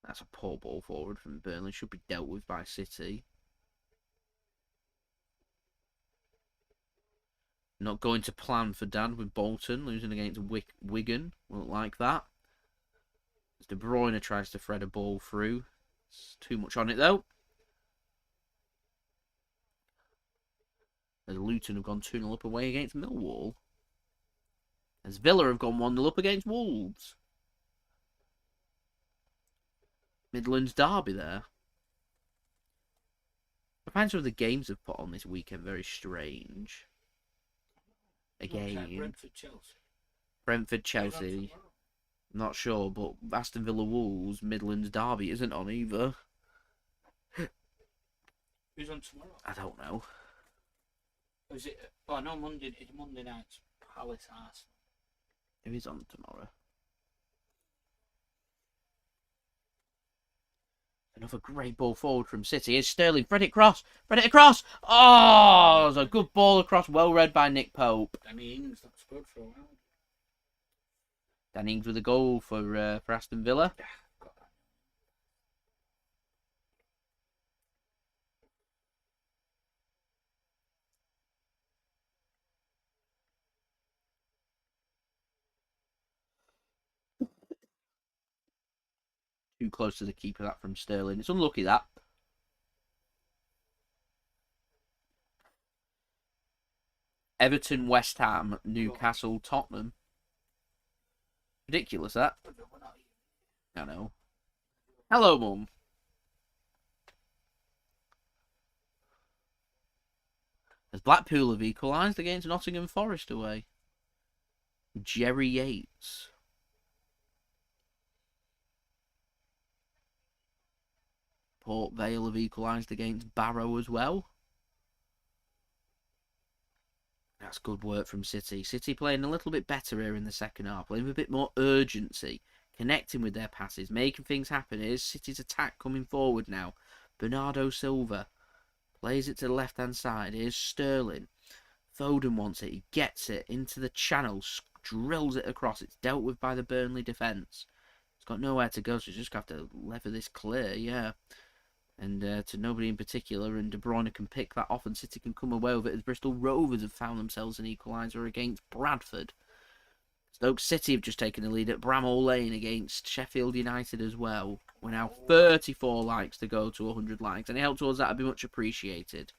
That's a poor ball forward from Burnley. Should be dealt with by City. Not going to plan for Dan with Bolton. Losing against Wigan. Won't like that. As De Bruyne tries to thread a ball through. It's too much on it though. As Luton have gone 2-0 up away against Millwall. As Villa have gone 1-0 up against Wolves. Midlands derby there. I find some of the games they've put on this weekend very strange. Again. Brentford Chelsea. Not sure, but Aston Villa Wolves, Midlands derby isn't on either. Who's on tomorrow? I don't know. Is it? Oh no, Monday. It's Monday night. Palace Arsenal. Who is on tomorrow? Another great ball forward from City. Here's Sterling. Thread it across. Thread it across. Oh, it was a good ball across. Well read by Nick Pope. Danny Ings, that's good for a while. Danny Ings with a goal for Aston Villa. Got that. Too close to the keeper, that from Sterling. It's unlucky, that. Everton, West Ham, Newcastle, Tottenham. Ridiculous, that. I know. Hello, Mum. As Blackpool have equalised against Nottingham Forest away. Jerry Yates. Port Vale have equalised against Barrow as well. That's good work from City. City playing a little bit better here in the second half. Playing with a bit more urgency. Connecting with their passes. Making things happen. Here's City's attack coming forward now. Bernardo Silva. Plays it to the left-hand side. Here's Sterling. Foden wants it. He gets it into the channel. Drills it across. It's dealt with by the Burnley defence. It's got nowhere to go, so you just have to lever this clear, yeah. And to nobody in particular, and De Bruyne can pick that off, and City can come away with it as Bristol Rovers have found themselves an equaliser against Bradford. Stoke City have just taken the lead at Bramall Lane against Sheffield United as well. We're now 34 likes to go to 100 likes. Any help towards that would be much appreciated.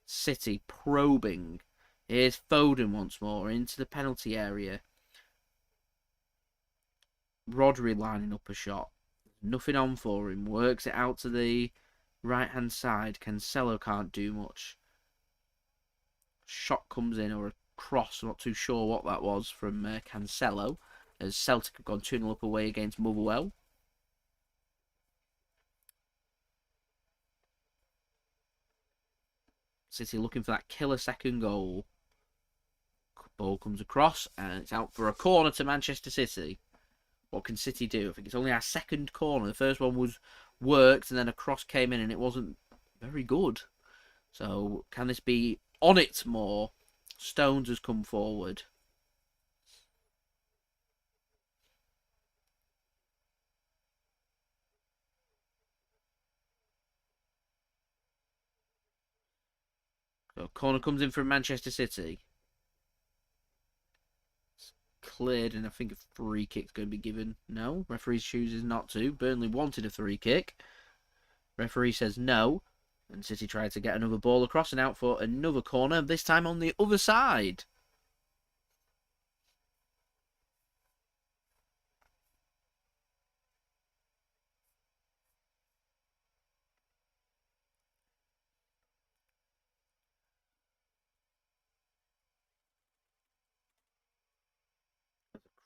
City probing. Here's Foden once more into the penalty area. Rodri lining up a shot. Nothing on for him. Works it out to the right-hand side. Cancelo can't do much. Shot comes in, or a cross. I'm not too sure what that was from Cancelo. As Celtic have gone 2-0 up away against Motherwell. City looking for that killer second goal. Ball comes across, and it's out for a corner to Manchester City. What can City do? I think it's only our second corner. The first one was worked, and then a cross came in, and it wasn't very good. So, can this be on it more? Stones has come forward. So, corner comes in from Manchester City. Cleared, and I think a free kick's going to be given. No, referee chooses not to. Burnley wanted a free kick. Referee says no, and City tried to get another ball across and out for another corner, this time on the other side.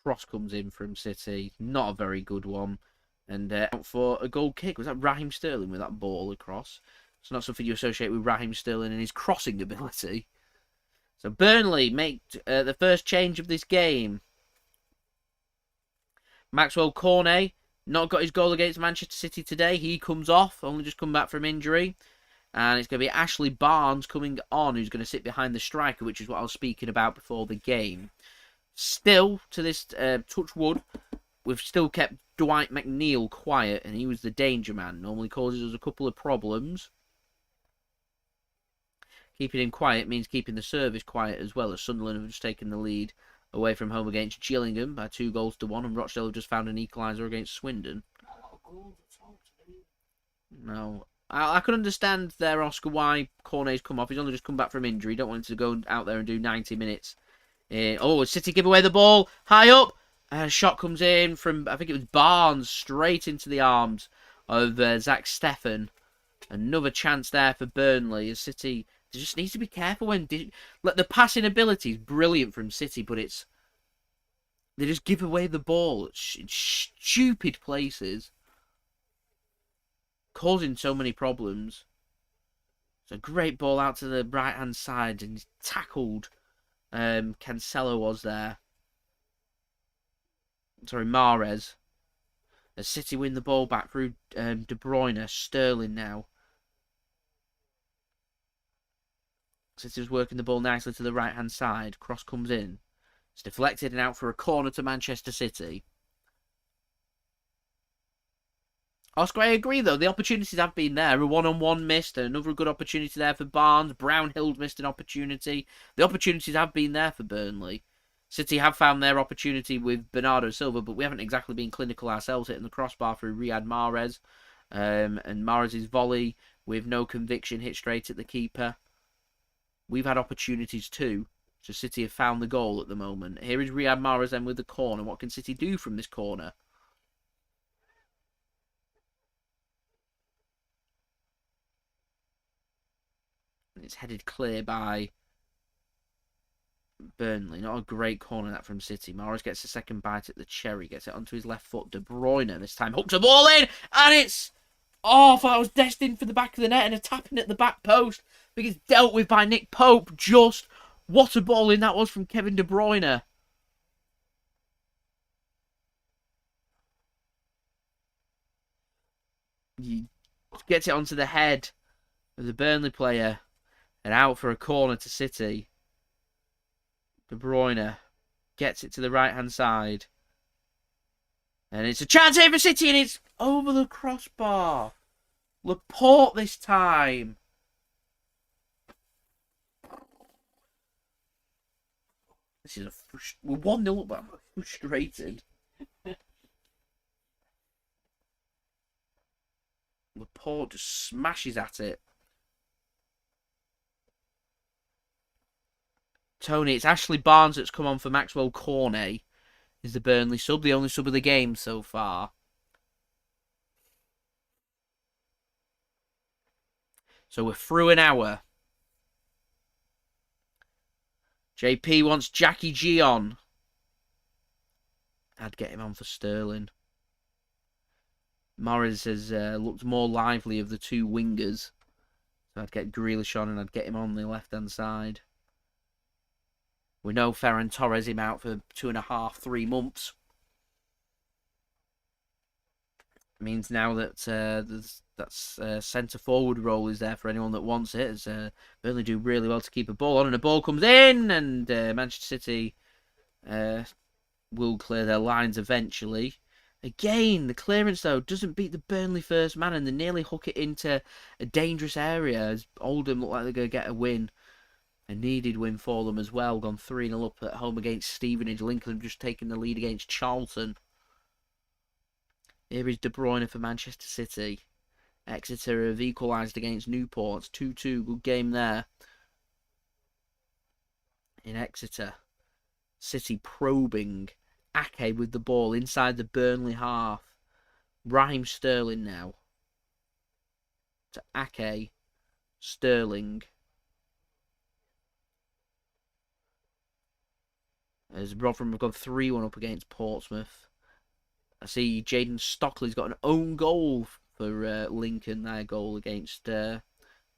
Cross comes in from City. Not a very good one. And out for a goal kick. Was that Raheem Sterling with that ball across? It's not something you associate with Raheem Sterling and his crossing ability. So Burnley make the first change of this game. Maxwel Cornet not got his goal against Manchester City today. He comes off. Only just come back from injury. And it's going to be Ashley Barnes coming on, who's going to sit behind the striker, which is what I was speaking about before the game. Still, to this touch wood, we've still kept Dwight McNeil quiet, and he was the danger man. Normally causes us a couple of problems. Keeping him quiet means keeping the service quiet as well, as Sunderland have just taken the lead away from home against Gillingham by 2-1, and Rochdale have just found an equaliser against Swindon. No. I can understand there, Oscar, why Cornet's come off. He's only just come back from injury. Don't want him to go out there and do 90 minutes. City give away the ball. High up. And a shot comes in from, I think it was Barnes, straight into the arms of Zack Steffen. Another chance there for Burnley. As City, they just need to be careful when... the passing ability is brilliant from City, but it's... They just give away the ball in stupid places. Causing so many problems. It's a great ball out to the right-hand side, and he's tackled. Cancelo was there. Sorry, Mahrez. As City win the ball back through De Bruyne. Sterling now. City's working the ball nicely to the right-hand side. Cross comes in. It's deflected and out for a corner to Manchester City. Oscar, I agree, though. The opportunities have been there. A one-on-one missed. Another good opportunity there for Barnes. Brownhill missed an opportunity. The opportunities have been there for Burnley. City have found their opportunity with Bernardo Silva, but we haven't exactly been clinical ourselves, hitting the crossbar through Riyad Mahrez. And Mahrez's volley with no conviction hit straight at the keeper. We've had opportunities too. So City have found the goal at the moment. Here is Riyad Mahrez then with the corner. What can City do from this corner? It's headed clear by Burnley. Not a great corner that from City. Mahrez gets a second bite at the cherry. Gets it onto his left foot. De Bruyne this time hooks a ball in. And it's... Oh, I thought I was destined for the back of the net and a tapping at the back post. I think it's dealt with by Nick Pope. Just what a ball in that was from Kevin De Bruyne. He gets it onto the head of the Burnley player. And out for a corner to City. De Bruyne gets it to the right-hand side. And it's a chance here for City, and it's over the crossbar. Laporte this time. This is we're 1-0 up, but I'm frustrated. Laporte just smashes at it. Tony, it's Ashley Barnes that's come on for Maxwel Cornet. Is the Burnley sub, the only sub of the game so far. So we're through an hour. JP wants Jackie G on. I'd get him on for Sterling. Mahrez has looked more lively of the two wingers. So I'd get Grealish on and I'd get him on the left-hand side. We know Ferran Torres him out for 2.5, 3 months. It means now that centre-forward role is there for anyone that wants it. As Burnley do really well to keep a ball on. And a ball comes in and Manchester City will clear their lines eventually. Again, the clearance, though, doesn't beat the Burnley first man, and they nearly hook it into a dangerous area as Oldham look like they're going to get a win. A needed win for them as well. Gone 3-0 up at home against Stevenage. Lincoln have just taken the lead against Charlton. Here is De Bruyne for Manchester City. Exeter have equalised against Newport. 2-2, good game there. In Exeter. City probing. Ake with the ball inside the Burnley half. Raheem Sterling now. To Ake. Sterling. As Rotherham have gone 3-1 up against Portsmouth. I see Jaden Stockley's got an own goal for Lincoln. Their goal against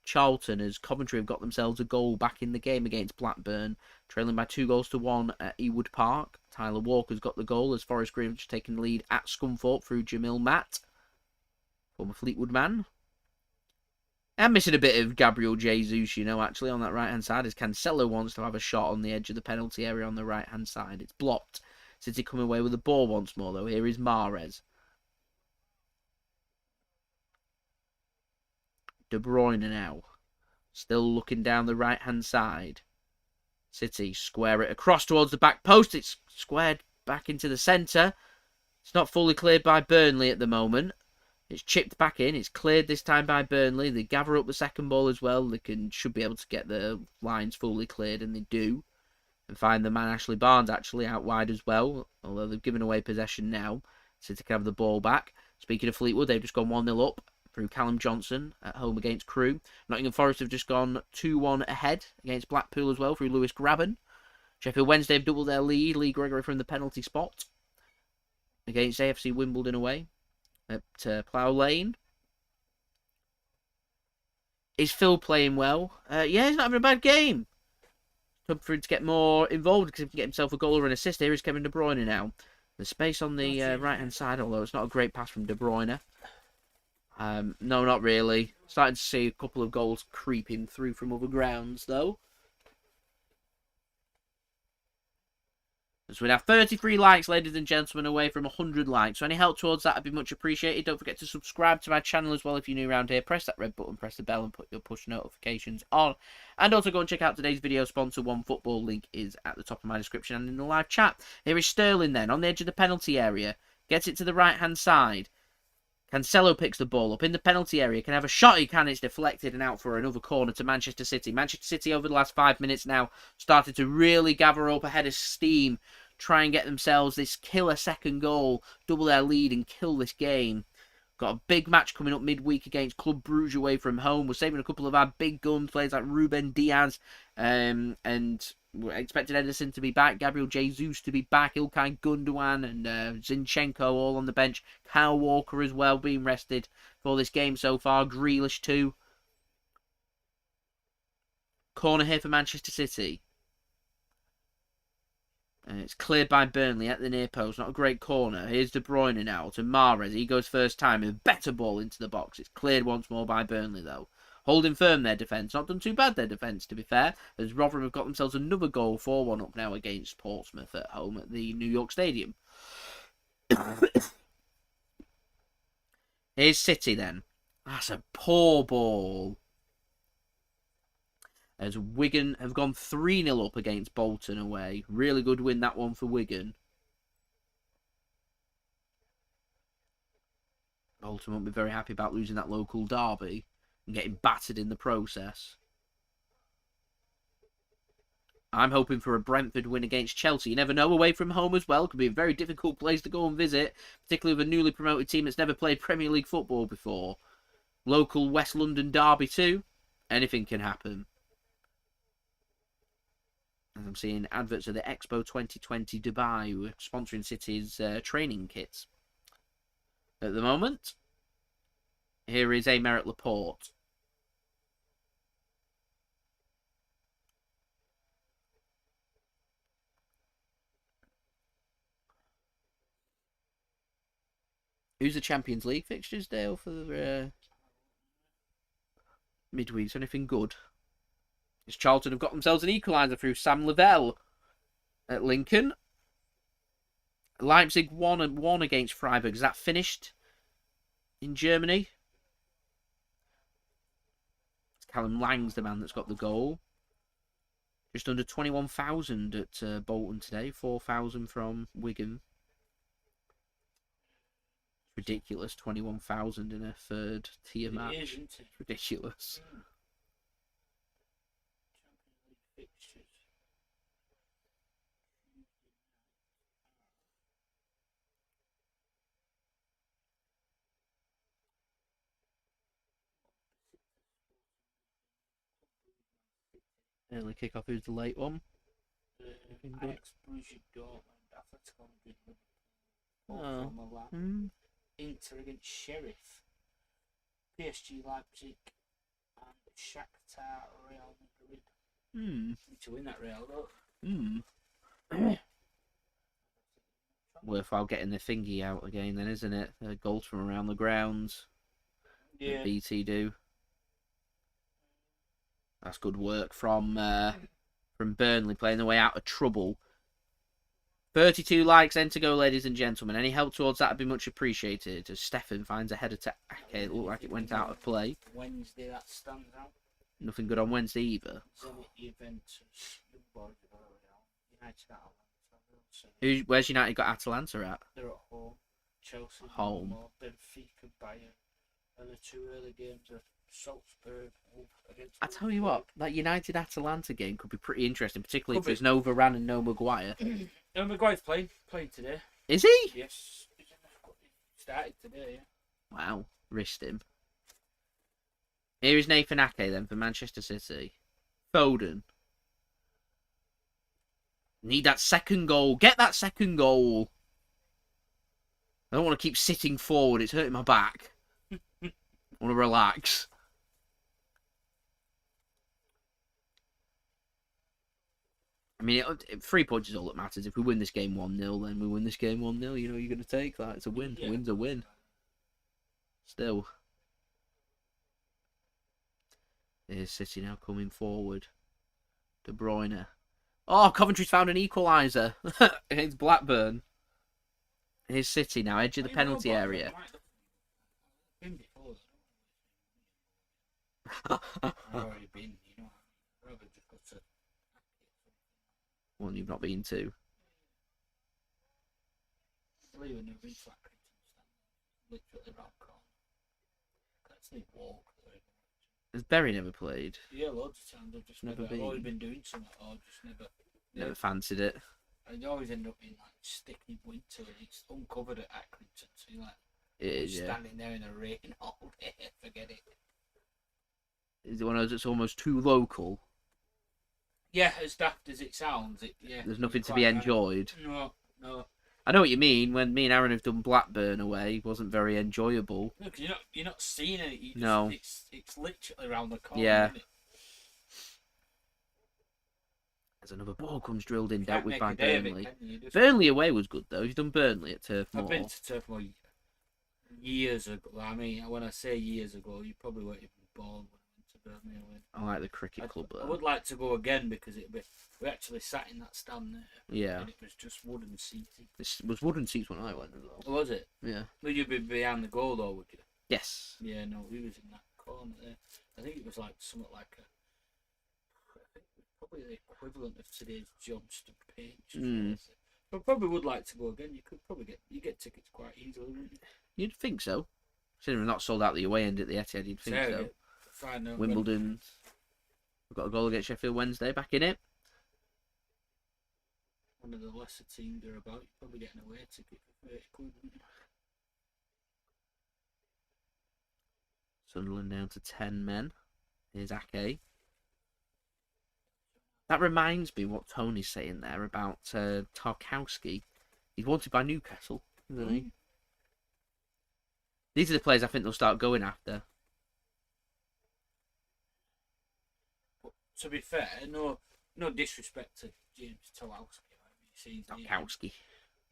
Charlton, as Coventry have got themselves a goal back in the game against Blackburn, trailing by 2-1 at Ewood Park. Tyler Walker's got the goal as Forest Green have just taken the lead at Scunthorpe through Jamil Matt, former Fleetwood man. And missing a bit of Gabriel Jesus, you know, actually, on that right-hand side, as Cancelo wants to have a shot on the edge of the penalty area on the right-hand side. It's blocked. City come away with the ball once more, though. Here is Mahrez. De Bruyne now. Still looking down the right-hand side. City square it across towards the back post. It's squared back into the centre. It's not fully cleared by Burnley at the moment. It's chipped back in. It's cleared this time by Burnley. They gather up the second ball as well. They should be able to get the lines fully cleared, and they do. And find the man Ashley Barnes actually out wide as well. Although they've given away possession now. City can have the ball back. Speaking of Fleetwood, they've just gone 1-0 up through Callum Johnson at home against Crewe. Nottingham Forest have just gone 2-1 ahead against Blackpool as well through Lewis Graben. Sheffield Wednesday have doubled their lead. Lee Gregory from the penalty spot against AFC Wimbledon away at Plough Lane. Is Phil playing well? Yeah, he's not having a bad game. Time for him to get more involved because he can get himself a goal or an assist. Here is Kevin De Bruyne now. The space on the right-hand side, although it's not a great pass from De Bruyne. No, not really. Starting to see a couple of goals creeping through from other grounds, though. So we have 33 likes, ladies and gentlemen, away from 100 likes. So any help towards that would be much appreciated. Don't forget to subscribe to my channel as well if you're new around here. Press that red button, press the bell, and put your push notifications on. And also go and check out today's video sponsor, OneFootball. Link is at the top of my description and in the live chat. Here is Sterling then, on the edge of the penalty area. Gets it to the right-hand side. Cancelo picks the ball up in the penalty area. Can have a shot. He can. It's deflected and out for another corner to Manchester City. Manchester City over the last 5 minutes now started to really gather up ahead of steam. Try and get themselves this killer second goal. Double their lead and kill this game. Got a big match coming up midweek against Club Brugge away from home. We're saving a couple of our big guns, players like Ruben Dias. And we're expecting Ederson to be back. Gabriel Jesus to be back. Ilkay Gundogan and Zinchenko all on the bench. Kyle Walker as well being rested for this game so far. Grealish too. Corner here for Manchester City. It's cleared by Burnley at the near post. Not a great corner. Here's De Bruyne now to Mahrez. He goes first time. A better ball into the box. It's cleared once more by Burnley though. Holding firm their defence. Not done too bad their defence to be fair. As Rotherham have got themselves another goal. 4-1 up now against Portsmouth at home at the New York Stadium. Here's City then. That's a poor ball. As Wigan have gone 3-0 up against Bolton away. Really good win that one for Wigan. Bolton won't be very happy about losing that local derby and getting battered in the process. I'm hoping for a Brentford win against Chelsea. You never know, away from home as well. Could be a very difficult place to go and visit, particularly with a newly promoted team that's never played Premier League football before. Local West London derby too. Anything can happen. As I'm seeing adverts of the Expo 2020 Dubai, who are sponsoring City's training kits. At the moment, here is Aymeric Laporte. Who's the Champions League fixtures, Dale, for the midweeks? Anything good? As Charlton have got themselves an equaliser through Sam Lavelle at Lincoln. Leipzig 1-1 against Freiburg. Is that finished in Germany? Callum Lang's the man that's got the goal. Just under 21,000 at Bolton today. 4,000 from Wigan. Ridiculous. 21,000 in a third tier match. It's ridiculous. Early kickoff. Who's the late one? Ajax, Borussia Dortmund, Atletico Madrid, Oh. Inter against Sheriff, PSG Leipzig, and Shakhtar Real Madrid. Need to win that Real though. Worthwhile getting the thingy out again then, isn't it? Goals from around the grounds. Yeah. BT do. That's good work from Burnley, playing their way out of trouble. 32 likes, then to go, ladies and gentlemen. Any help towards that would be much appreciated. As Steffen finds a header to Ake. It looked like it went out of play. Wednesday, that stands out. Nothing good on Wednesday either. Zenit, Juventus, United, Where's United got Atalanta at? they're at home. Chelsea, Home. Malmo, Benfica, Bayern. And the two early games are Salzburg against. I tell you what, that United Atalanta game could be pretty interesting, particularly Could if there's no Varane and no Maguire. No, Maguire's playing today. Is he? Yes, he started today. Yeah. Wow, wrist him. Here is Nathan Ake then for Manchester City. Foden. Need that second goal. Get that second goal. I don't want to keep sitting forward. It's hurting my back. I want to relax. I mean, 3 points is all that matters. If we win this game 1-0, then we win this game 1-0. You know, you're going to take that. It's a win. Yeah. A win's a win. Still. Here's City now coming forward. De Bruyne. Oh, Coventry's found an equaliser against Blackburn. Here's City now, edge of the penalty area. I've already been, you know. One you've not been to. Literally round corner. That's the walk. Has Berry never played? Yeah, loads of times. I've just Never I've been. always been doing something, or just never. Never fancied it. I always end up in like sticky winter, and it's uncovered at Accrington, so you're like It is, yeah. standing there in the rain all day. Forget it. Is it one of those that's almost too local? Yeah, as daft as it sounds, There's nothing it's to be quite enjoyed. right. No. I know what you mean. When me and Aaron have done Blackburn away, it wasn't very enjoyable. No, 'cause you're not seeing it. You just, No. It's literally around the corner. Yeah. Isn't it? As another ball comes drilled in, You dealt can't with make by a day of it, Burnley. can you? Just- Burnley away was good though. You've done Burnley at Turf Moor. I've been to Turf Moor years ago. I mean, when I say years ago, you probably weren't even born when I went to Burnley away. I like the cricket club I though. would like to go again because we actually sat in that stand there. Yeah. And it was just wooden seating. This was wooden seats when I went as well. Was it? Yeah. Would you be behind the goal though, would you? Yes. Yeah, no, we was in that corner there. I think it was like something like probably the equivalent of today's Johnston Page. But probably would like to go again. You could probably get tickets quite easily, wouldn't you? You'd think so. Considering we're not sold out the away end at the Etihad, you'd think So, so. yeah, fine, no, Wimbledon. We've got a goal against Sheffield Wednesday, back in it. One of the lesser teams are about. You're probably getting away ticket for 30 quid, wouldn't you? Sunderland down to 10 men. Here's Ake. That reminds me what Tony's saying there about Tarkowski. He's wanted by Newcastle, isn't he? These are the players I think they'll start going after. But to be fair, no disrespect to James Tarkowski.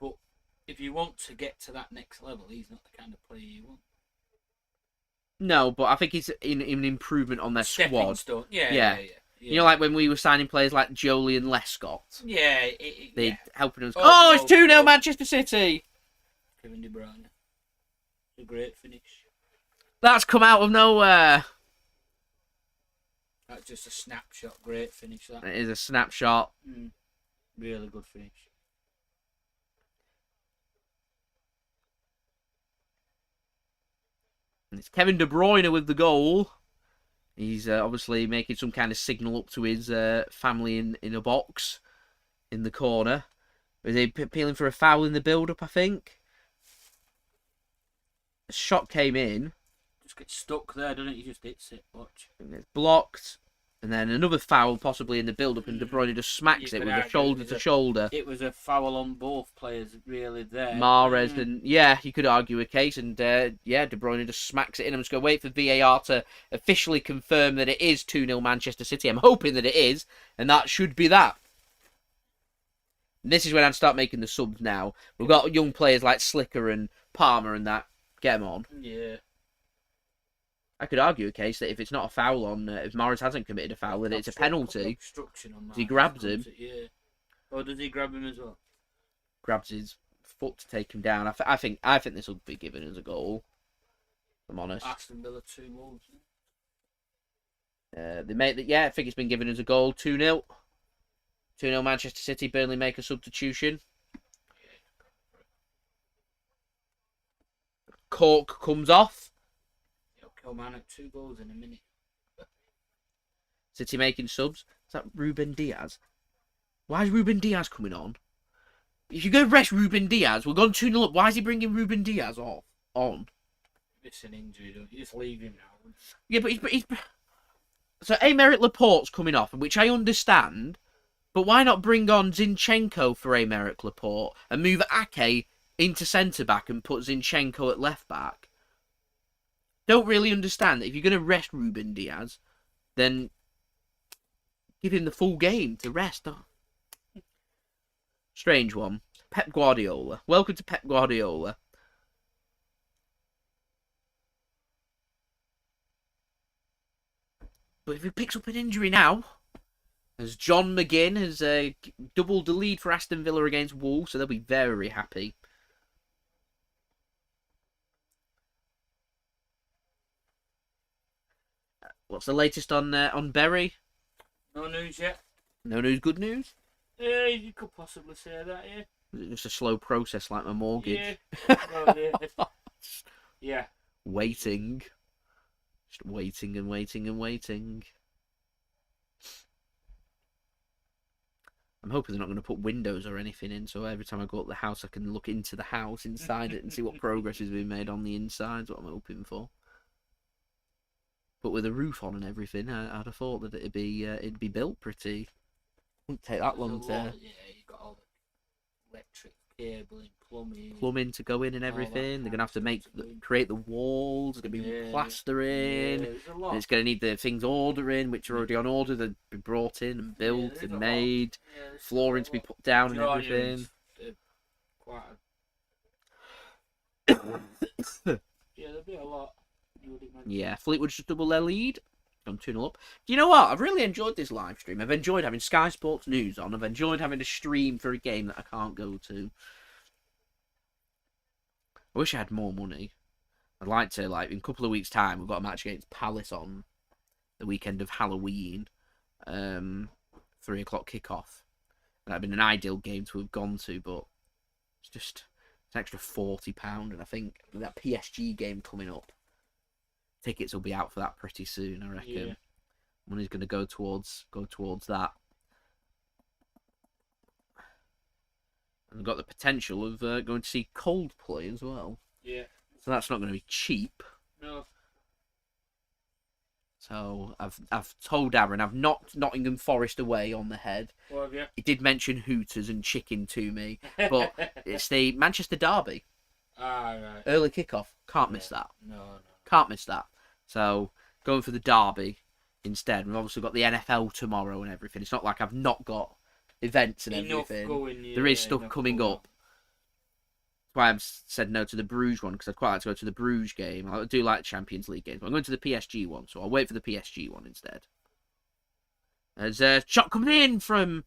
But if you want to get to that next level, he's not the kind of player you want. No, but I think he's in an improvement on their Stepping squad. stone. Yeah. You know, like when we were signing players like Jolie and Lescott. Yeah. They're helping us. Oh, It's 2-0 Manchester City. Kevin De Bruyne. A great finish. That's come out of nowhere. That's just a snapshot. Great finish, that. It is a snapshot. Really good finish. And it's Kevin De Bruyne with the goal. He's obviously making some kind of signal up to his family in a box in the corner. Is he appealing for a foul in the build-up, I think? A shot came in. Just gets stuck there, doesn't it? He just hits it. Watch. And it's blocked. And then another foul possibly in the build-up, and De Bruyne just smacks it with a shoulder-to-shoulder. It was a foul on both players, really, there. Mahrez, and you could argue a case, and De Bruyne just smacks it in. I'm just going to wait for VAR to officially confirm that it is 2-0 Manchester City. I'm hoping that it is, and that should be that. And this is when I'd start making the subs now. We've got young players like Slicker and Palmer and that. Get them on. Yeah. I could argue a case that if it's not a foul on, if Mahrez hasn't committed a foul, then it's a penalty. On he grabs him. Yeah. Or does he grab him as well? Grabs his foot to take him down. I think this will be given as a goal. If I'm honest. Aston Villa 2 Wolves. They make that. Yeah, I think it's been given as a goal. 2-0. 2-0 Manchester City. Burnley make a substitution. Cork comes off. Man at 2 goals in a minute. City making subs. Is that Ruben Dias? Why is Ruben Dias coming on? If you're going to rest Ruben Dias, we're going 2-0 up. Why is he bringing Ruben Dias on? It's an injury, don't you? Just leave him now. Yeah, but he's... So Aymeric Laporte's coming off, which I understand. But why not bring on Zinchenko for Aymeric Laporte and move Ake into centre-back and put Zinchenko at left-back? Don't really understand that if you're going to rest Ruben Dias, then give him the full game to rest. Oh. Strange one. Pep Guardiola. Welcome to Pep Guardiola. But if he picks up an injury now, as John McGinn has doubled the lead for Aston Villa against Wolves, so they'll be very happy. What's the latest on Berry? No news yet. No news, good news? Yeah, you could possibly say that, yeah. Is it just a slow process like my mortgage? Yeah. Yeah. Waiting. Just waiting and waiting and waiting. I'm hoping they're not going to put windows or anything in, so every time I go up the house I can look into the house, inside it, and see what progress has been made on the inside. That's what I'm hoping for. But with a roof on and everything, I'd have thought that it'd be built pretty. Wouldn't take that long to. Yeah, you got all the electric cabling, plumbing to go in and everything. They're gonna have to create the walls. There's gonna be plastering. And it's gonna need the things ordering, which are already on order. They'll be brought in and built and made. Flooring to be put down and everything. Yeah, there'll be a lot. Yeah, Fleetwood just double their lead. I'm 2-0 up. Do you know what? I've really enjoyed this live stream. I've enjoyed having Sky Sports News on. I've enjoyed having a stream for a game that I can't go to. I wish I had more money. I'd like to, like, in a couple of weeks' time, we've got a match against Palace on the weekend of Halloween. 3 o'clock kickoff. That'd been an ideal game to have gone to, but it's an extra £40. And I think with that PSG game coming up, tickets will be out for that pretty soon, I reckon. Yeah. Money's going to go towards that. And we've got the potential of going to see Coldplay as well. Yeah. So that's not going to be cheap. No. So I've told Aaron I've knocked Nottingham Forest away on the head. What have you? He did mention Hooters and chicken to me, but it's the Manchester derby. Ah, right. Early kickoff. Can't miss that. No. Can't miss that. So going for the derby instead. We've obviously got the NFL tomorrow and everything. It's not like I've not got events and everything. There is stuff coming up. That's why I've said no to the Bruges one, because I'd quite like to go to the Bruges game. I do like Champions League games, but I'm going to the PSG one, so I'll wait for the PSG one instead. There's a shot coming in from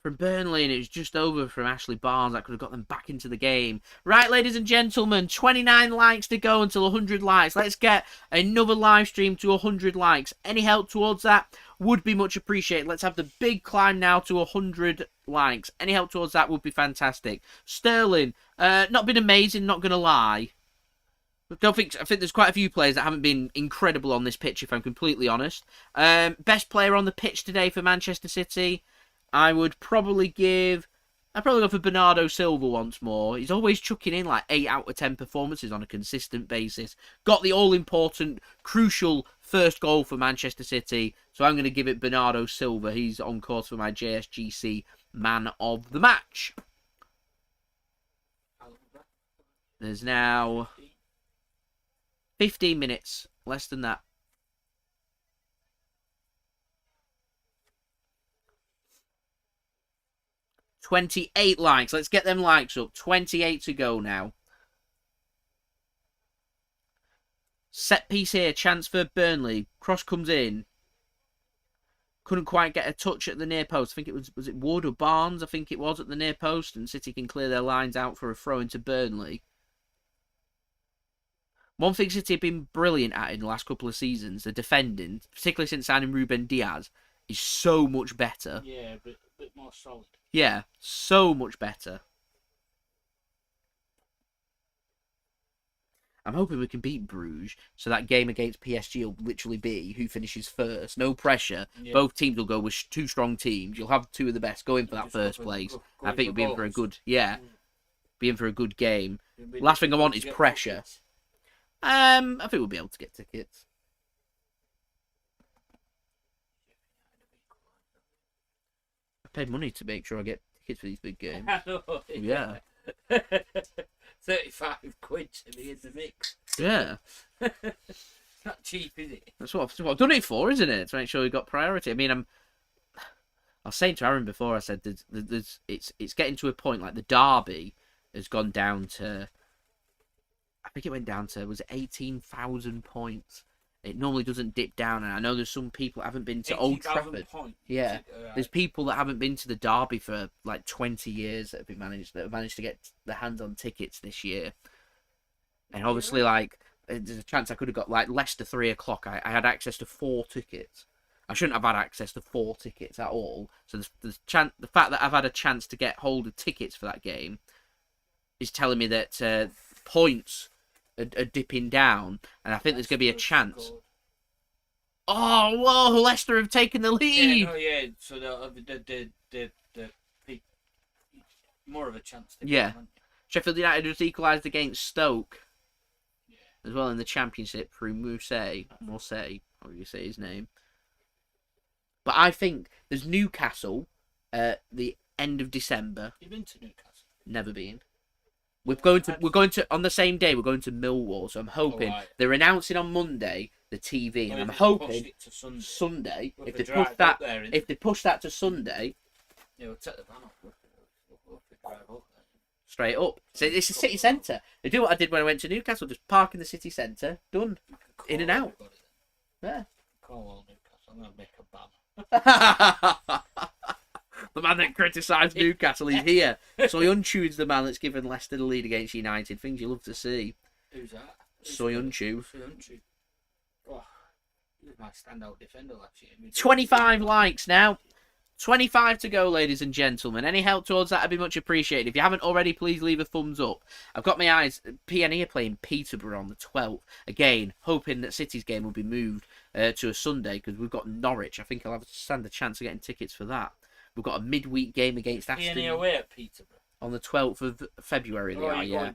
Burnley, and it was just over from Ashley Barnes. That could have got them back into the game. Right, ladies and gentlemen, 29 likes to go until 100 likes. Let's get another live stream to 100 likes. Any help towards that would be much appreciated. Let's have the big climb now to 100 likes. Any help towards that would be fantastic. Sterling, not been amazing, not going to lie. I think there's quite a few players that haven't been incredible on this pitch, if I'm completely honest. Best player on the pitch today for Manchester City, I'd probably go for Bernardo Silva once more. He's always chucking in like 8 out of 10 performances on a consistent basis. Got the all-important, crucial first goal for Manchester City. So I'm going to give it Bernardo Silva. He's on course for my JSGC man of the match. There's now 15 minutes. Less than that. $28 likes. Let's get them likes up. 28 to go now. Set piece here. Chance for Burnley. Cross comes in. Couldn't quite get a touch at the near post. I think it was it Wood or Barnes? I think it was at the near post. And City can clear their lines out for a throw into Burnley. One thing City have been brilliant at in the last couple of seasons, the defending, particularly since signing Ruben Dias, is so much better. Yeah, but a bit more solid. Yeah, so much better. I'm hoping we can beat Bruges, so that game against PSG will literally be who finishes first. No pressure. Yeah. Both teams will go with 2 strong teams. You'll have 2 of the best going for that first place. I think you'll be in for a good, be in for a good game. Last thing I want is pressure. I think we'll be able to get tickets. I paid money to make sure I get tickets for these big games. Yeah. 35 quid to be in the mix. Yeah. It's not cheap, is it? That's what I've done it for, isn't it? To make sure we got priority. I mean, I was saying to Aaron before, I said it's getting to a point like the derby has gone down to, I think it went down to, was it 18,000 points? It normally doesn't dip down, and I know there's some people that haven't been to Old Trafford. Yeah, there's people that haven't been to the derby for like 20 years that have managed to get their hands on tickets this year. And obviously, like, there's a chance I could have got like Leicester 3 o'clock. I had access to 4 tickets. I shouldn't have had access to 4 tickets at all. So the fact that I've had a chance to get hold of tickets for that game is telling me that points are dipping down, and I think there's going to be a chance. Oh, whoa! Leicester have taken the lead. So the more of a chance. Sheffield United just equalised against Stoke as well in the Championship through Mousset, how do you say his name? But I think there's Newcastle at the end of December. You've been to Newcastle? Never been. We're going to on the same day. We're going to Millwall, so I'm hoping they're announcing on Monday the TV, and I'm hoping Sunday if they push that to Sunday. Yeah, we'll take the van off. We'll drive up there. Straight up. So it's a city centre. They do what I did when I went to Newcastle. Just park in the city centre. Done. In and out. Yeah. Call all Newcastle. I'm gonna make a banner. The man that criticised Newcastle is here. Soyuncu is the man that's given Leicester the lead against United. Things you love to see. Who's that? Soyuncu. Oh, he was my standout defender last year. 25 likes now. 25 to go, ladies and gentlemen. Any help towards that would be much appreciated. If you haven't already, please leave a thumbs up. I've got my eyes. PNE are playing Peterborough on the 12th. Again, hoping that City's game will be moved to a Sunday, because we've got Norwich. I think I'll have to stand a chance of getting tickets for that. We've got a midweek game against Aston. PNE away at Peterborough on the 12th of February. They are, yeah.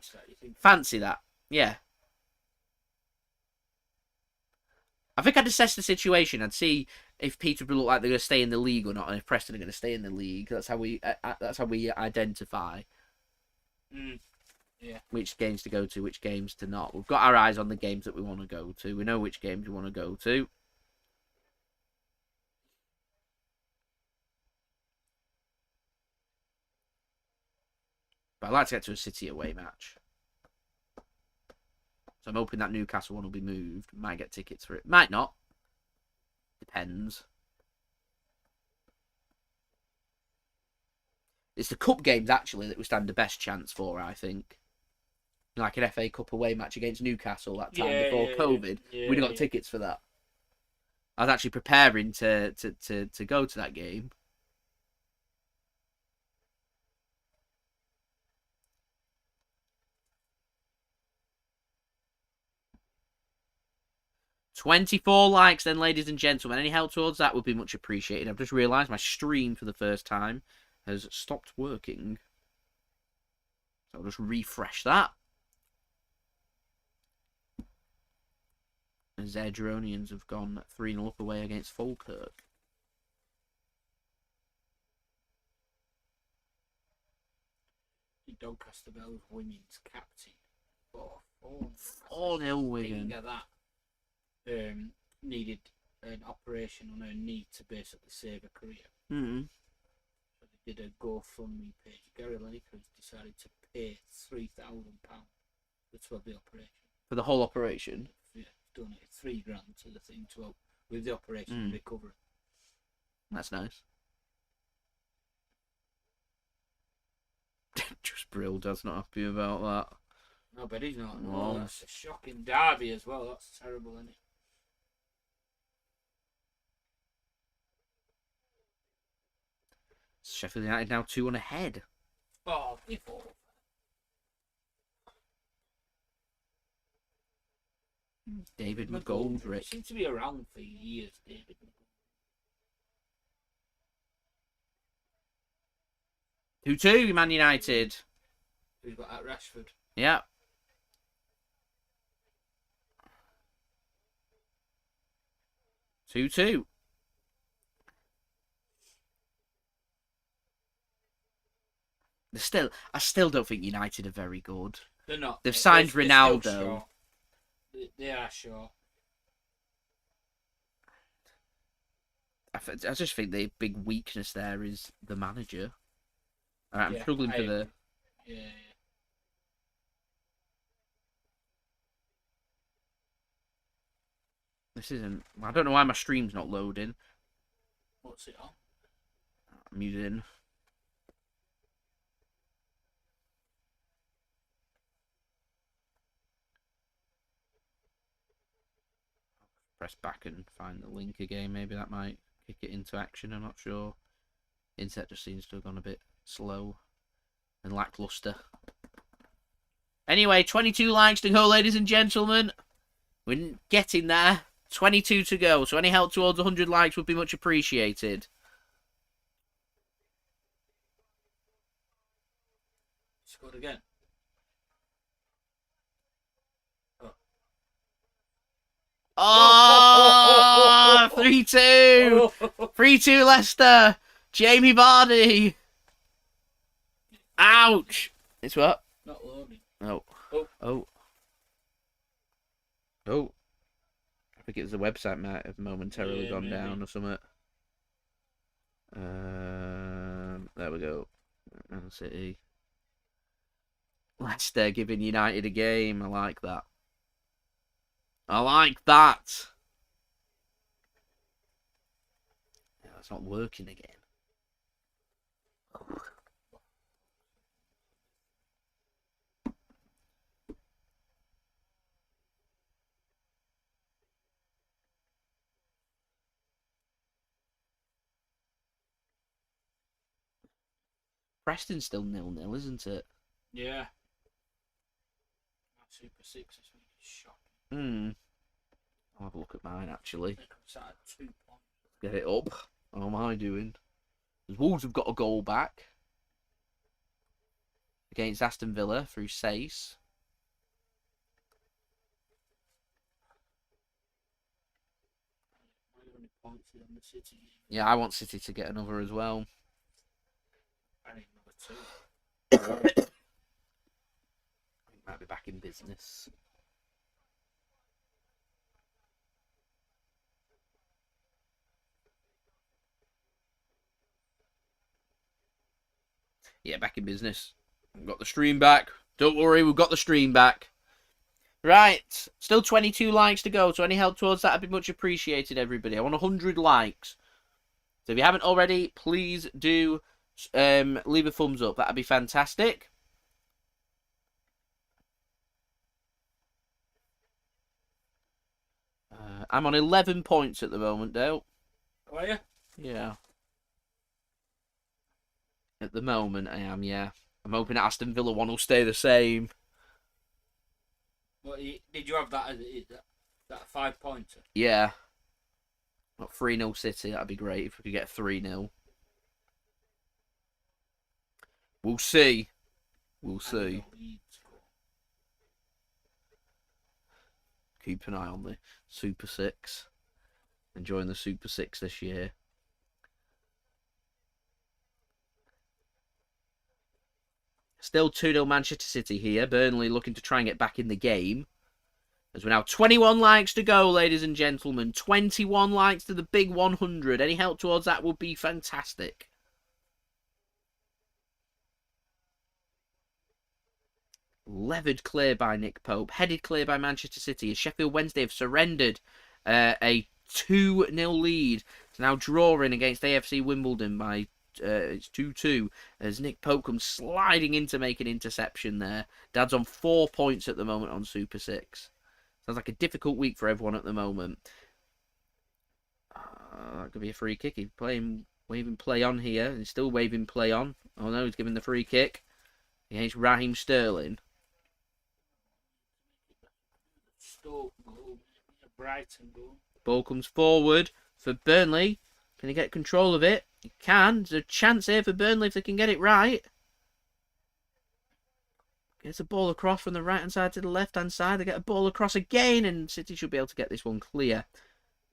Fancy that, yeah. I think I'd assess the situation. I'd see if Peterborough look like they're going to stay in the league or not, and if Preston are going to stay in the league. That's how we identify which games to go to, which games to not. We've got our eyes on the games that we want to go to. We know which games we want to go to. But I'd like to get to a City away match. So I'm hoping that Newcastle one will be moved. Might get tickets for it. Might not. Depends. It's the cup games, actually, that we stand the best chance for, I think. Like an FA Cup away match against Newcastle that time before COVID. Yeah, We'd got tickets for that. I was actually preparing to go to that game. $24 likes then, ladies and gentlemen. Any help towards that would be much appreciated. I've just realised my stream for the first time has stopped working. So I'll just refresh that. And Zedronians have gone 3-0 up away against Falkirk. Doncaster Bell's women's captain. 4-0 Wigan. Think of that. Needed an operation on her knee to basically save her career. So they did a GoFundMe page. Gary Lineker has decided to pay £3,000 for the operation. For the whole operation? Yeah, donated $3,000 to the thing to help with the operation recovery. That's nice. Just Brill does not happy about that. No, but he's not. No. Oh, that's a shocking derby as well. That's terrible, isn't it? Sheffield United now 2-1 ahead. Oh, before. David McGoldrick. Seems to be around for years, David. 2-2, Man United. Who's got at Rashford? Yeah. Two. I still don't think United are very good. They're not. They've signed They're Ronaldo. still short. They are short. I just think the big weakness there is the manager. I'm Yeah, struggling for the. Yeah. This isn't. I don't know why my stream's not loading. What's it on? I'm using. Press back and find the link again. Maybe that might kick it into action. I'm not sure. Internet just seems to have gone a bit slow and lackluster. Anyway, 22 likes to go, ladies and gentlemen. We're getting there. 22 to go. So any help towards 100 likes would be much appreciated. Scored again. Oh, 3-2. 3-2 Leicester. Jamie Vardy. Ouch. It's what? Not loading. Oh. Oh. I think it was the website might have momentarily gone maybe. down or something. There we go. Man City. Leicester giving United a game. I like that. Yeah, it's not working again. Preston's still 0-0, isn't it? Yeah. Super 6 this week is shocking. I'll have a look at mine, actually. They could start at 2 points. Get it up. How am I doing? Because Wolves have got a goal back against Aston Villa through Sace. points on the City. Yeah, I want City to get another as well. I need number 2. Might be back in business. Yeah, back in business. We've got the stream back. Don't worry, we've got the stream back. Right, still 22 likes to go, so any help towards that would be much appreciated, everybody. I want 100 likes. So if you haven't already, please do leave a thumbs up. That'd be fantastic. I'm on 11 points at the moment, Dale. Are you? Yeah. At the moment, I am, yeah. I'm hoping Aston Villa one will stay the same. What, did you have that as that 5-pointer? Yeah. Not 3-0 City, that'd be great if we could get 3-0. We'll see. We'll see. Keep an eye on the Super 6. Enjoying the Super 6 this year. Still 2-0 Manchester City here. Burnley looking to try and get back in the game. As we're now 21 likes to go, ladies and gentlemen. 21 likes to the big 100. Any help towards that would be fantastic. Levered clear by Nick Pope. Headed clear by Manchester City. As Sheffield Wednesday have surrendered a 2-0 lead. It's now drawing against AFC Wimbledon by it's 2-2 as Nick Pope comes sliding in to make an interception there. Dad's on 4 points at the moment on Super 6. Sounds like a difficult week for everyone at the moment. That could be a free kick. He's waving play on here. He's still waving play on. Oh no, he's giving the free kick against Raheem Sterling. Stoke goal, Brighton goal. Ball comes forward for Burnley. Can he get control of it? He can. There's a chance here for Burnley if they can get it right. Gets a ball across from the right-hand side to the left-hand side. They get a ball across again, and City should be able to get this one clear.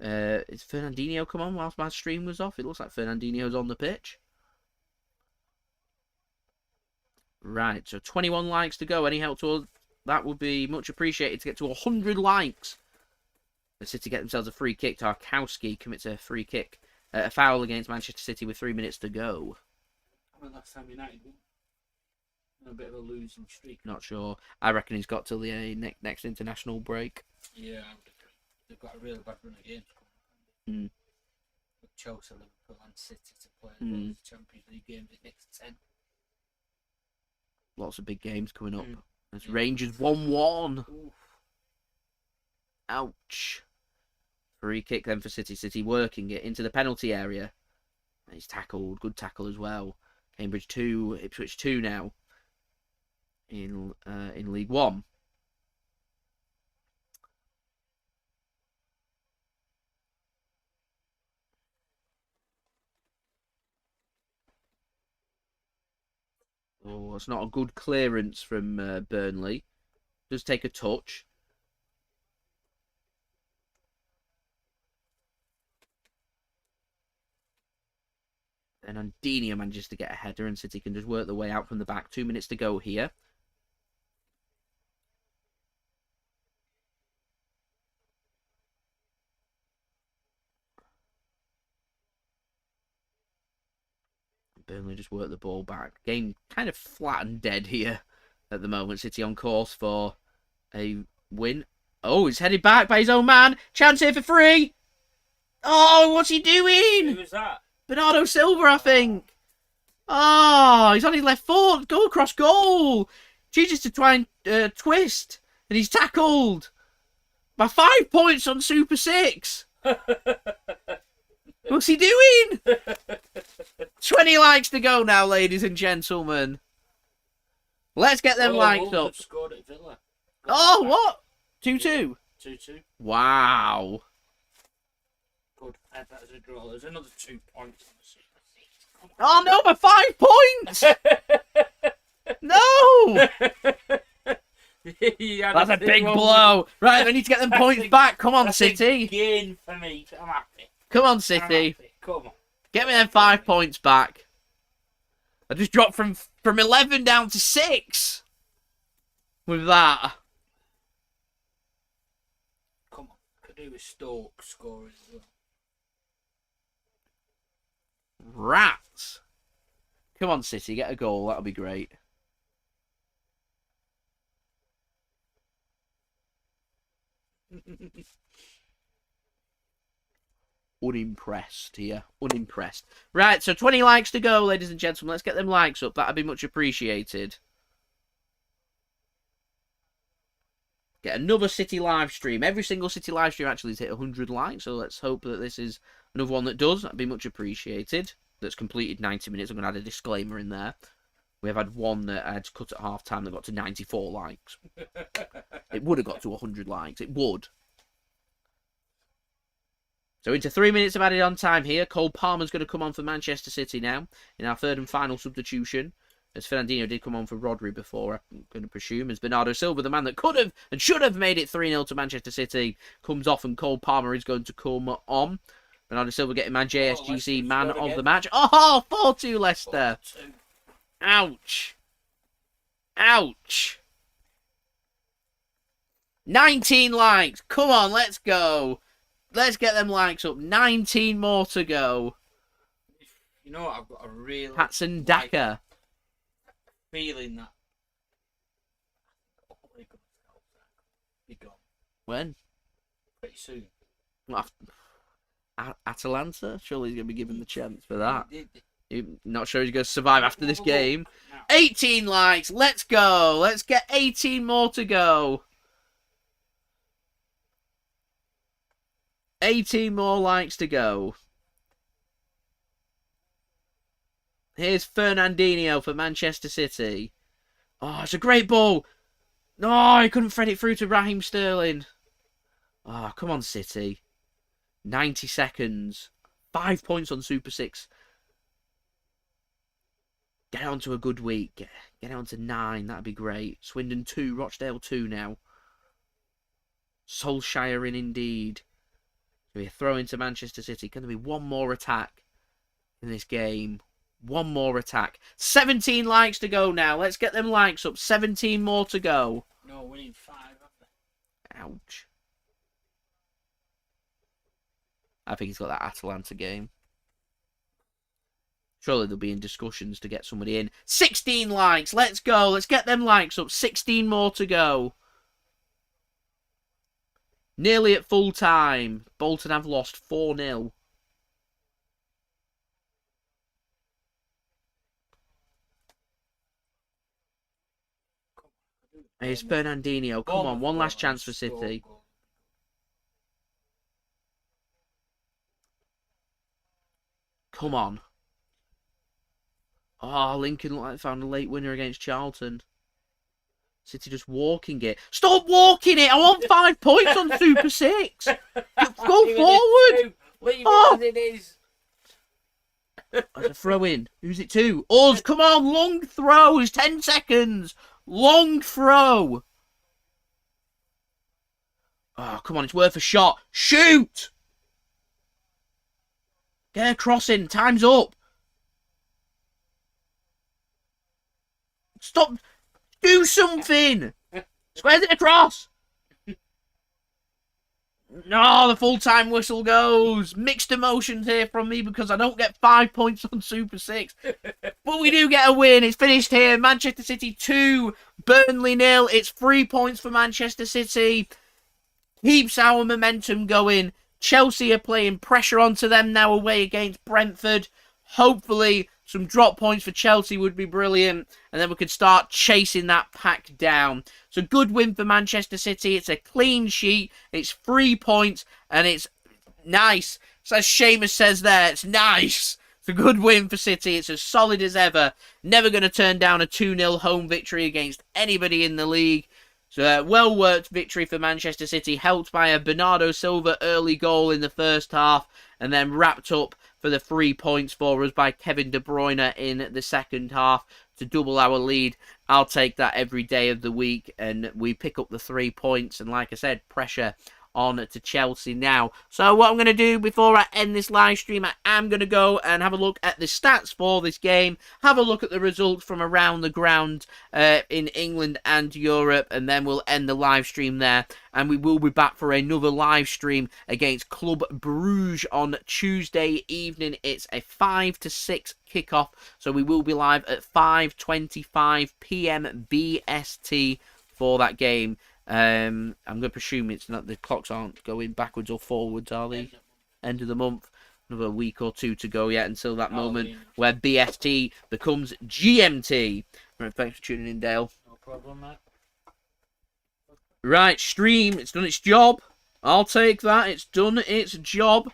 Is Fernandinho come on whilst my stream was off? It looks like Fernandinho's on the pitch. Right, so 21 likes to go. Any help to that would be much appreciated to get to 100 likes. The City get themselves a free kick. Tarkowski commits a free kick. A foul against Manchester City with 3 minutes to go. Well, last time United won. A bit of a losing streak. Not sure. I reckon he's got till the next international break. Yeah, I would agree. They've got a really bad run of games coming up. With Chelsea, Liverpool and City to play the Champions League games in next 10. Lots of big games coming up. There's Rangers 1-1. Ouch. Free kick then for City. City working it into the penalty area. He's tackled. Good tackle as well. Cambridge 2, Ipswich 2 now. In League One. Oh, it's not a good clearance from Burnley. Does take a touch. And Fernandinho manages to get a header, and City can just work their way out from the back. 2 minutes to go here. Burnley just work the ball back. Game kind of flat and dead here at the moment. City on course for a win. Oh, he's headed back by his own man. Chance here for free. Oh, what's he doing? Who was that? Bernardo Silva, I think. Oh, he's on his left foot. Go across goal. Chooses to try and twist. And he's tackled. By 5 points on Super 6. What's he doing? 20 likes to go now, ladies and gentlemen. Let's get them likes up. Scored at Villa. Oh, what? 2-2? 2-2. Wow. Good. That was a draw. There's another 2 points on the Super 6. Oh, no, by 5 points! No! That's a big blow. Right, we need to get them points back. Come on, That's City. A gain for me. I'm happy. Come on, I'm City. happy. Come on. Get me them 5 points back. I just dropped from 11 down to 6. With that. Come on. Could do with Stoke scoring as well. Rats. Come on, City. Get a goal. That'll be great. Unimpressed here. Unimpressed. Right, so 20 likes to go, ladies and gentlemen. Let's get them likes up. That'd be much appreciated. Get another City live stream. Every single City live stream actually has hit 100 likes, so let's hope that this is another one that does. That'd be much appreciated. That's completed 90 minutes. I'm going to add a disclaimer in there. We have had one that I had to cut at half time that got to 94 likes. It would have got to 100 likes. It would. So into 3 minutes of added on time here. Cole Palmer's going to come on for Manchester City now in our third and final substitution. As Fernandinho did come on for Rodri before, I'm going to presume. As Bernardo Silva, the man that could have and should have made it 3-0 to Manchester City, comes off and Cole Palmer is going to come on. Bernardo Silva getting man JSGC man of the match. Oh, 4-2 Leicester. 4-2. Ouch. Ouch. 19 likes. Come on, let's go. Let's get them likes up. 19 more to go. You know what? I've got a real Patson Daka. feeling that. Be gone When? pretty soon. Atalanta? Surely he's going to be given the chance for that. He- You're not sure he's going to survive after this Look, game. now. 18 likes. Let's go. Let's get 18 more to go. 18 more likes to go. Here's Fernandinho for Manchester City. Oh, it's a great ball. No, he couldn't thread it through to Raheem Sterling. Oh, come on, City. 90 seconds. 5 points on Super 6. Get on to a good week. Get on to 9. That'd be great. Swindon 2, Rochdale 2 now. Solskjaer in indeed. Going to be a throw into Manchester City. Going to be one more attack in this game. One more attack. 17 likes to go now. Let's get them likes up. 17 more to go. No, we need 5, have they? Ouch. I think he's got that Atalanta game. Surely they'll be in discussions to get somebody in. 16 likes. Let's go. Let's get them likes up. 16 more to go. Nearly at full time. Bolton have lost 4-0. Here's Fernandinho. Come on, one last chance for City. Come on. Oh, Lincoln looked like they found a late winner against Charlton. City just walking it. Stop walking it! I want 5 points on Super 6! Go forward! Leave Oh. it as it is. There's a throw in. Who's it to? Us! Come on! Long throw! It's 10 seconds! Long throw! Oh, come on. It's worth a shot. Shoot! Get a cross in. Time's up. Stop. Do something. Squares it across. No, the full-time whistle goes. Mixed emotions here from me because I don't get 5 points on Super 6. But we do get a win. It's finished here. Manchester City 2, Burnley 0. It's 3 points for Manchester City. Keeps our momentum going. Chelsea are playing pressure onto them now away against Brentford. Hopefully, some drop points for Chelsea would be brilliant. And then we could start chasing that pack down. It's a good win for Manchester City. It's a clean sheet. It's 3 points. And it's nice. So as Seamus says there, it's nice. It's a good win for City. It's as solid as ever. Never going to turn down a 2-0 home victory against anybody in the league. So well-worked victory for Manchester City, helped by a Bernardo Silva early goal in the first half, and then wrapped up for the 3 points for us by Kevin De Bruyne in the second half to double our lead. I'll take that every day of the week, and we pick up the 3 points, and like I said, pressure on to Chelsea now. So what I'm going to do before I end this live stream, I am going to go and have a look at the stats for this game, have a look at the results from around the ground in England and Europe, and then we'll end the live stream there. And we will be back for another live stream against Club Bruges on Tuesday evening. It's a 5 to 6 kickoff, so we will be live at 5:25 p.m. BST for that game. I'm going to presume it's not, the clocks aren't going backwards or forwards, are they? End of the month. Another week or two to go yet until that moment where BST becomes GMT. Right, thanks for tuning in, Dale. No problem, mate. Right, stream, it's done its job. I'll take that, it's done its job.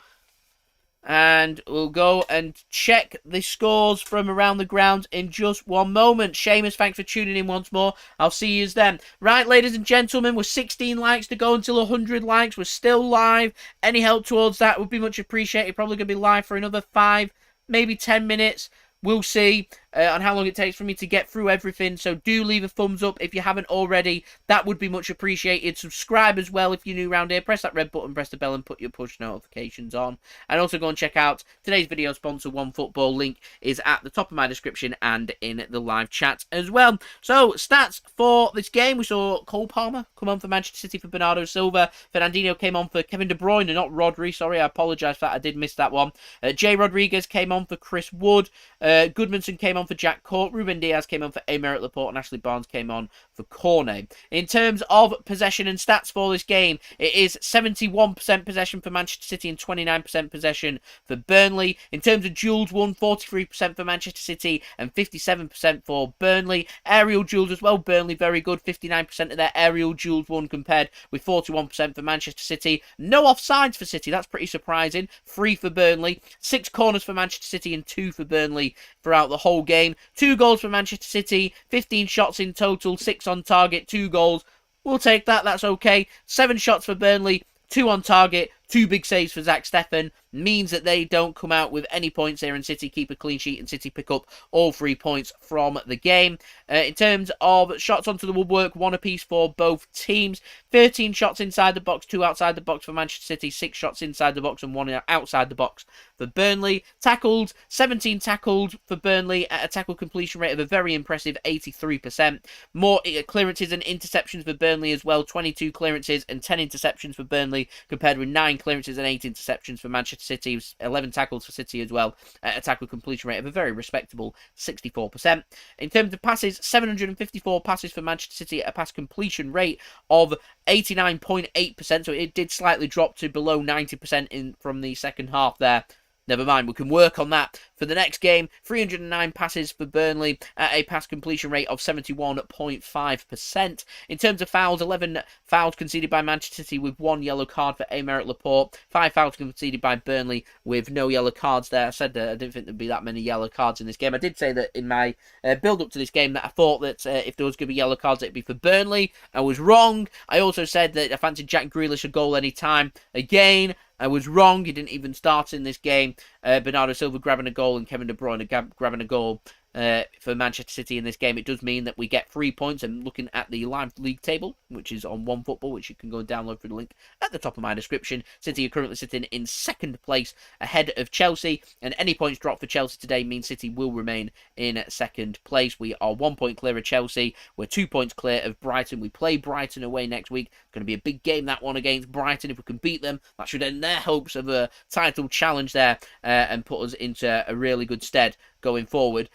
And we'll go and check the scores from around the ground in just one moment. Seamus, thanks for tuning in once more. I'll see you then. Right, ladies and gentlemen, with 16 likes to go until 100 likes. We're still live. Any help towards that would be much appreciated. Probably going to be live for another 5, maybe 10 minutes. We'll see on how long it takes for me to get through everything. So do leave a thumbs up if you haven't already. That would be much appreciated. Subscribe as well if you're new around here. Press that red button, press the bell, and put your push notifications on. And also go and check out today's video sponsor, OneFootball. Link is at the top of my description and in the live chat as well. So stats for this game. We saw Cole Palmer come on for Manchester City for Bernardo Silva. Fernandinho came on for Kevin De Bruyne, not Rodri. Sorry, I apologise for that. I did miss that one. Jay Rodriguez came on for Chris Wood. Goodmanson came on for Jack Court. Ruben Dias came on for Aymeric Laporte. And Ashley Barnes came on for Cornet. In terms of possession and stats for this game, it is 71% possession for Manchester City and 29% possession for Burnley. In terms of duels won, 43% for Manchester City and 57% for Burnley. Aerial duels as well, Burnley very good. 59% of their aerial duels won compared with 41% for Manchester City. No offsides for City, that's pretty surprising. 3 for Burnley. 6 corners for Manchester City and 2 for Burnley throughout the whole game. 2 goals for Manchester City, 15 shots in total, 6 on target, 2 goals. We'll take that, that's okay. 7 shots for Burnley, 2 on target, 2 big saves for Zack Steffen. Means that they don't come out with any points here, and City keep a clean sheet and City pick up all 3 points from the game. In terms of shots onto the woodwork, 1 apiece for both teams. 13 shots inside the box, 2 outside the box for Manchester City, 6 shots inside the box and 1 outside the box for Burnley. Tackled, 17 tackled for Burnley at a tackle completion rate of a very impressive 83%. More clearances and interceptions for Burnley as well, 22 clearances and 10 interceptions for Burnley compared with 9 clearances and 8 interceptions for Manchester City. 11 tackles for City as well at a tackle completion rate of a very respectable 64%. In terms of passes, 754 passes for Manchester City at a pass completion rate of 89.8%, so it did slightly drop to below 90% from the second half there. Never mind, we can work on that for the next game. 309 passes for Burnley at a pass completion rate of 71.5%. In terms of fouls, 11 fouls conceded by Manchester City with 1 yellow card for Aymeric Laporte. 5 fouls conceded by Burnley with no yellow cards there. I said I didn't think there'd be that many yellow cards in this game. I did say that in my build-up to this game that I thought that if there was going to be yellow cards, it'd be for Burnley. I was wrong. I also said that I fancied Jack Grealish a goal any time. Again, I was wrong. He didn't even start in this game. Bernardo Silva grabbing a goal and Kevin De Bruyne grabbing a goal for Manchester City in this game. It does mean that we get 3 points. And looking at the live league table, which is on OneFootball, which you can go and download through the link at the top of my description, City are currently sitting in 2nd place ahead of Chelsea. And any points dropped for Chelsea today means City will remain in 2nd place. We are 1 point clear of Chelsea. We're 2 points clear of Brighton. We play Brighton away next week. Going to be a big game, that one, against Brighton. If we can beat them, that should end their hopes of a title challenge there and put us into a really good stead going forward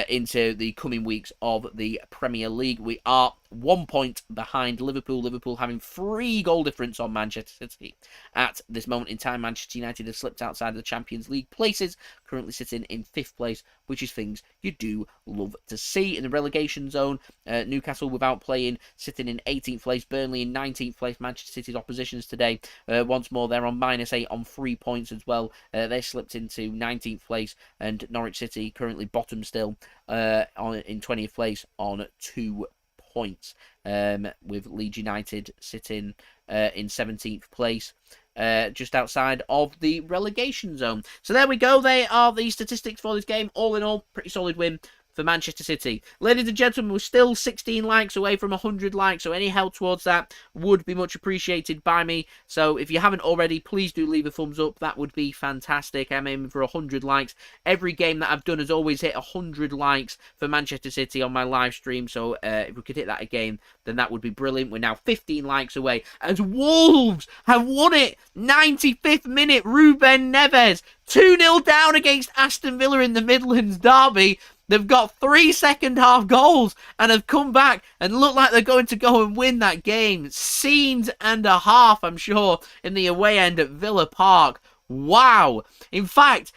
into the coming weeks of the Premier League. We are 1 point behind Liverpool. Liverpool having 3 goal difference on Manchester City. At this moment in time, Manchester United has slipped outside of the Champions League places, currently sitting in 5th place, which is things you do love to see. In the relegation zone, Newcastle without playing, sitting in 18th place, Burnley in 19th place. Manchester City's oppositions today, once more, they're on -8 on 3 points as well. They slipped into 19th place, and Norwich City currently bottom still in 20th place on 2 points, with Leeds United sitting in 17th place, just outside of the relegation zone. So there we go. They are the statistics for this game. All in all, pretty solid win for Manchester City. Ladies and gentlemen, we're still 16 likes away from 100 likes, so any help towards that would be much appreciated by me. So if you haven't already, please do leave a thumbs up. That would be fantastic. I'm aiming for 100 likes. Every game that I've done has always hit 100 likes for Manchester City on my live stream, so if we could hit that again, then that would be brilliant. We're now 15 likes away as Wolves have won it. 95th minute, Ruben Neves 2-0 down against Aston Villa in the Midlands derby. They've got 3 second-half goals and have come back and look like they're going to go and win that game. Scenes and a half, I'm sure, in the away end at Villa Park. Wow. In fact,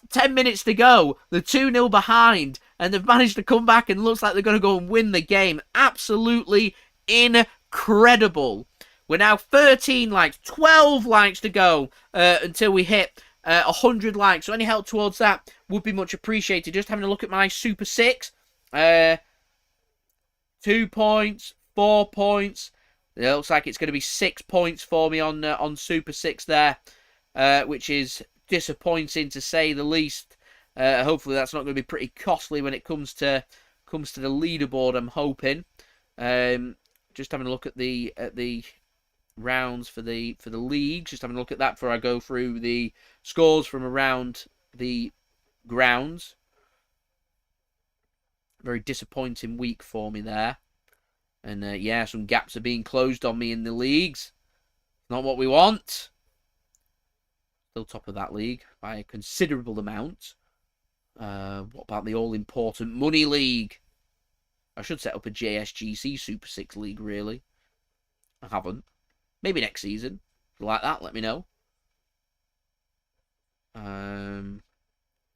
10 minutes to go. They're 2-0 behind and they've managed to come back and looks like they're going to go and win the game. Absolutely incredible. We're now 13 likes, 12 likes to go until we hit 100 likes. So any help towards that would be much appreciated. Just having a look at my Super 6. 2 points, 4 points. It looks like it's going to be 6 points for me on Super 6 there, which is disappointing to say the least. Hopefully that's not going to be pretty costly when it comes to the leaderboard, I'm hoping. Just having a look at the rounds for the leagues. Just having a look at that before I go through the scores from around the grounds. Very disappointing week for me there. And yeah, some gaps are being closed on me in the leagues. Not what we want. Still top of that league by a considerable amount. What about the all-important Money League? I should set up a JSGC Super 6 League, really. I haven't. Maybe next season. If you like that, let me know.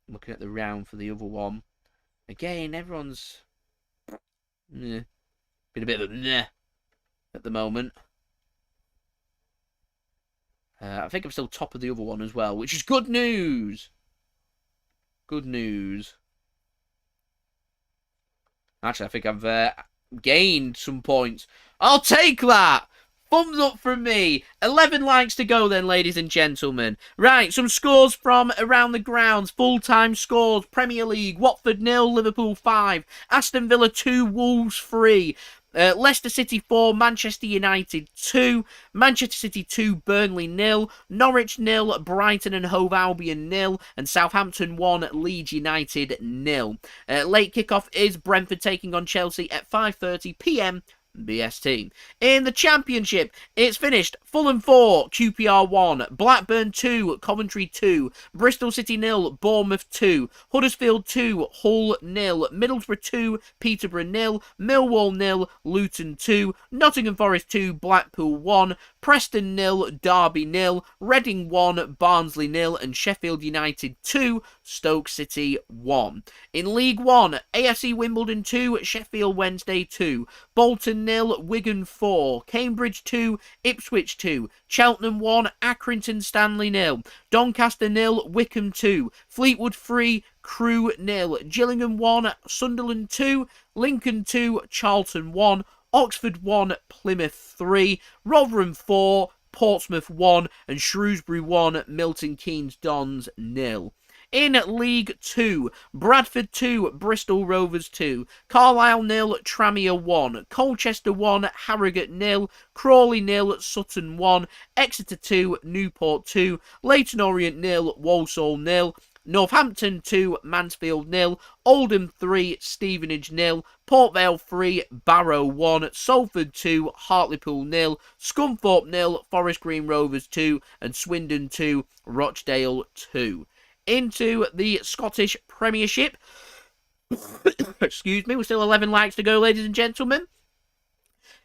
Looking at the round for the other one. Again, everyone's been a bit of a meh at the moment. I think I'm still top of the other one as well, which is good news. Good news. Actually, I think I've gained some points. I'll take that. Thumbs up from me. 11 likes to go then, ladies and gentlemen. Right, some scores from around the grounds. Full-time scores. Premier League. Watford 0, Liverpool 5. Aston Villa 2, Wolves 3. Leicester City 4, Manchester United 2, Manchester City 2, Burnley 0, Norwich 0, Brighton and Hove Albion 0, and Southampton 1, Leeds United 0. Late kickoff is Brentford taking on Chelsea at 5:30 p.m. BST. In the Championship, it's finished. Fulham 4, QPR 1, Blackburn 2, Coventry 2, Bristol City 0, Bournemouth 2, Huddersfield 2, Hull 0, Middlesbrough 2, Peterborough 0, Millwall 0, Luton 2, Nottingham Forest 2, Blackpool 1, Preston 0, Derby 0, Reading 1, Barnsley 0, and Sheffield United 2, Stoke City 1. In League 1, AFC Wimbledon 2, Sheffield Wednesday 2, Bolton 0, Wigan 4, Cambridge 2, Ipswich 2, Cheltenham 1, Accrington Stanley 0, Doncaster 0, Wickham 2, Fleetwood 3, Crewe 0, Gillingham 1, Sunderland 2, Lincoln 2, Charlton 1, Oxford 1, Plymouth 3, Rotherham 4, Portsmouth 1, and Shrewsbury 1, Milton Keynes Dons 0. In League 2, Bradford 2, Bristol Rovers 2, Carlisle 0, Tranmere 1, Colchester 1, Harrogate 0, Crawley 0, Sutton 1, Exeter 2, Newport 2, Leyton Orient 0, Walsall 0, Northampton 2, Mansfield 0, Oldham 3, Stevenage 0, Port Vale 3, Barrow 1, Salford 2, Hartlepool 0, Scunthorpe 0, Forest Green Rovers 2, and Swindon 2, Rochdale 2. Into the Scottish Premiership. Excuse me, we're still 11 likes to go, ladies and gentlemen.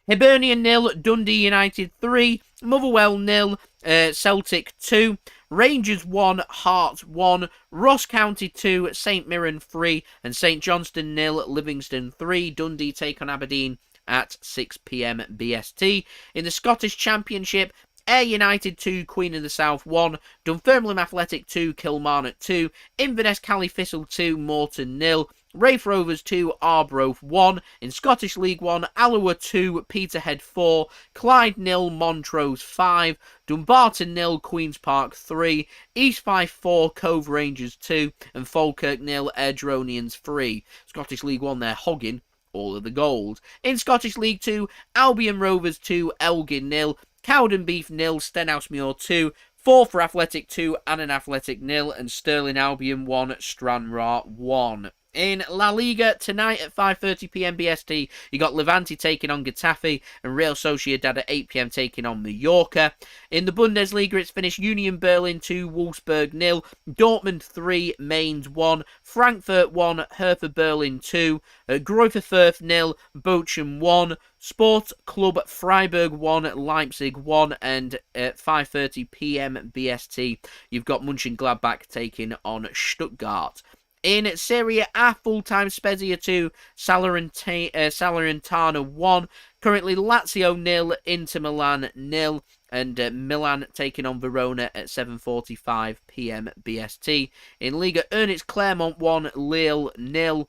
Hibernian 0, Dundee United 3, Motherwell 0, Celtic 2, Rangers 1, Hearts 1, Ross County 2, St Mirren 3, and St Johnstone 0, Livingston 3. Dundee take on Aberdeen at 6 p.m. BST. In the Scottish Championship, Ayr United 2, Queen of the South 1, Dunfermline Athletic 2, Kilmarnock 2, Inverness Cally Thistle 2, Morton 0, Raith Rovers 2, Arbroath 1. In Scottish League 1, Alloa 2, Peterhead 4. Clyde 0, Montrose 5. Dumbarton 0, Queen's Park 3. East Fife 4, Cove Rangers 2. And Falkirk 0, Airdronians 3. Scottish League 1, they're hogging all of the goals. In Scottish League 2, Albion Rovers 2, Elgin 0. Cowden Beef 0, Stenhousemuir 2. 4 for Athletic 2, and an Athletic 0. And Stirling Albion 1, Stranraer 1. In La Liga tonight at 5:30pm BST, you got Levante taking on Getafe and Real Sociedad at 8pm taking on Mallorca. In the Bundesliga, it's finished Union Berlin 2, Wolfsburg 0, Dortmund 3, Mainz 1, Frankfurt 1, Hertha Berlin 2, Greuther Fürth 0, Bochum 1, Sport Club Freiburg 1, Leipzig 1, and at 5:30pm BST, you've got Mönchengladbach taking on Stuttgart. In Serie A, full-time Spezia 2, Salernitana 1. Currently Lazio 0, Inter Milan 0. And Milan taking on Verona at 7:45pm BST. In Liga 1, it's Clermont 1, Lille 0.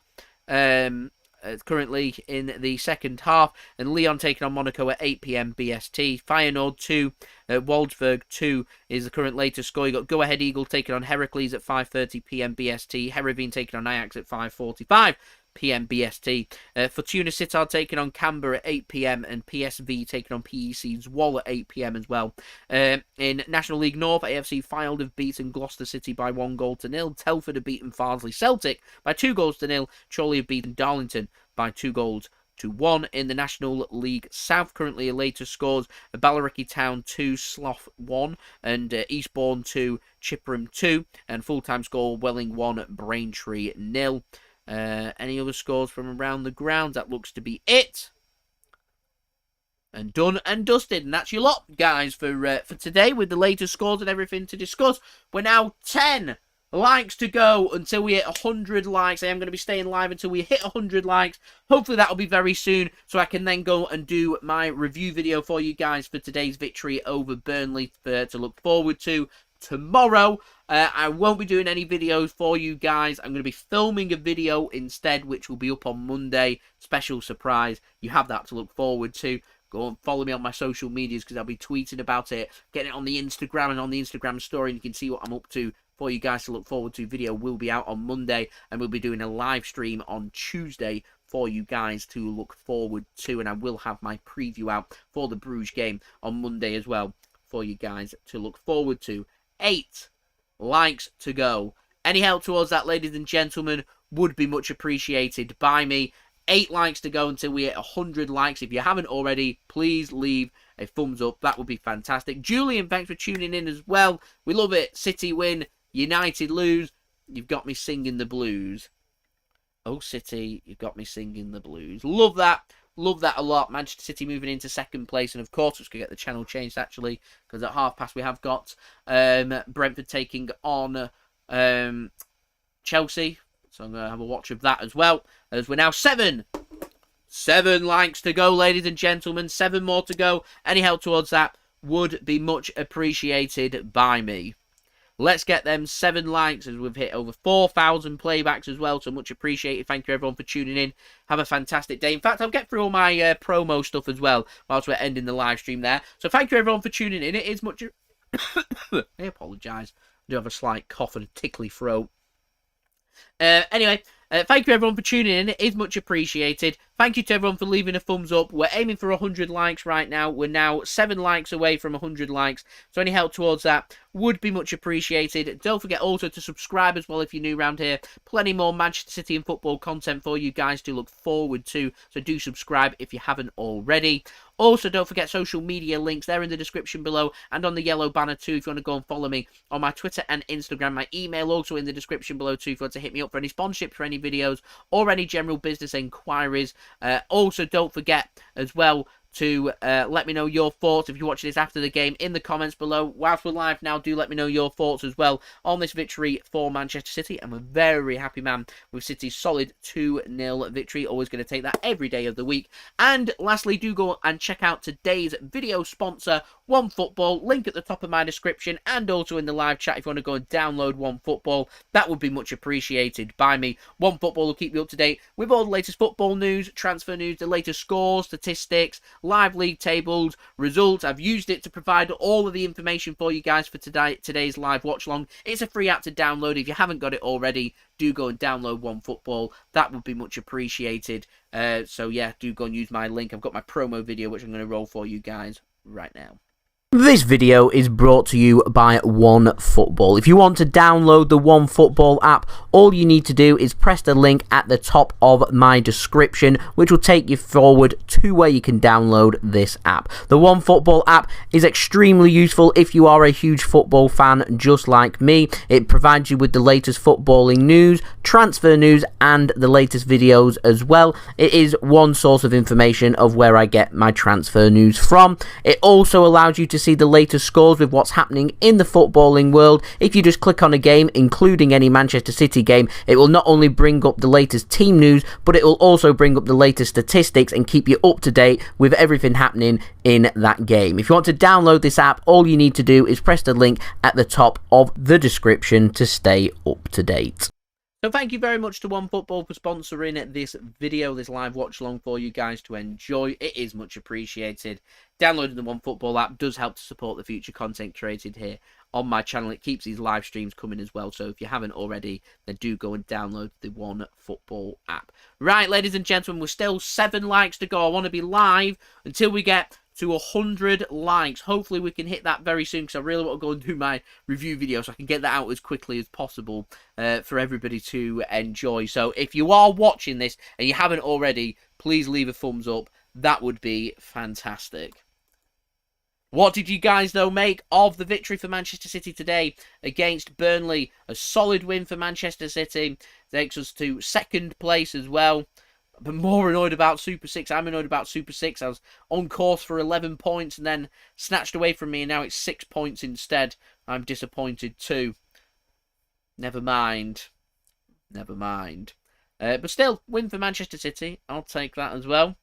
Currently in the second half, and Lyon taking on Monaco at 8pm BST. Feyenoord 2, Wolfsburg 2 is the current latest score. You got Go Ahead Eagle taking on Heracles at 5:30pm BST. Heerenveen taking on Ajax at 5:45pm BST. Fortuna Sittard taking on Canberra at 8pm, and PSV taking on PEC Zwolle at 8pm as well. In National League North, AFC Fylde have beaten Gloucester City by 1-0. Telford have beaten Farnsley Celtic by 2-0. Chorley have beaten Darlington by 2-1. In the National League South, currently a later scores, Ballarickie Town 2, Slough 1, and Eastbourne 2, Chippenham 2, and full-time score Welling 1, Braintree 0. Any other scores from around the ground? That looks to be it. And done and dusted. And that's your lot, guys, for today with the latest scores and everything to discuss. We're now 10 likes to go until we hit 100 likes. I am going to be staying live until we hit 100 likes. Hopefully that'll be very soon, so I can then go and do my review video for you guys for today's victory over Burnley to look forward to tomorrow. I won't be doing any videos for you guys. I'm going to be filming a video instead, which will be up on Monday. Special surprise. You have that to look forward to. Go and follow me on my social medias, because I'll be tweeting about it, getting it on the Instagram and on the Instagram story, and you can see what I'm up to for you guys to look forward to. Video will be out on Monday, and we'll be doing a live stream on Tuesday for you guys to look forward to, and I will have my preview out for the Bruges game on Monday as well for you guys to look forward to. 8 likes to go. Any help towards that, ladies and gentlemen, would be much appreciated by me. 8 likes to go until we hit 100 likes. If you haven't already, please leave a thumbs up. That would be fantastic. Julian, thanks for tuning in as well. We love it. City win, United lose. You've got me singing the blues. Oh, City, you've got me singing the blues. Love that. Love that a lot. Manchester City moving into second place. And, of course, let's go get the channel changed, actually, because at half-past we have got Brentford taking on Chelsea. So I'm going to have a watch of that as well, as we're now 7 likes to go, ladies and gentlemen. 7 more to go. Any help towards that would be much appreciated by me. Let's get them 7 likes, as we've hit over 4,000 playbacks as well. So much appreciated. Thank you, everyone, for tuning in. Have a fantastic day. In fact, I'll get through all my promo stuff as well whilst we're ending the live stream there. So thank you, everyone, for tuning in. It is much... I apologise. I do have a slight cough and a tickly throat. Anyway, thank you everyone for tuning in. It is much appreciated. Thank you to everyone for leaving a thumbs up. We're aiming for 100 likes right now. We're now 7 likes away from 100 likes. So any help towards that would be much appreciated. Don't forget also to subscribe as well if you're new around here. Plenty more Manchester City and football content for you guys to look forward to. So do subscribe if you haven't already. Also, don't forget social media links. They're in the description below and on the yellow banner too if you want to go and follow me on my Twitter and Instagram. My email also in the description below too if you want to hit me up for any sponsorships for any videos or any general business inquiries. Also, don't forget as well to let me know your thoughts if you're watching this after the game in the comments below. Whilst we're live now, do let me know your thoughts as well on this victory for Manchester City. I'm a very happy man with City's solid 2-0 victory. Always going to take that every day of the week. And lastly, do go and check out today's video sponsor, OneFootball. Link at the top of my description and also in the live chat if you want to go and download OneFootball. That would be much appreciated by me. OneFootball will keep you up to date with all the latest football news, transfer news, the latest scores, statistics, live league tables, results. I've used it to provide all of the information for you guys for today's live watch along. It's a free app to download. If you haven't got it already, do go and download OneFootball. That would be much appreciated. So yeah, do go and use my link. I've got my promo video which I'm going to roll for you guys right now. This video is brought to you by OneFootball. If you want to download the OneFootball app, all you need to do is press the link at the top of my description, which will take you forward to where you can download this app. The OneFootball app is extremely useful if you are a huge football fan just like me. It provides you with the latest footballing news, transfer news, and the latest videos as well. It is one source of information of where I get my transfer news from. It also allows you to see the latest scores with what's happening in the footballing world. If you just click on a game, including any Manchester City game, it will not only bring up the latest team news, but it will also bring up the latest statistics and keep you up to date with everything happening in that game. If you want to download this app, all you need to do is press the link at the top of the description to stay up to date. So thank you very much to OneFootball for sponsoring this video, this live watch along for you guys to enjoy. It is much appreciated. Downloading the OneFootball app does help to support the future content created here on my channel. It keeps these live streams coming as well. So if you haven't already, then do go and download the OneFootball app. Right, ladies and gentlemen, we're still 7 likes to go. I want to be live until we get to 100 likes. Hopefully we can hit that very soon because I really want to go and do my review video so I can get that out as quickly as possible for everybody to enjoy. So if you are watching this and you haven't already, please leave a thumbs up. That would be fantastic. What did you guys, though, make of the victory for Manchester City today against Burnley? A solid win for Manchester City. Takes us to 2nd place as well. But more annoyed about Super 6. I'm annoyed about Super 6. I was on course for 11 points and then snatched away from me, and now it's 6 points instead. I'm disappointed too. Never mind. Never mind. But still, win for Manchester City. I'll take that as well.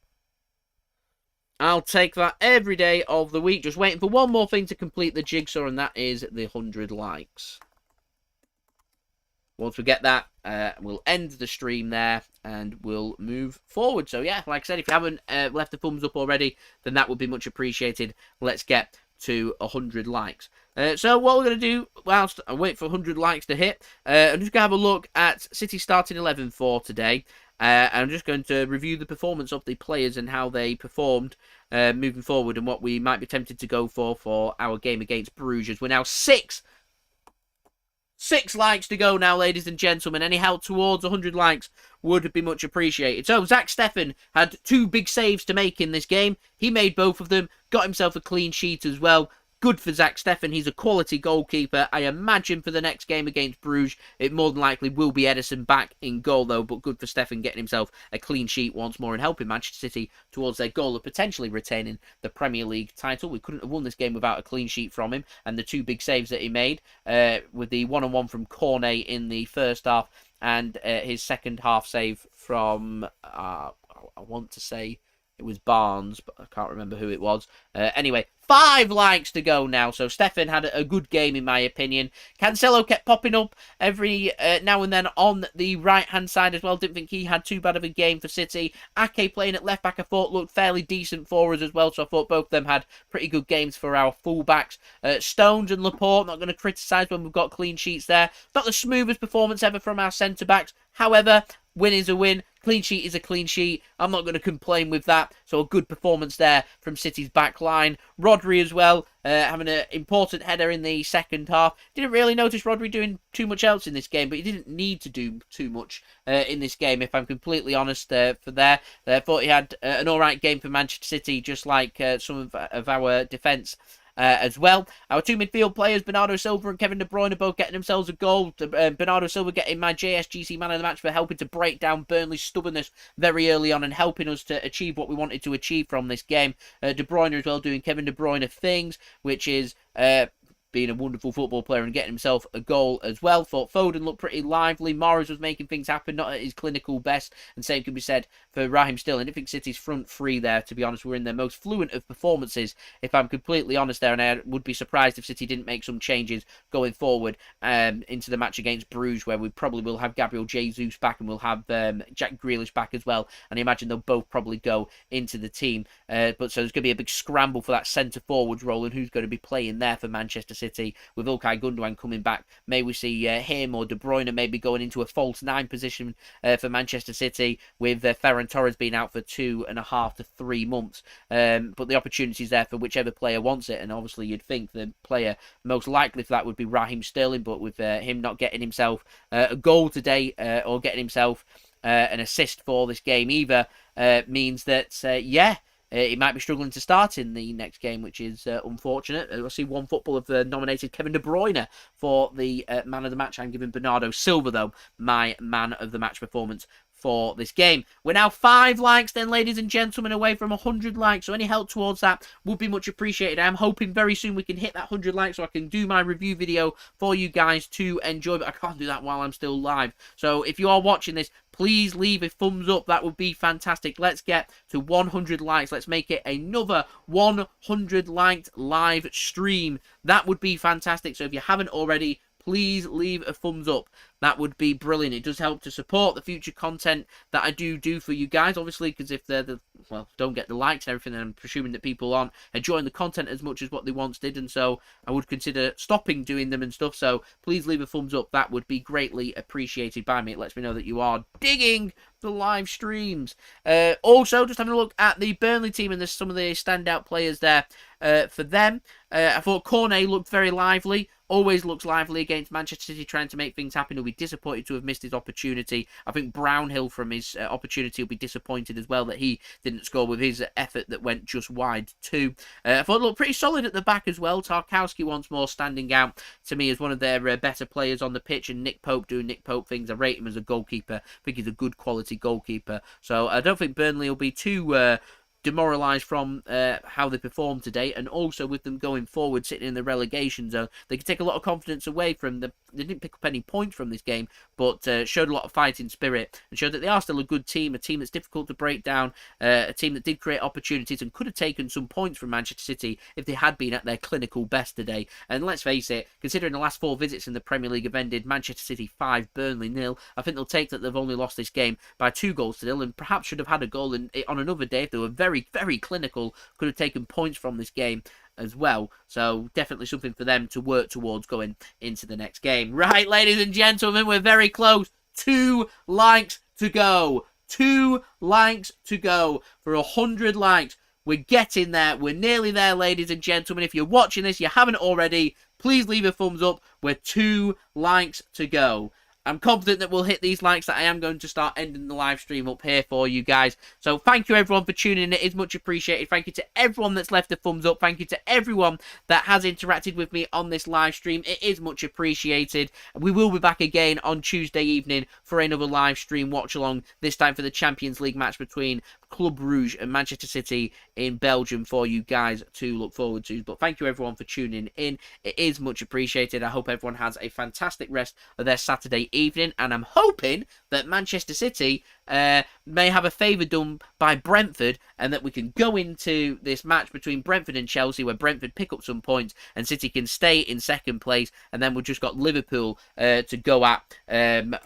I'll take that every day of the week. Just waiting for one more thing to complete the jigsaw, and that is the 100 likes. Once we get that, we'll end the stream there and we'll move forward. So yeah, like I said, if you haven't left a thumbs up already, then that would be much appreciated. Let's get to 100 likes. So what we're going to do, whilst I wait for 100 likes to hit, I'm just going to have a look at City starting 11 for today. I'm just going to review the performance of the players and how they performed moving forward and what we might be tempted to go for our game against Bruges. We're now 6 likes to go now, ladies and gentlemen. Any help towards 100 likes would be much appreciated. So, Zack Steffen had 2 big saves to make in this game. He made both of them, got himself a clean sheet as well. Good for Zack Steffen. He's a quality goalkeeper. I imagine for the next game against Bruges, it more than likely will be Ederson back in goal, though. But good for Steffen getting himself a clean sheet once more and helping Manchester City towards their goal of potentially retaining the Premier League title. We couldn't have won this game without a clean sheet from him. And the 2 big saves that he made, with the one-on-one from Cornet in the first half and his second half save from, I want to say it was Barnes, but I can't remember who it was. Anyway, 5 likes to go now. So Steffen had a good game in my opinion. Cancelo kept popping up every now and then on the right-hand side as well. Didn't think he had too bad of a game for City. Ake playing at left-back I thought looked fairly decent for us as well. So I thought both of them had pretty good games for our full-backs. Stones and Laporte, not going to criticise when we've got clean sheets there. Not the smoothest performance ever from our centre-backs. However, win is a win. Clean sheet is a clean sheet. I'm not going to complain with that. So a good performance there from City's back line. Rodri as well, having an important header in the second half. Didn't really notice Rodri doing too much else in this game, but he didn't need to do too much in this game, if I'm completely honest for there. Thought he had an alright game for Manchester City, just like some of our defence as well. Our two midfield players, Bernardo Silva and Kevin De Bruyne, are both getting themselves a goal. Bernardo Silva getting my JSGC man of the match for helping to break down Burnley's stubbornness very early on and helping us to achieve what we wanted to achieve from this game. De Bruyne as well doing Kevin De Bruyne things, which is being a wonderful football player and getting himself a goal as well. Thought Foden looked pretty lively. Mahrez was making things happen, not at his clinical best. And same can be said for Raheem Sterling. I think City's front three there, to be honest, were in their most fluent of performances, if I'm completely honest there. And I would be surprised if City didn't make some changes going forward into the match against Bruges, where we probably will have Gabriel Jesus back and we'll have Jack Grealish back as well. And I imagine they'll both probably go into the team. But so there's going to be a big scramble for that centre-forwards role and who's going to be playing there for Manchester City. With Ilkay Gundogan coming back, may we see him or De Bruyne maybe going into a false 9 position for Manchester City, with Ferran Torres being out for 2.5 to 3 months. But the opportunity's there for whichever player wants it, and obviously you'd think the player most likely for that would be Raheem Sterling, but with him not getting himself a goal today or getting himself an assist for this game either, means that, he might be struggling to start in the next game, which is unfortunate. I see One Football have nominated Kevin De Bruyne for the man of the match. I'm giving Bernardo Silva, though, my man of the match performance for this game. We're now 5 likes then, ladies and gentlemen, away from 100 likes, so any help towards that would be much appreciated. I'm hoping very soon we can hit that 100 likes so I can do my review video for you guys to enjoy, but I can't do that while I'm still live. So if you are watching this, please leave a thumbs up. That would be fantastic. Let's get to 100 likes. Let's make it another 100 liked live stream. That would be fantastic. So if you haven't already, please leave a thumbs up. That would be brilliant. It does help to support the future content that I do for you guys, obviously, because if they're don't get the likes and everything, then I'm presuming that people aren't enjoying the content as much as what they once did, and so I would consider stopping doing them and stuff. So please leave a thumbs up. That would be greatly appreciated by me. It lets me know that you are digging the live streams. Also, just having a look at the Burnley team, and there's some of the standout players there for them. I thought Cornet looked very lively. Always looks lively against Manchester City, trying to make things happen. He'll be disappointed to have missed his opportunity. I think Brownhill from his opportunity will be disappointed as well that he didn't score with his effort that went just wide too. I thought it looked pretty solid at the back as well. Tarkowski once more standing out to me as one of their better players on the pitch, and Nick Pope doing Nick Pope things. I rate him as a goalkeeper. I think he's a good quality goalkeeper. So I don't think Burnley will be too demoralised from how they performed today, and also with them going forward, sitting in the relegation zone, they can take a lot of confidence away from them. They didn't pick up any points from this game, but showed a lot of fighting spirit and showed that they are still a good team, a team that's difficult to break down, a team that did create opportunities and could have taken some points from Manchester City if they had been at their clinical best today. And let's face it, considering the last 4 visits in the Premier League have ended Manchester City 5, Burnley 0, I think they'll take that they've only lost this game by 2-0, and perhaps should have had a goal on another day if they were very, very clinical, could have taken points from this game as well. So definitely something for them to work towards going into the next game. Right, ladies and gentlemen, we're very close. 2 likes to go. 2 likes to go for 100 likes. We're getting there. We're nearly there, ladies and gentlemen. If you're watching this, you haven't already, please leave a thumbs up. We're 2 likes to go. I'm confident that we'll hit these likes, that I am going to start ending the live stream up here for you guys. So thank you everyone for tuning in. It is much appreciated. Thank you to everyone that's left a thumbs up. Thank you to everyone that has interacted with me on this live stream. It is much appreciated. We will be back again on Tuesday evening for another live stream watch along, this time for the Champions League match between Club Brugge and Manchester City in Belgium for you guys to look forward to. But thank you everyone for tuning in. It is much appreciated. I hope everyone has a fantastic rest of their Saturday evening, and I'm hoping that Manchester City may have a favour done by Brentford, and that we can go into this match between Brentford and Chelsea where Brentford pick up some points and City can stay in second place, and then we've just got Liverpool to go at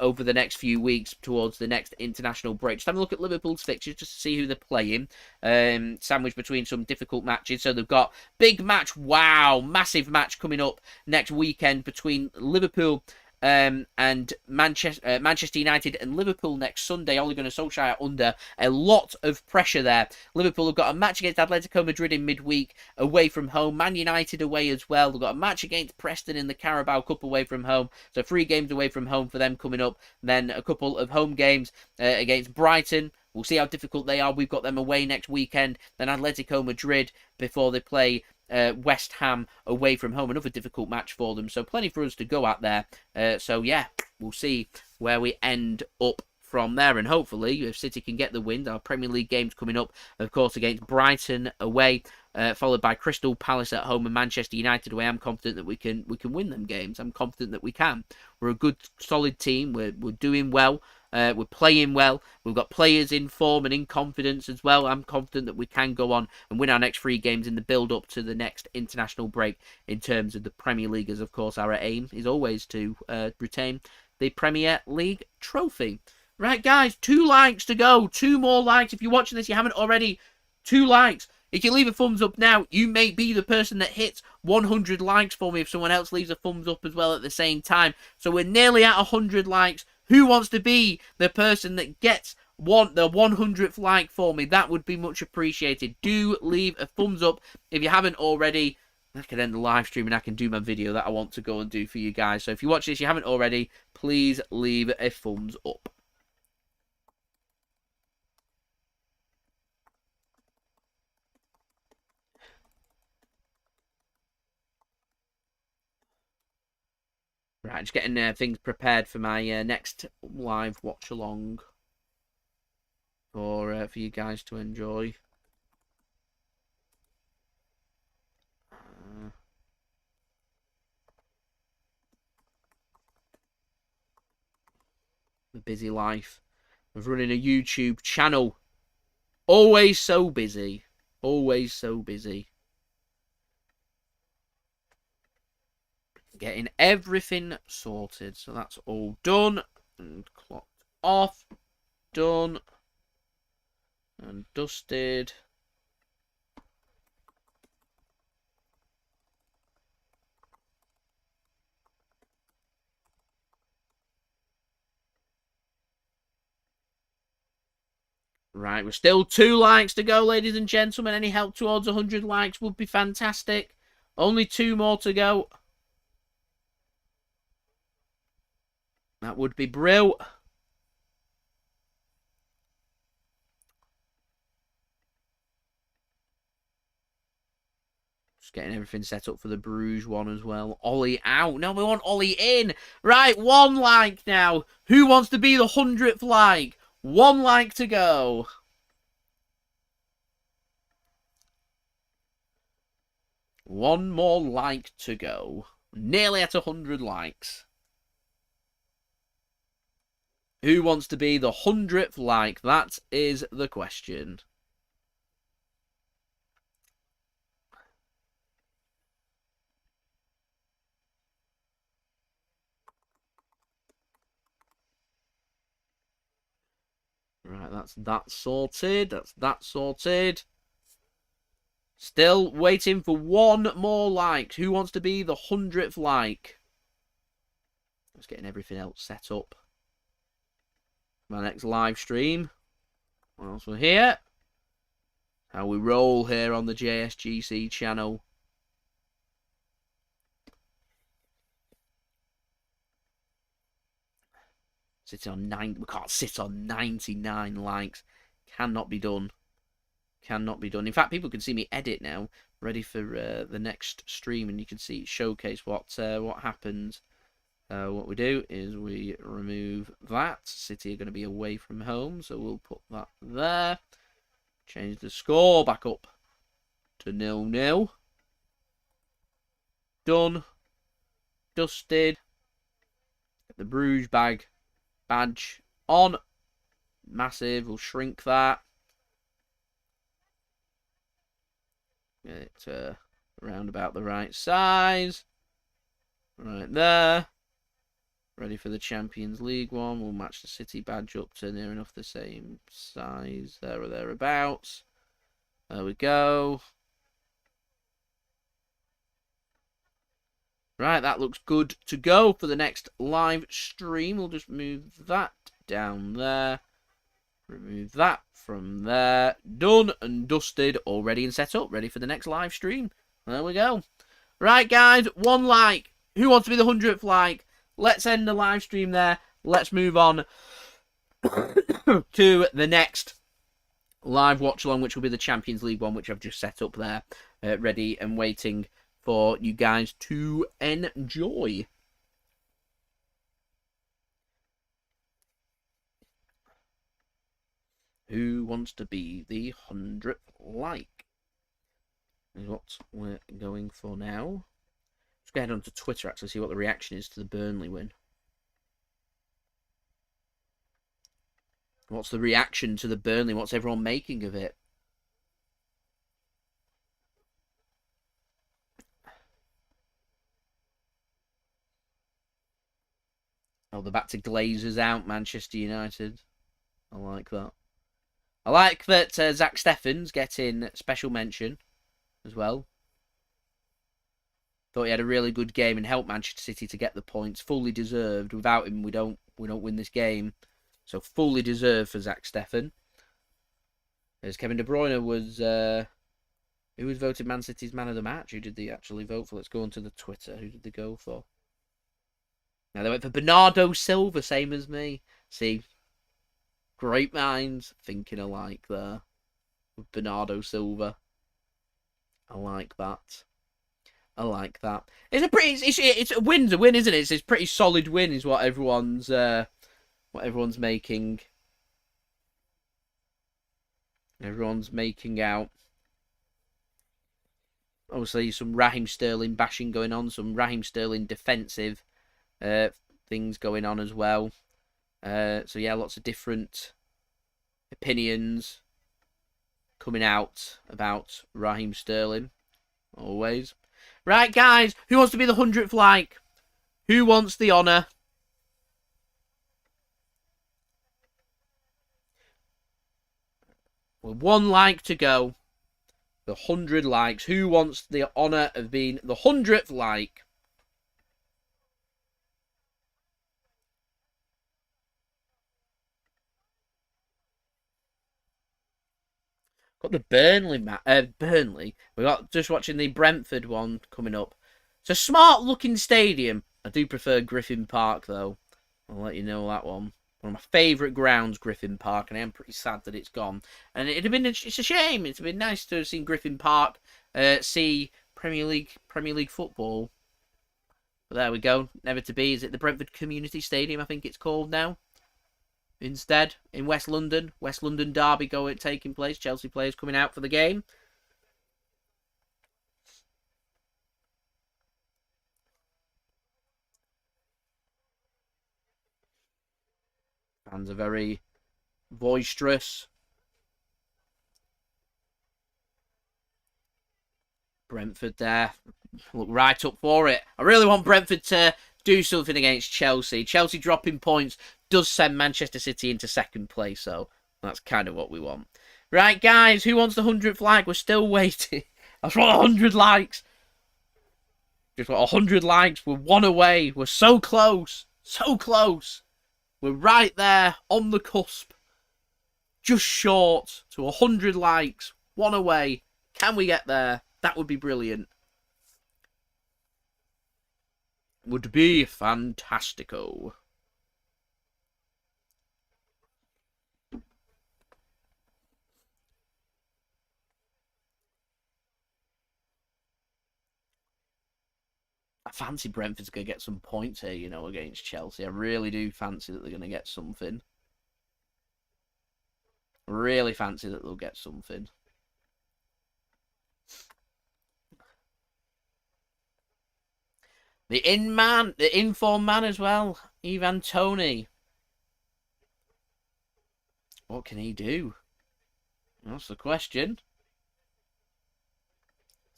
over the next few weeks towards the next international break. Just have a look at Liverpool's fixtures just to see who they're playing, sandwiched between some difficult matches. So they've got big match, massive match coming up next weekend between Liverpool and Manchester United and Liverpool next Sunday. Ole Gunnar Solskjaer under a lot of pressure there. Liverpool have got a match against Atletico Madrid in midweek away from home. Man United away as well. They've got a match against Preston in the Carabao Cup away from home. So 3 games away from home for them coming up. Then a couple of home games against Brighton. We'll see how difficult they are. We've got them away next weekend. Then Atletico Madrid before they play West Ham away from home, another difficult match for them. So plenty for us to go at there. So yeah, we'll see where we end up from there, and hopefully if City can get the win, our Premier League games coming up, of course, against Brighton away, followed by Crystal Palace at home and Manchester United away. I'm confident that we can win them games. I'm confident that we can. We're a good, solid team. We're doing well. We're playing well. We've got players in form and in confidence as well. I'm confident that we can go on and win our next 3 games in the build-up to the next international break in terms of the Premier League, as of course our aim is always to retain the Premier League trophy. Right, guys, 2 likes to go. 2 more likes. If you're watching this, you haven't already, 2 likes. If you leave a thumbs up now, you may be the person that hits 100 likes for me if someone else leaves a thumbs up as well at the same time. So we're nearly at 100 likes. Who wants to be the person that gets the 100th like for me? That would be much appreciated. Do leave a thumbs up if you haven't already. I can end the live stream and I can do my video that I want to go and do for you guys. So if you watch this, you haven't already, please leave a thumbs up. Right, just getting things prepared for my next live watch along for you guys to enjoy. The busy life of running a YouTube channel. Always so busy. Always so busy. Getting everything sorted. So that's all done. And clocked off. Done. And dusted. Right, we're still 2 likes to go, ladies and gentlemen. Any help towards 100 likes would be fantastic. Only 2 more to go. That would be brilliant. Just getting everything set up for the Bruges one as well. Ollie out. No, we want Ollie in. Right, 1 like now. Who wants to be the 100th like? 1 like to go. One more like to go. Nearly at 100 likes. Who wants to be the 100th like? That is the question. Right, that's that sorted. That's that sorted. Still waiting for 1 more like. Who wants to be the 100th like? Just getting everything else set up. My next live stream. Whilst we're here. How we roll here on the JSGC channel. Sitting on 9. We can't sit on 99 likes. Cannot be done. Cannot be done. In fact, people can see me edit now. Ready for the next stream, and you can see showcase what happens. What we do is we remove that. City are going to be away from home, so we'll put that there. Change the score back up to 0-0. Done. Dusted. Get the Bruges badge on. Massive. We'll shrink that. Get it around about the right size. Right there. Ready for the Champions League one. We'll match the City badge up to near enough the same size. There or thereabouts. There we go. Right, that looks good to go for the next live stream. We'll just move that down there. Remove that from there. Done and dusted. All ready and set up. Ready for the next live stream. There we go. Right, guys. 1 like. Who wants to be the 100th like? Let's end the live stream there. Let's move on to the next live watch along, which will be the Champions League one, which I've just set up there. ready and waiting for you guys to enjoy. Who wants to be the 100th like? Is what we're going for now. Let's go ahead onto Twitter actually, see what the reaction is to the Burnley win. What's the reaction to the Burnley? What's everyone making of it? Oh, they're back to Glazers out, Manchester United. I like that. I like that Zack Steffen's getting special mention as well. Thought he had a really good game and helped Manchester City to get the points. Fully deserved. Without him, we don't win this game. So fully deserved for Zack Steffen. As Kevin De Bruyne was... who was voted Man City's man of the match? Who did they actually vote for? Let's go on to the Twitter. Who did they go for? Now they went for Bernardo Silva, same as me. See, great minds thinking alike there. With Bernardo Silva. I like that. I like that. It's a pretty... It's a win's a win, isn't it? It's a pretty solid win is what everyone's making. Everyone's making out. Obviously, some Raheem Sterling bashing going on. Some Raheem Sterling defensive things going on as well. So, yeah, lots of different opinions coming out about Raheem Sterling. Always. Right, guys. Who wants to be the 100th like? Who wants the honour? With 1 like to go. The 100 likes. Who wants the honour of being the 100th like? Got the Burnley. We got just watching the Brentford one coming up. It's a smart looking stadium. I do prefer Griffin Park though. I'll let you know that one. One of my favourite grounds, Griffin Park, and I am pretty sad that it's gone. And it's a shame. It's been nice to have seen Griffin Park see Premier League football. But there we go. Never to be. Is it the Brentford Community Stadium? I think it's called now. Instead, in West London derby taking place. Chelsea players coming out for the game. Fans are very boisterous. Brentford there. Look right up for it. I really want Brentford to do something against Chelsea. Chelsea dropping points does send Manchester City into second place, so that's kind of what we want. Right, guys, who wants the 100th like? We're still waiting. I just want 100 likes. Just want 100 likes. We're 1 away. We're so close. So close. We're right there on the cusp. Just short to 100 likes. 1 away. Can we get there? That would be brilliant. Would be fantastico. I fancy Brentford's going to get some points here, you know, against Chelsea. I really do fancy that they're going to get something. Really fancy that they'll get something. The informed man as well, Ivan Toney. What can he do? That's the question.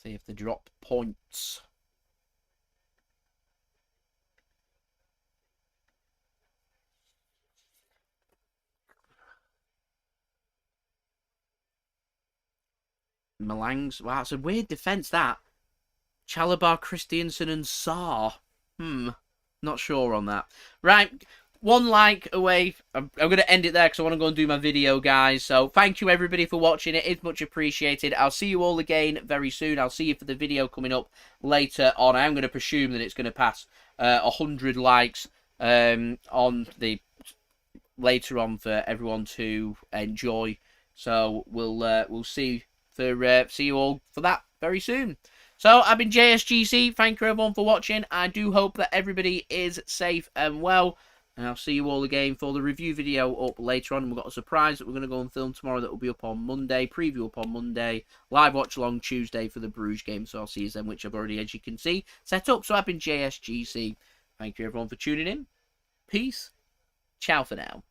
See if they drop points. Malangs. Wow, it's a weird defence, that. Chalobah, Christiansen and Sarr. Not sure on that. Right, 1 like away. I'm going to end it there because I want to go and do my video, guys. So thank you, everybody, for watching. It is much appreciated. I'll see you all again very soon. I'll see you for the video coming up later on. I'm going to presume that it's going to pass 100 likes on the later on for everyone to enjoy. So we'll see you all for that. very soon. So, I've been JSGC. Thank you everyone for watching. I do hope that everybody is safe and well. And I'll see you all again for the review video up later on. We've got a surprise that we're going to go and film tomorrow that will be up on Monday. Preview up on Monday. Live watch along Tuesday for the Bruges game. So I'll see you then, which I've already, as you can see, set up. So I've been JSGC. Thank you everyone for tuning in. Peace. Ciao for now.